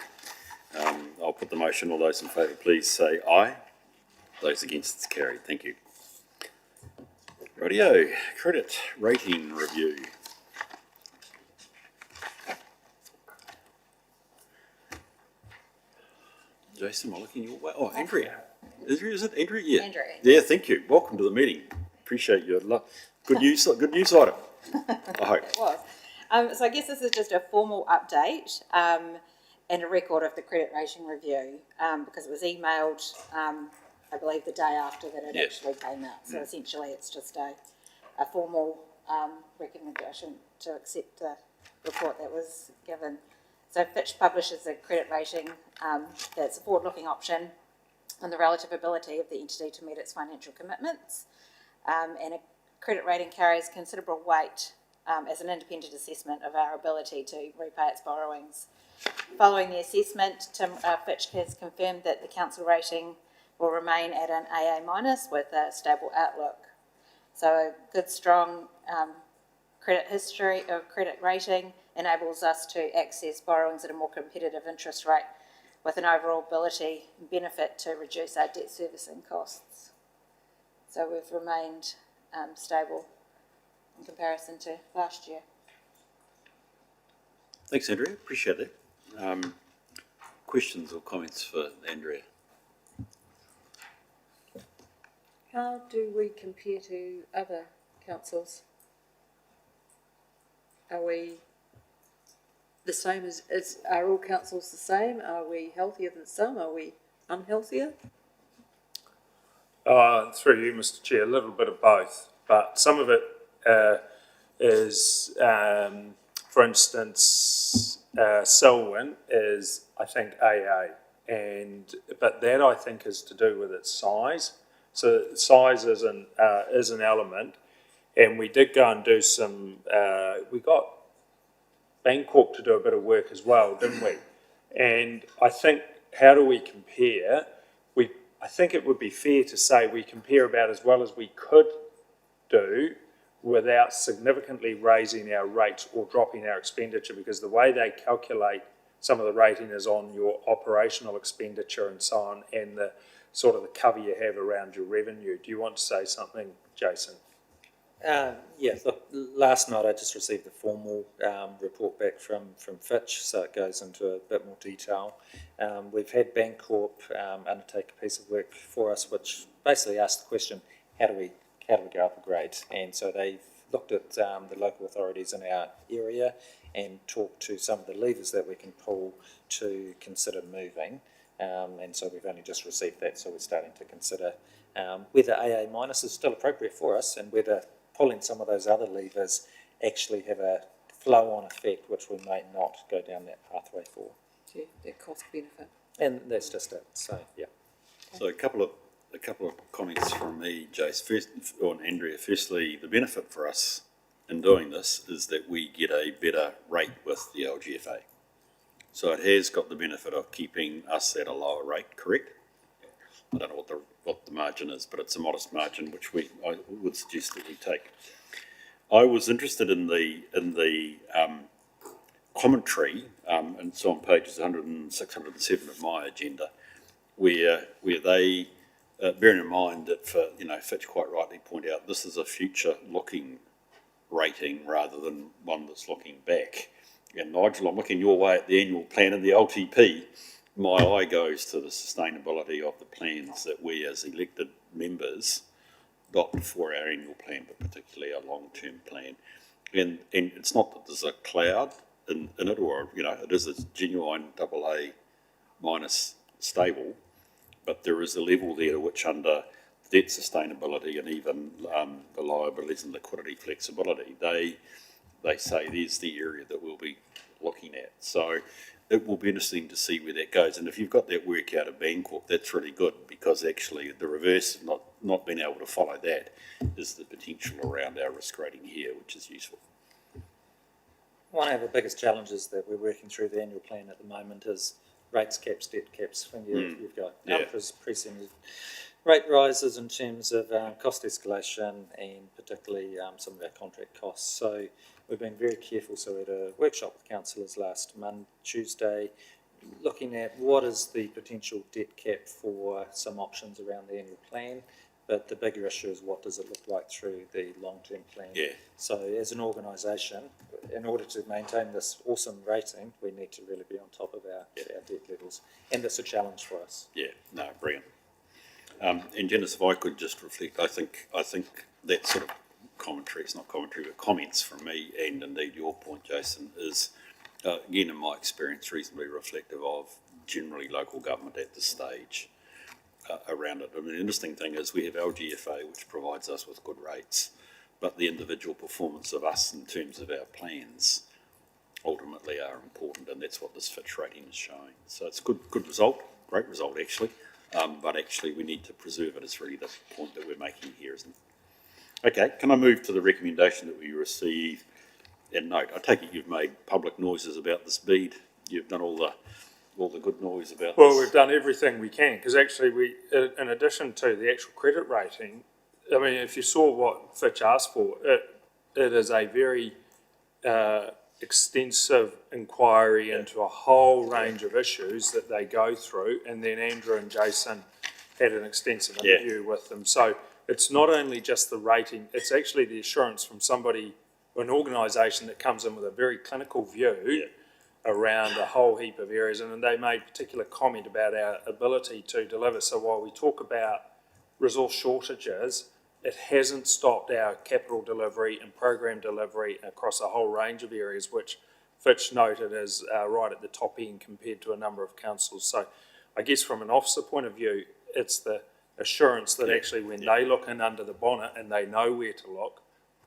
I'll put the motion. All those in favour, please say aye. Those against, it's carried. Thank you. Rightio. Credit rating review. Jason, I'm looking your way. Oh, Andrea. Is it Andrea? Yeah.
Andrea.
Yeah, thank you. Welcome to the meeting. Appreciate your good news item. I hope.
It was. So I guess this is just a formal update and a record of the credit rating review because it was emailed, I believe, the day after that it actually came out. So essentially it's just a formal recommendation to accept the report that was given. So Fitch publishes a credit rating that's a forward-looking option on the relative ability of the entity to meet its financial commitments. And a credit rating carries considerable weight as an independent assessment of our ability to repay its borrowings. Following the assessment, Fitch has confirmed that the council rating will remain at an AA- with a stable outlook. So a good, strong credit history or credit rating enables us to access borrowings at a more competitive interest rate with an overall ability and benefit to reduce our debt servicing costs. So we've remained stable in comparison to last year.
Thanks, Andrea. Appreciate that. Questions or comments for Andrea?
How do we compare to other councils? Are we the same are all councils the same? Are we healthier than some? Are we unhealthier?
Through you, Mr. Chair, a little bit of both, but some of it is, for instance, Selwyn is, I think, AA, but that I think is to do with its size. So size is an element, and we did go and do some. We got Bancorp to do a bit of work as well, didn't we? And I think, how do we compare? I think it would be fair to say we compare about as well as we could do without significantly raising our rates or dropping our expenditure, because the way they calculate some of the rating is on your operational expenditure and so on, and the sort of the cover you have around your revenue. Do you want to say something, Jason?
Yeah, look, last night I just received the formal report back from Fitch, so it goes into a bit more detail. We've had Bancorp undertake a piece of work for us, which basically asked the question, how do we go up a grade? And so they've looked at the local authorities in our area and talked to some of the levers that we can pull to consider moving. And so we've only just received that, so we're starting to consider whether AA minus is still appropriate for us and whether pulling some of those other levers actually have a flow-on effect, which we may not go down that pathway for.
Yeah, that cost benefit.
And that's just it. So yeah.
So a couple of comments from me, Jace. First, on Andrea. Firstly, the benefit for us in doing this is that we get a better rate with the LGFA. So it has got the benefit of keeping us at a lower rate, correct? I don't know what the margin is, but it's a modest margin, which I would suggest that we take. I was interested in the commentary, and so on pages 106, 107 of my agenda, where they, bearing in mind that Fitch quite rightly point out this is a future-looking rating rather than one that's looking back. And Nigel, I'm looking your way at the annual plan and the LTP. My eye goes to the sustainability of the plans that we as elected members adopt for our annual plan, but particularly our long-term plan. And it's not that there's a cloud in it, or it is a genuine AA minus stable, but there is a level there to which under debt sustainability and even the liabilities and liquidity flexibility, they say there's the area that we'll be looking at. So it will be interesting to see where that goes. And if you've got that work out of Bancorp, that's really good, because actually the reverse of not being able to follow that is the potential around our risk rating here, which is useful.
One of the biggest challenges that we're working through the annual plan at the moment is rates caps, debt caps. When you've got unprecedented rate rises in terms of cost escalation and particularly some of our contract costs. So we've been very careful. So we had a workshop with councillors last Tuesday, looking at what is the potential debt cap for some options around the annual plan. But the bigger issue is what does it look like through the long-term plan. Yeah. So as an organisation, in order to maintain this awesome rating, we need to really be on top of our debt levels. And that's a challenge for us. Yeah, no, brilliant. And Janice, if I could just reflect, I think that sort of commentary, it's not commentary, but comments from me, and indeed your point, Jason, is, again, in my experience, reasonably reflective of generally local government at this stage around it. I mean, the interesting thing is we have LGFA, which provides us with good rates, but the individual performance of us in terms of our plans ultimately are important, and that's what this Fitch rating is showing. So it's good result, great result actually, but actually we need to preserve it. It's really the point that we're making here, isn't it? Okay, can I move to the recommendation that we receive and note? I take it you've made public noises about this bid. You've done all the good noise about this.
Well, we've done everything we can, because actually we, in addition to the actual credit rating, I mean, if you saw what Fitch asked for, it is a very extensive inquiry into a whole range of issues that they go through, and then Andrew and Jason had an extensive interview with them. So it's not only just the rating, it's actually the assurance from somebody, an organisation that comes in with a very clinical view around a whole heap of areas, and they made particular comment about our ability to deliver. So while we talk about resource shortages, it hasn't stopped our capital delivery and program delivery across a whole range of areas, which Fitch noted as right at the top end compared to a number of councils. So I guess from an officer point of view, it's the assurance that actually when they look in under the bonnet and they know where to look,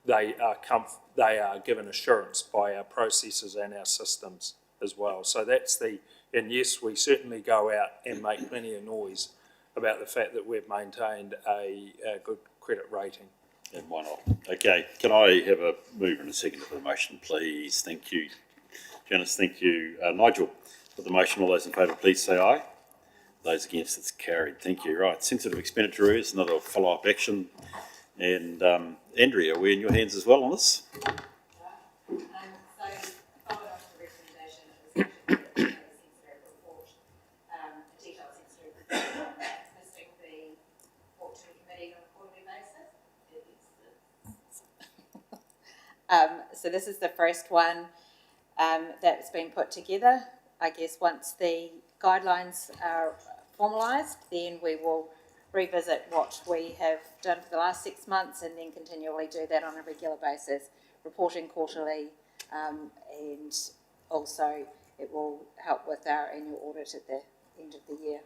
they are given assurance by our processes and our systems as well. So that's and yes, we certainly go out and make plenty of noise about the fact that we've maintained a good credit rating.
And why not? Okay, can I have a move and a second for the motion, please? Thank you. Janice, thank you. Nigel, for the motion, all those in favour, please say aye. Those against, it's carried. Thank you. Right, sensitive expenditure is another follow-up action. And Andrea, we're in your hands as well on this.
So, following on from the recommendation, it was actually a sensitive report, a detailed sensitive report, this will be brought to the committee on a quarterly basis. So this is the first one that's been put together. I guess once the guidelines are formalised, then we will revisit what we have done for the last 6 months and then continually do that on a regular basis, reporting quarterly, and also it will help with our annual audit at the end of the year.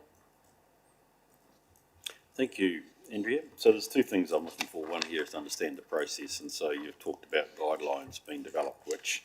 Thank you, Andrea. So there's two things I'm looking for. One here is to understand the process, and so you've talked about guidelines being developed, which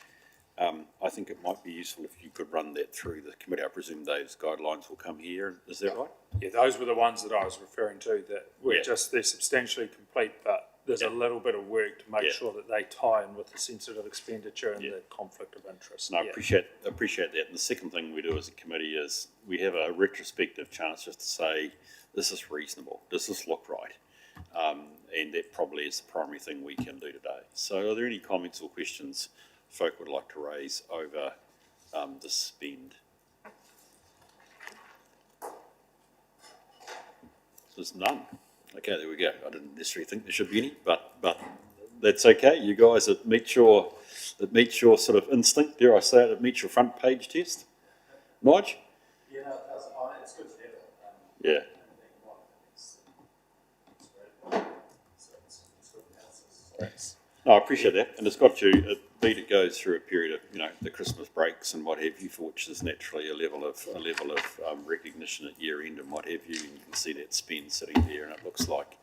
I think it might be useful if you could run that through the committee. I presume those guidelines will come here. Is that right?
Yeah, those were the ones that I was referring to that were they're substantially complete, but there's a little bit of work to make sure that they tie in with the sensitive expenditure and the conflict of interest.
No, I appreciate that. And the second thing we do as a committee is we have a retrospective chance just to say, this is reasonable, does this look right? And that probably is the primary thing we can do today. So are there any comments or questions folk would like to raise over the spend? There's none. Okay, there we go. I didn't necessarily think there should be any, but that's okay. You guys, it meets your sort of instinct, dare I say it meets your front page test. Nige?
Yeah, no, it does. It's good to have it.
Yeah. No, I appreciate that, and it's got you. It goes through a period of the Christmas breaks and what have you, for which is naturally a level of recognition at year end and what have you, and you can see that spend sitting there, and it looks like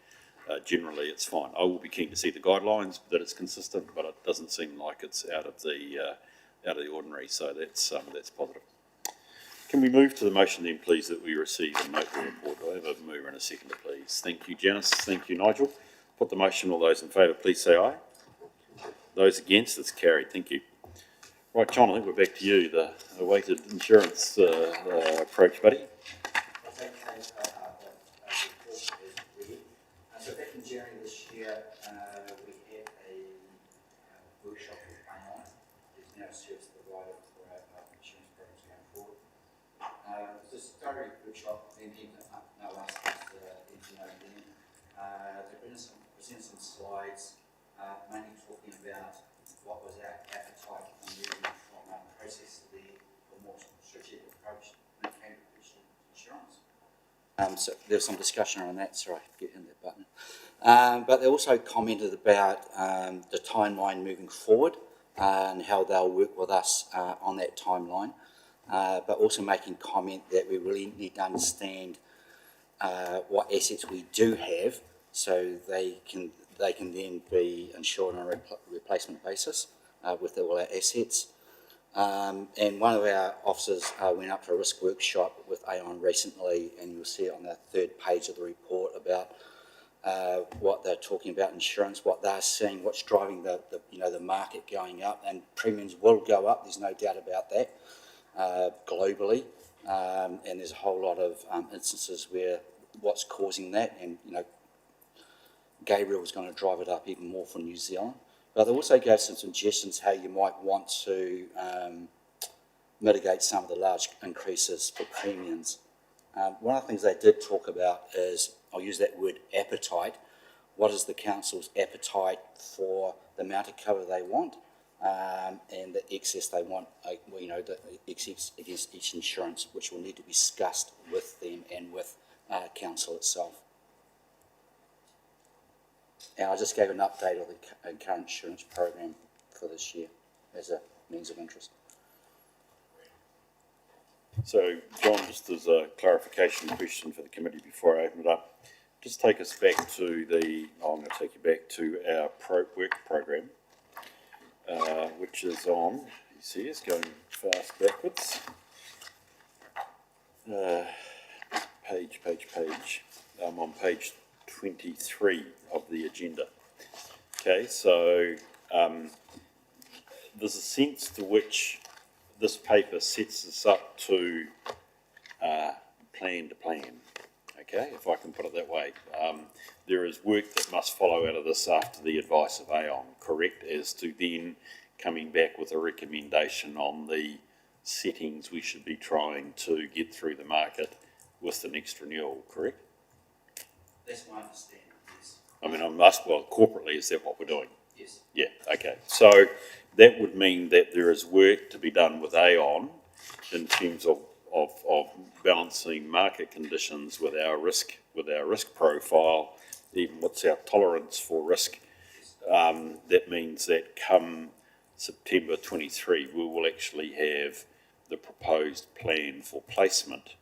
generally it's fine. I will be keen to see the guidelines that it's consistent, but it doesn't seem like it's out of the ordinary. So that's positive. Can we move to the motion then, please, that we receive and note the report? I'll have a mover and a seconder, please. Thank you, Janice. Thank you, Nigel. Put the motion. All those in favour, please say aye. Those against, it's carried. Thank you. Right, John, I think we're back to you, the awaited insurance approach, buddy.
So back in January this year, we had a workshop with Audit, who's now a service provider for our insurance programs going forward. This thorough workshop then ended up no last month to present some slides, mainly talking about what was our appetite on moving from a process to a more strategic approach when it came to insurance. So there's some discussion around that. Sorry, get in that button. But they also commented about the timeline moving forward and how they'll work with us on that timeline. But also making comment that we really need to understand what assets we do have, so they can then be insured on a replacement basis with all our assets. And one of our officers went up for a risk workshop with Aon recently, and you'll see it on the third page of the report about what they're talking about insurance, what they're seeing, what's driving the market going up, and premiums will go up. There's no doubt about that globally, and there's a whole lot of instances where what's causing that, and Gabriel was going to drive it up even more for New Zealand. But they also gave some suggestions how you might want to mitigate some of the large increases for premiums. One of the things they did talk about is, I'll use that word, appetite. What is the council's appetite for the amount of cover they want and the excess they want, the excess against each insurance, which will need to be discussed with them and with council itself. And I just gave an update of the current insurance program for this year as a means of interest.
So, John, just as a clarification question for the committee before I open it up, just take us back to I'm going to take you back to our work program, which is on, you see it's going fast backwards, page, I'm on page 23 of the agenda. Okay, so there's a sense to which this paper sets us up to plan to plan, okay, if I can put it that way. There is work that must follow out of this after the advice of Aon, correct, as to then coming back with a recommendation on the settings we should be trying to get through the market with the next renewal, correct?
That's my understanding, yes.
I mean, I'm asked, well, corporately, is that what we're doing?
Yes.
Yeah, okay. So that would mean that there is work to be done with Aon in terms of balancing market conditions with our risk profile, even what's our tolerance for risk. That means that come September 23, we will actually have the proposed plan for placement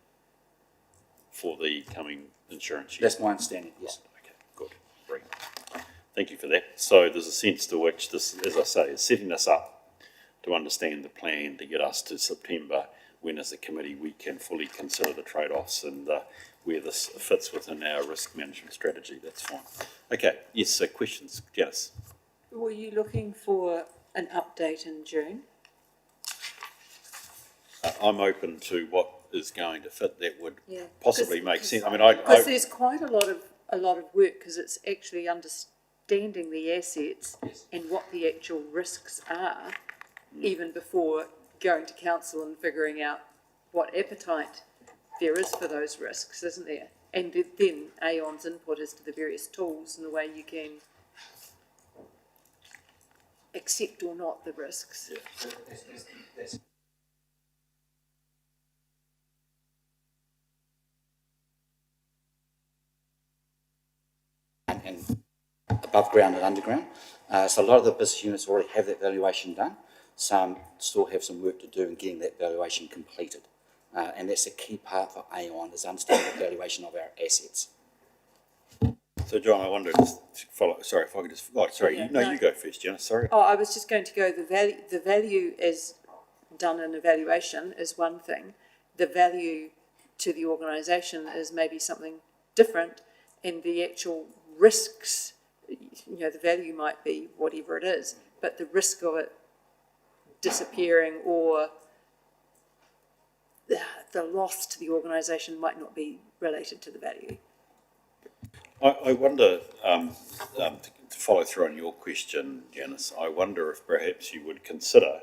for the coming insurance year.
That's my understanding, yes.
Okay, good, brilliant. Thank you for that. So there's a sense to which this, as I say, is setting us up to understand the plan to get us to September, when as a committee we can fully consider the trade-offs and where this fits within our risk management strategy. That's fine. Okay, yes, so questions, Janice?
Were you looking for an update in June?
I'm open to what is going to fit that would
Yeah,
possibly make sense. I mean,
because there's quite a lot of work, because it's actually understanding the assets and what the actual risks are, even before going to council and figuring out what appetite there is for those risks, isn't there? And then Aon's input as to the various tools and the way you can accept or not the risks.
That's and above ground and underground. So a lot of the business units already have that valuation done. Some still have some work to do in getting that valuation completed. And that's a key part for Aon, is understanding the valuation of our assets.
So, John, I wonder, just follow. Sorry, if I could just. Oh, sorry.
Yeah,
No, you go first, Janice. Sorry.
Oh, I was just going to go. The value as done in evaluation is one thing. The value to the organisation is maybe something different, and the actual risks. You know, the value might be whatever it is, but the risk of it disappearing or the loss to the organisation might not be related to the value.
I wonder, to follow through on your question, Janice, I wonder if perhaps you would consider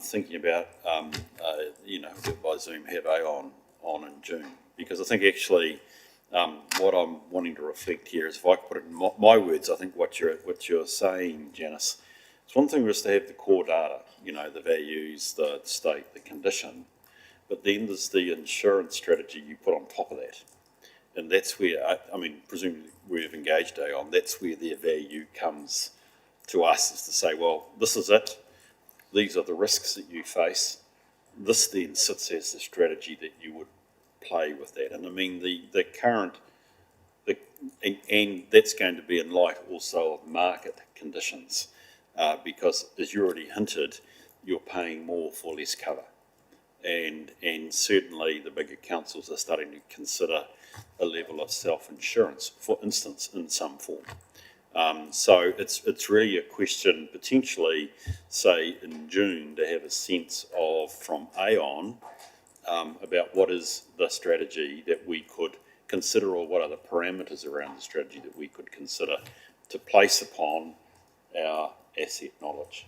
thinking about, by Zoom, have Aon on in June. Because I think actually what I'm wanting to reflect here is, if I could put it in my words, I think what you're saying, Janice, it's one thing for us to have the core data, the values, the state, the condition, but then there's the insurance strategy you put on top of that. And that's where, presumably we've engaged Aon, that's where their value comes to us, is to say, well, this is it. These are the risks that you face. This then sits as the strategy that you would play with that. And I mean, the current, and that's going to be in light also of market conditions, because as you already hinted, you're paying more for less cover. And certainly the bigger councils are starting to consider a level of self-insurance, for instance, in some form. So it's really a question, potentially, say in June, to have a sense of, from Aon, about what is the strategy that we could consider, or what are the parameters around the strategy that we could consider to place upon our asset knowledge.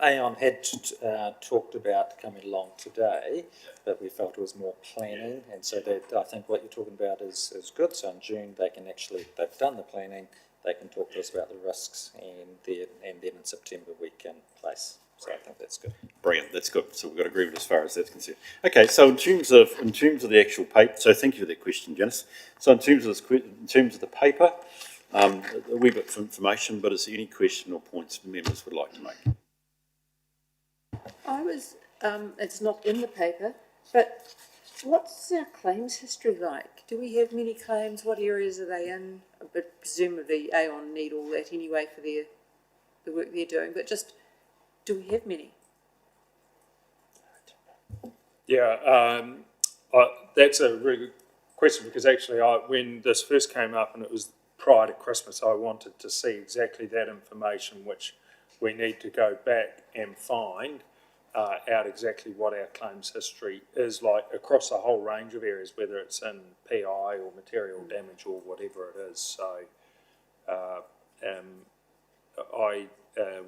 Aon had talked about coming along today, but we felt it was more planning, and so that I think what you're talking about is good. So in June they've done the planning, they can talk to us about the risks, and then in September we can place. So I think that's good.
Brilliant, that's good. So we've got agreement as far as that's concerned. Okay, so in terms of the actual paper, so thank you for that question, Janice. So in terms of the paper, a wee bit of information, but is there any question or points members would like to make?
It's not in the paper, but what's our claims history like? Do we have many claims? What areas are they in? But presumably Aon need all that anyway for the work they're doing, but just, do we have many?
Yeah, that's a really good question, because actually when this first came up, and it was prior to Christmas, I wanted to see exactly that information, which we need to go back and find out exactly what our claims history is like across a whole range of areas, whether it's in PI or material damage or whatever it is. So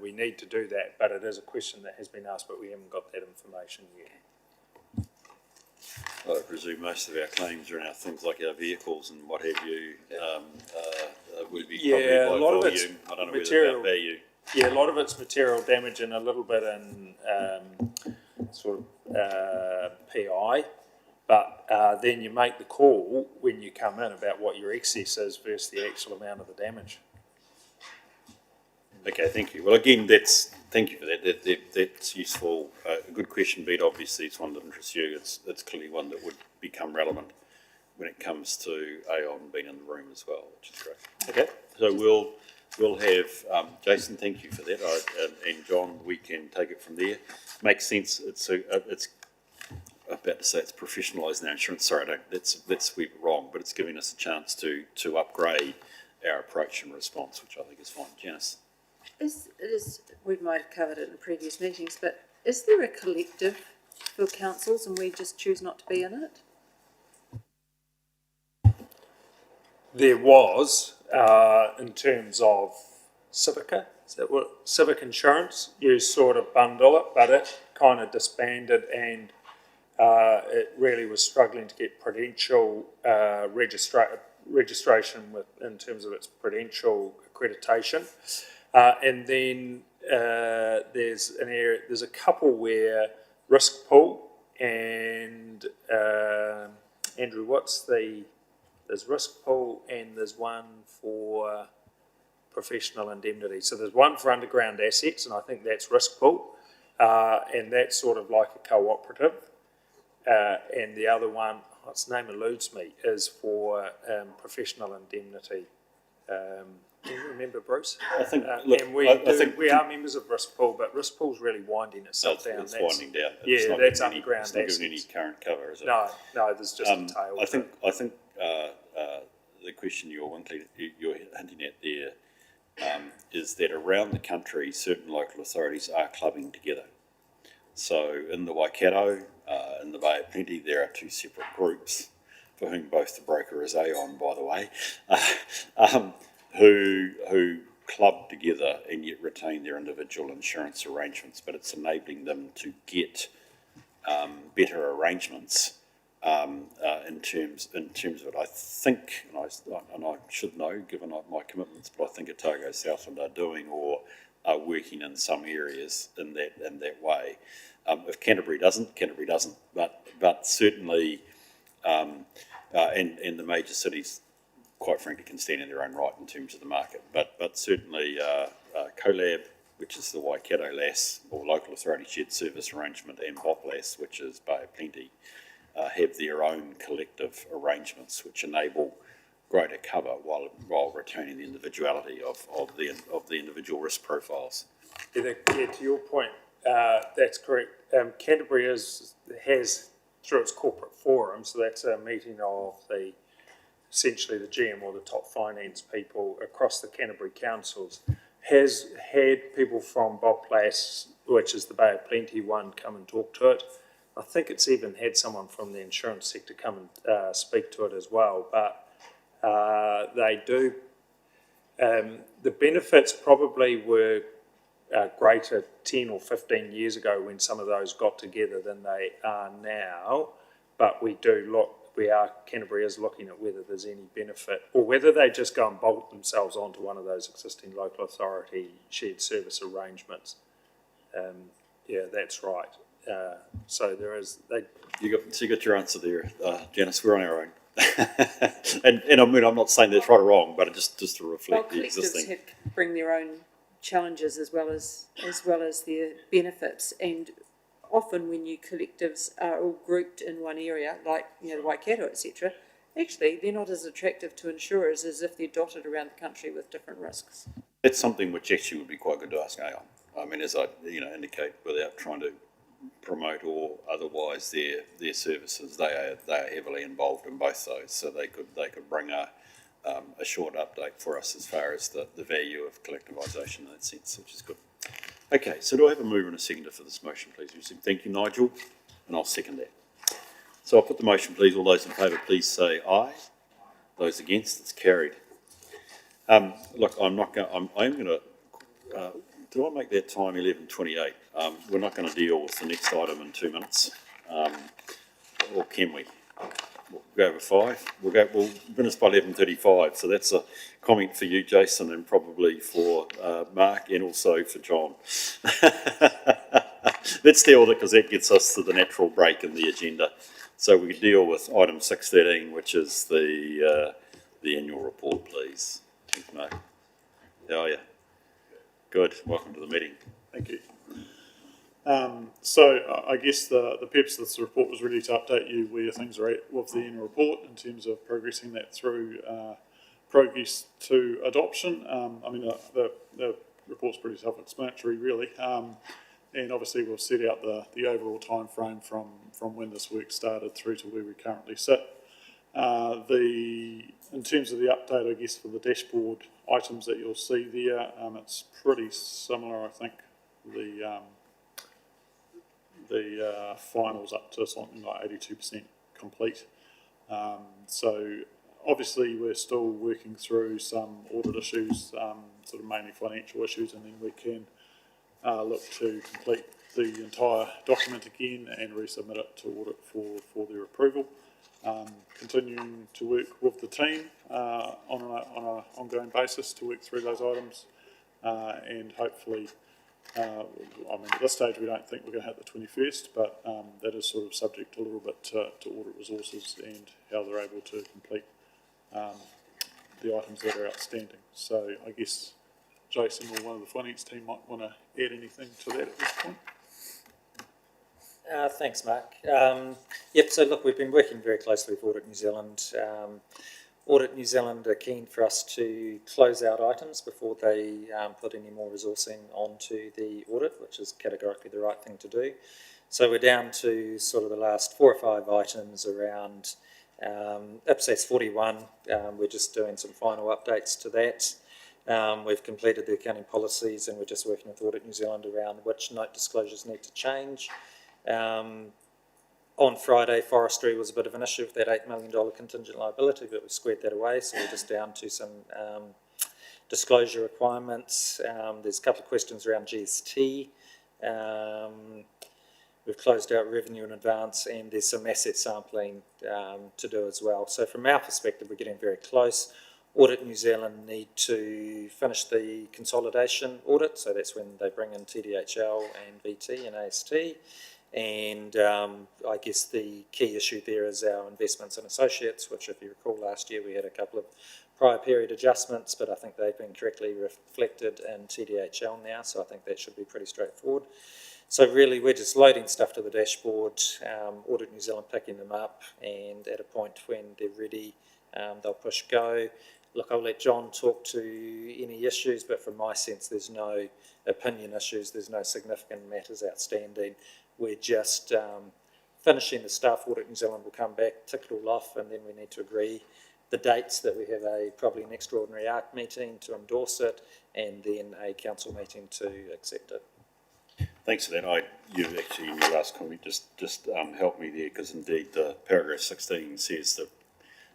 we need to do that, but it is a question that has been asked, but we haven't got that information yet.
I presume most of our claims are in our things like our vehicles and what have you, would be
Yeah,
probably
a
by
lot of it's
volume. I don't know
material-
whether about value.
Yeah, a lot of it's material damage and a little bit in sort of PI, but then you make the call when you come in about what your excess is versus the actual amount of the damage.
Okay, thank you. Well, again, thank you for that. That's useful. A good question, Beat. Obviously, it's one that interests you. It's clearly one that would become relevant when it comes to Aon being in the room as well, which is great. Okay, so we'll have Jason. Thank you for that, and John. We can take it from there. Makes sense. It's I'm about to say it's professionalising our insurance. Sorry, let's sweep it wrong, but it's giving us a chance to upgrade our approach and response, which I think is fine. Janice.
We might have covered it in previous meetings, but is there a collective for councils and we just choose not to be in it?
There was, in terms of Civica, is that what, Civic Insurance, you sort of bundle it, but it kind of disbanded and it really was struggling to get prudential registration in terms of its prudential accreditation. And then there's a couple where risk pool and Andrew, there's risk pool and there's one for professional indemnity. So there's one for underground assets, and I think that's risk pool, and that's sort of like a cooperative. And the other one, its name eludes me, is for professional indemnity. Do you remember, Bruce?
I think.
And we are members of risk pool, but risk pool's really winding itself down.
It's winding down.
That's underground assets.
It's not giving any current cover, is it?
No, there's just a tail.
I think the question you're hinting at there is that around the country, certain local authorities are clubbing together. So in the Waikato, in the Bay of Plenty, there are two separate groups, for whom both the broker is Aon, by the way, who club together and yet retain their individual insurance arrangements, but it's enabling them to get better arrangements in terms of it. I think, and I should know given my commitments, but I think Otago Southland are doing or are working in some areas in that way. If Canterbury doesn't, but certainly, and the major cities, quite frankly, can stand in their own right in terms of the market. But certainly, CoLab, which is the Waikato LAS or Local Authority Shared Service Arrangement, and BOPLAS, which is Bay of Plenty, have their own collective arrangements which enable greater cover while retaining the individuality of the individual risk profiles.
Yeah, to your point, that's correct. Canterbury has through its corporate forum, so that's a meeting of essentially the GM or the top finance people across the Canterbury councils, has had people from BOPLAS, which is the Bay of Plenty one, come and talk to it. I think it's even had someone from the insurance sector come and speak to it as well, but they do. The benefits probably were greater 10 or 15 years ago when some of those got together than they are now, but Canterbury is looking at whether there's any benefit or whether they just go and bolt themselves onto one of those existing local authority shared service arrangements. Yeah, that's right. So there is.
You got your answer there, Janice. We're on our own. and I mean, I'm not saying that's right or wrong, but just to reflect the existing.
Collectives bring their own challenges as well as their benefits, and often when you collectives are all grouped in one area, like the Waikato, etc., actually they're not as attractive to insurers as if they're dotted around the country with different risks.
That's something which actually would be quite good to ask Aon. I mean, as I indicate, without trying to promote or otherwise their services, they are heavily involved in both those, so they could bring a short update for us as far as the value of collectivisation in that sense, which is good. Okay, so do I have a mover and a seconder for this motion, please? Thank you, Nigel, and I'll second that. So I'll put the motion, please. All those in favour, please say aye. Those against, it's carried. Look, I am going to, did I make that time 11:28? We're not going to deal with the next item in 2 minutes, or can we? We'll go over 5. We'll finish by 11:35. So that's a comment for you, Jason, and probably for Mark, and also for John. Let's deal with it because that gets us to the natural break in the agenda. So we can deal with item 613, which is the annual report, please. Thanks, Mark. How are you? Good. Welcome to the meeting.
Thank you. So I guess the purpose of this report was really to update you where things are at with the annual report in terms of progressing that through progress to adoption. I mean, the report's pretty self-explanatory, really. And obviously we've set out the overall time frame from when this work started through to where we currently sit. In terms of the update, I guess, for the dashboard items that you'll see there, it's pretty similar, I think. The final's up to something like 82% complete. So obviously we're still working through some audit issues, sort of mainly financial issues, and then we can look to complete the entire document again and resubmit it to audit for their approval. Continuing to work with the team on an ongoing basis to work through those items, and hopefully, I mean, at this stage we don't think we're going to hit the 21st, but that is sort of subject a little bit to audit resources and how they're able to complete the items that are outstanding. So I guess Jason or one of the finance team might want to add anything to that at this point.
Thanks, Mark. Yep, so look, we've been working very closely with Audit New Zealand. Audit New Zealand are keen for us to close out items before they put any more resourcing onto the audit, which is categorically the right thing to do. So we're down to sort of the last 4 or 5 items around IPSAS 41. We're just doing some final updates to that. We've completed the accounting policies and we're just working with Audit New Zealand around which note disclosures need to change. On Friday, forestry was a bit of an issue with that $8 million contingent liability, but we squared that away, so we're just down to some disclosure requirements. There's a couple of questions around GST. We've closed out revenue in advance, and there's some asset sampling to do as well. So from our perspective, we're getting very close. Audit New Zealand need to finish the consolidation audit, so that's when they bring in TDHL and VT and AST. And I guess the key issue there is our investments in associates, which, if you recall, last year we had a couple of prior period adjustments, but I think they've been correctly reflected in TDHL now, so I think that should be pretty straightforward. So really we're just loading stuff to the dashboard, Audit New Zealand picking them up, and at a point when they're ready, they'll push go. Look, I'll let John talk to any issues, but from my sense there's no opinion issues, there's no significant matters outstanding. We're just finishing the stuff. Audit New Zealand will come back, tick it all off, and then we need to agree the dates that we have probably an extraordinary ARC meeting to endorse it, and then a council meeting to accept it.
Thanks for that. You actually, in your last comment, just helped me there, because indeed the paragraph 16 says that,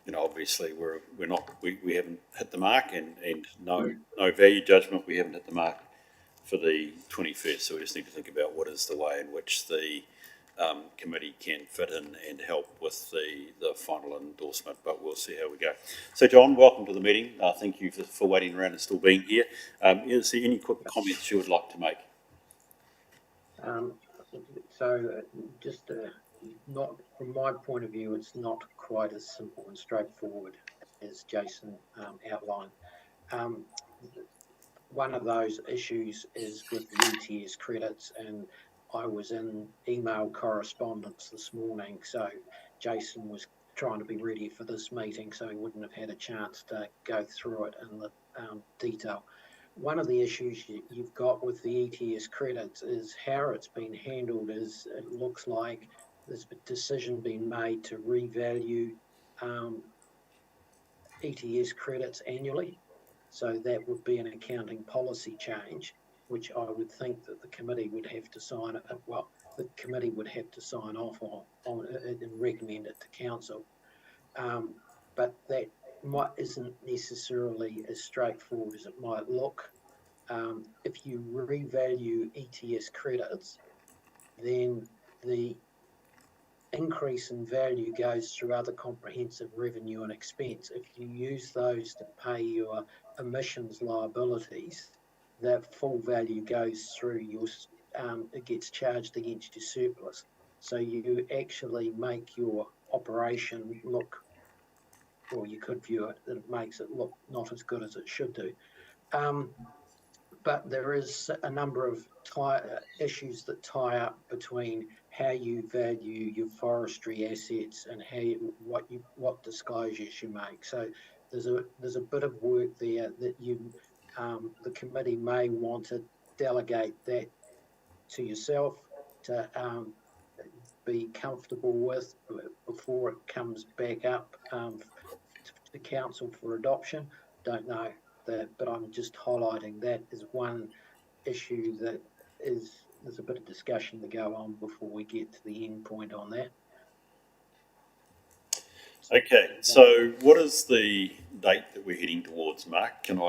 you know, obviously we haven't hit the mark, and no value judgment, we haven't hit the mark for the 21st, so we just need to think about what is the way in which the committee can fit in and help with the final endorsement, but we'll see how we go. So John, welcome to the meeting. Thank you for waiting around and still being here. Is there any quick comments you would like to make?
Just not from my point of view, it's not quite as simple and straightforward as Jason outlined. One of those issues is with the ETS credits, and I was in email correspondence this morning, so Jason was trying to be ready for this meeting, so he wouldn't have had a chance to go through it in the detail. One of the issues you've got with the ETS credits is how it's been handled. Is it looks like there's a decision being made to revalue ETS credits annually. So that would be an accounting policy change. which I would think that the committee would have to sign, the committee would have to sign off on it and recommend it to council. But that isn't necessarily as straightforward as it might look. If you revalue ETS credits, then the increase in value goes through other comprehensive revenue and expense. If you use those to pay your emissions liabilities, that full value goes through your, it gets charged against your surplus. So you actually make your operation look, or you could view it, that it makes it look not as good as it should do. But there is a number of issues that tie up between how you value your forestry assets and what disclosures you make. So there's a bit of work there that the committee may want to delegate that to yourself to be comfortable with before it comes back up to council for adoption. Don't know that, but I'm just highlighting that as one issue that there's a bit of discussion to go on before we get to the end point on that.
Okay, so what is the date that we're heading towards, Mark? I'd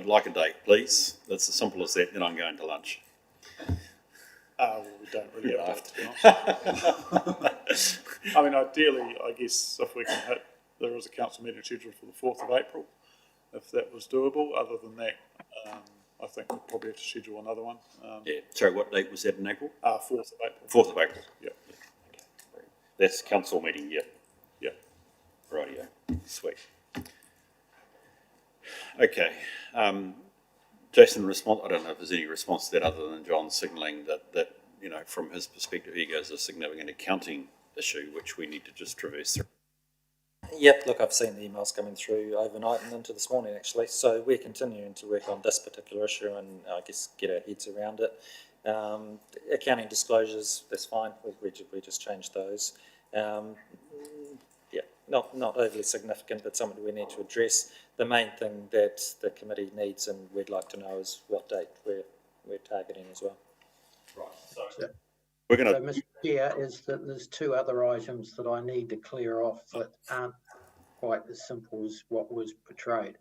like a date, please. That's as simple as that, then I'm going to lunch.
Well, we don't really have to, to be honest. I mean, ideally, I guess if we can hit, there is a council meeting scheduled for the 4th of April, if that was doable. Other than that, I think we'll probably have to schedule another one.
Yeah, sorry, what date was that in April?
4th of April.
4th of April.
Yeah.
Okay. That's council meeting, yeah.
Yeah.
Rightio. Sweet. Okay. Jason, I don't know if there's any response to that other than John signalling that you know, from his perspective, here goes a significant accounting issue which we need to just traverse through.
Yep, look, I've seen the emails coming through overnight and into this morning actually, so we're continuing to work on this particular issue and I guess get our heads around it. Accounting disclosures, that's fine, we just changed those. Yeah, not overly significant, but something we need to address. The main thing that the committee needs and we'd like to know is what date we're targeting as well.
Right, so
we're going to...
So, Mr. Chair, is that there's two other items that I need to clear off that aren't quite as simple as what was portrayed.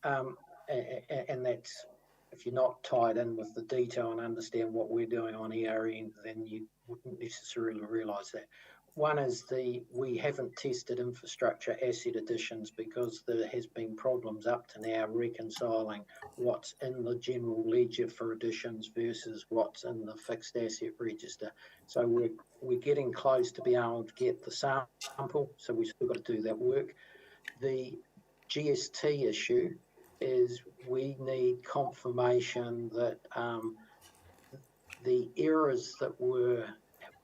And that's, if you're not tied in with the detail and understand what we're doing on ERN, then you wouldn't necessarily realise that. One is we haven't tested infrastructure asset additions because there has been problems up to now reconciling what's in the general ledger for additions versus what's in the fixed asset register. So we're getting close to being able to get the sample, so we've still got to do that work. The GST issue is we need confirmation that the errors that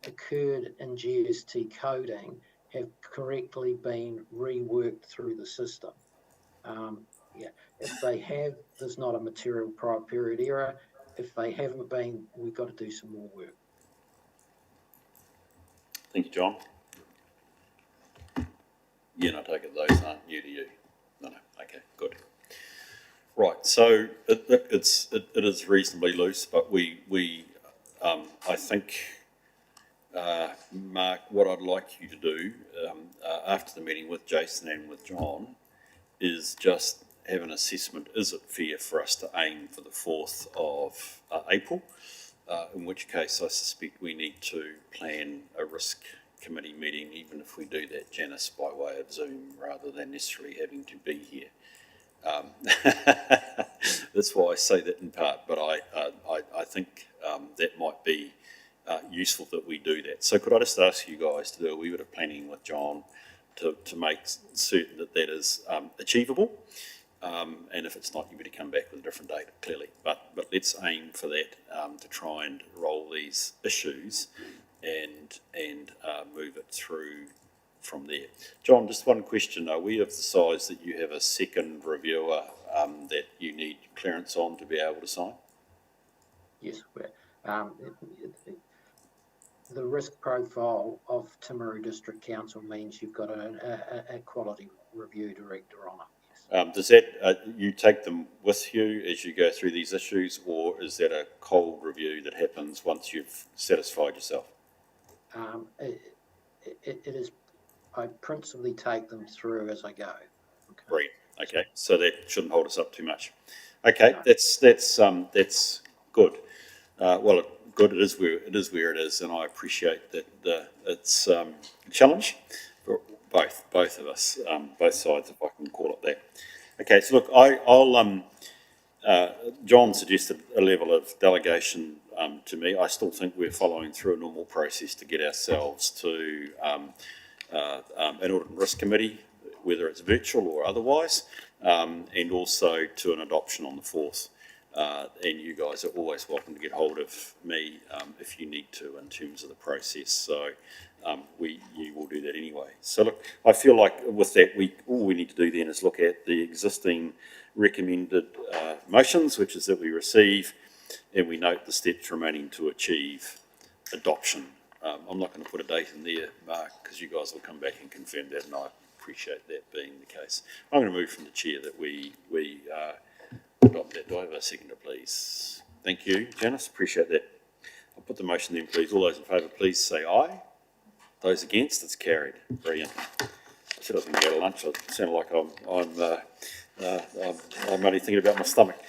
occurred in GST coding have correctly been reworked through the system. Yeah, if they have, there's not a material prior period error. If they haven't been, we've got to do some more work.
Thank you, John. Yeah, I take it those aren't new to you. No, okay, good. Right, so it is reasonably loose, but I think, Mark, what I'd like you to do after the meeting with Jason and with John is just have an assessment. Is it fair for us to aim for the 4th of April? In which case I suspect we need to plan a risk committee meeting, even if we do that, Janice, by way of Zoom rather than necessarily having to be here. That's why I say that in part, but I think that might be useful that we do that. So could I just ask you guys to do a wee bit of planning with John to make certain that that is achievable, and if it's not, you better come back with a different date, clearly. But let's aim for that, to try and roll these issues and move it through from there. John, just one question. Are we of the size that you have a second reviewer that you need clearance on to be able to sign?
Yes, the risk profile of Timaru District Council means you've got a quality review director on it, yes.
Does that, you take them with you as you go through these issues, or is that a cold review that happens once you've satisfied yourself?
It is, I principally take them through as I go.
Great. Okay, so that shouldn't hold us up too much. Okay,
No.
that's good. Well, good. It is where it is, and I appreciate that. It's a challenge for both of us, both sides, if I can call it that. Okay, so look, I'll John suggested a level of delegation to me. I still think we're following through a normal process to get ourselves to an audit and risk committee, whether it's virtual or otherwise, and also to an adoption on the 4th. And you guys are always welcome to get hold of me if you need to in terms of the process. So you will do that anyway. So look, I feel like with that, all we need to do then is look at the existing recommended motions, which is that we receive, and we note the steps remaining to achieve adoption. I'm not going to put a date in there, Mark, because you guys will come back and confirm that, and I appreciate that being the case. I'm going to move from the chair that we adopt that. Do I have a seconder, please? Thank you, Janice. Appreciate that. I'll put the motion then, please. All those in favour, please say aye. Those against, it's carried. Brilliant. I said I was going to go to lunch. I sound like I'm only thinking about my stomach.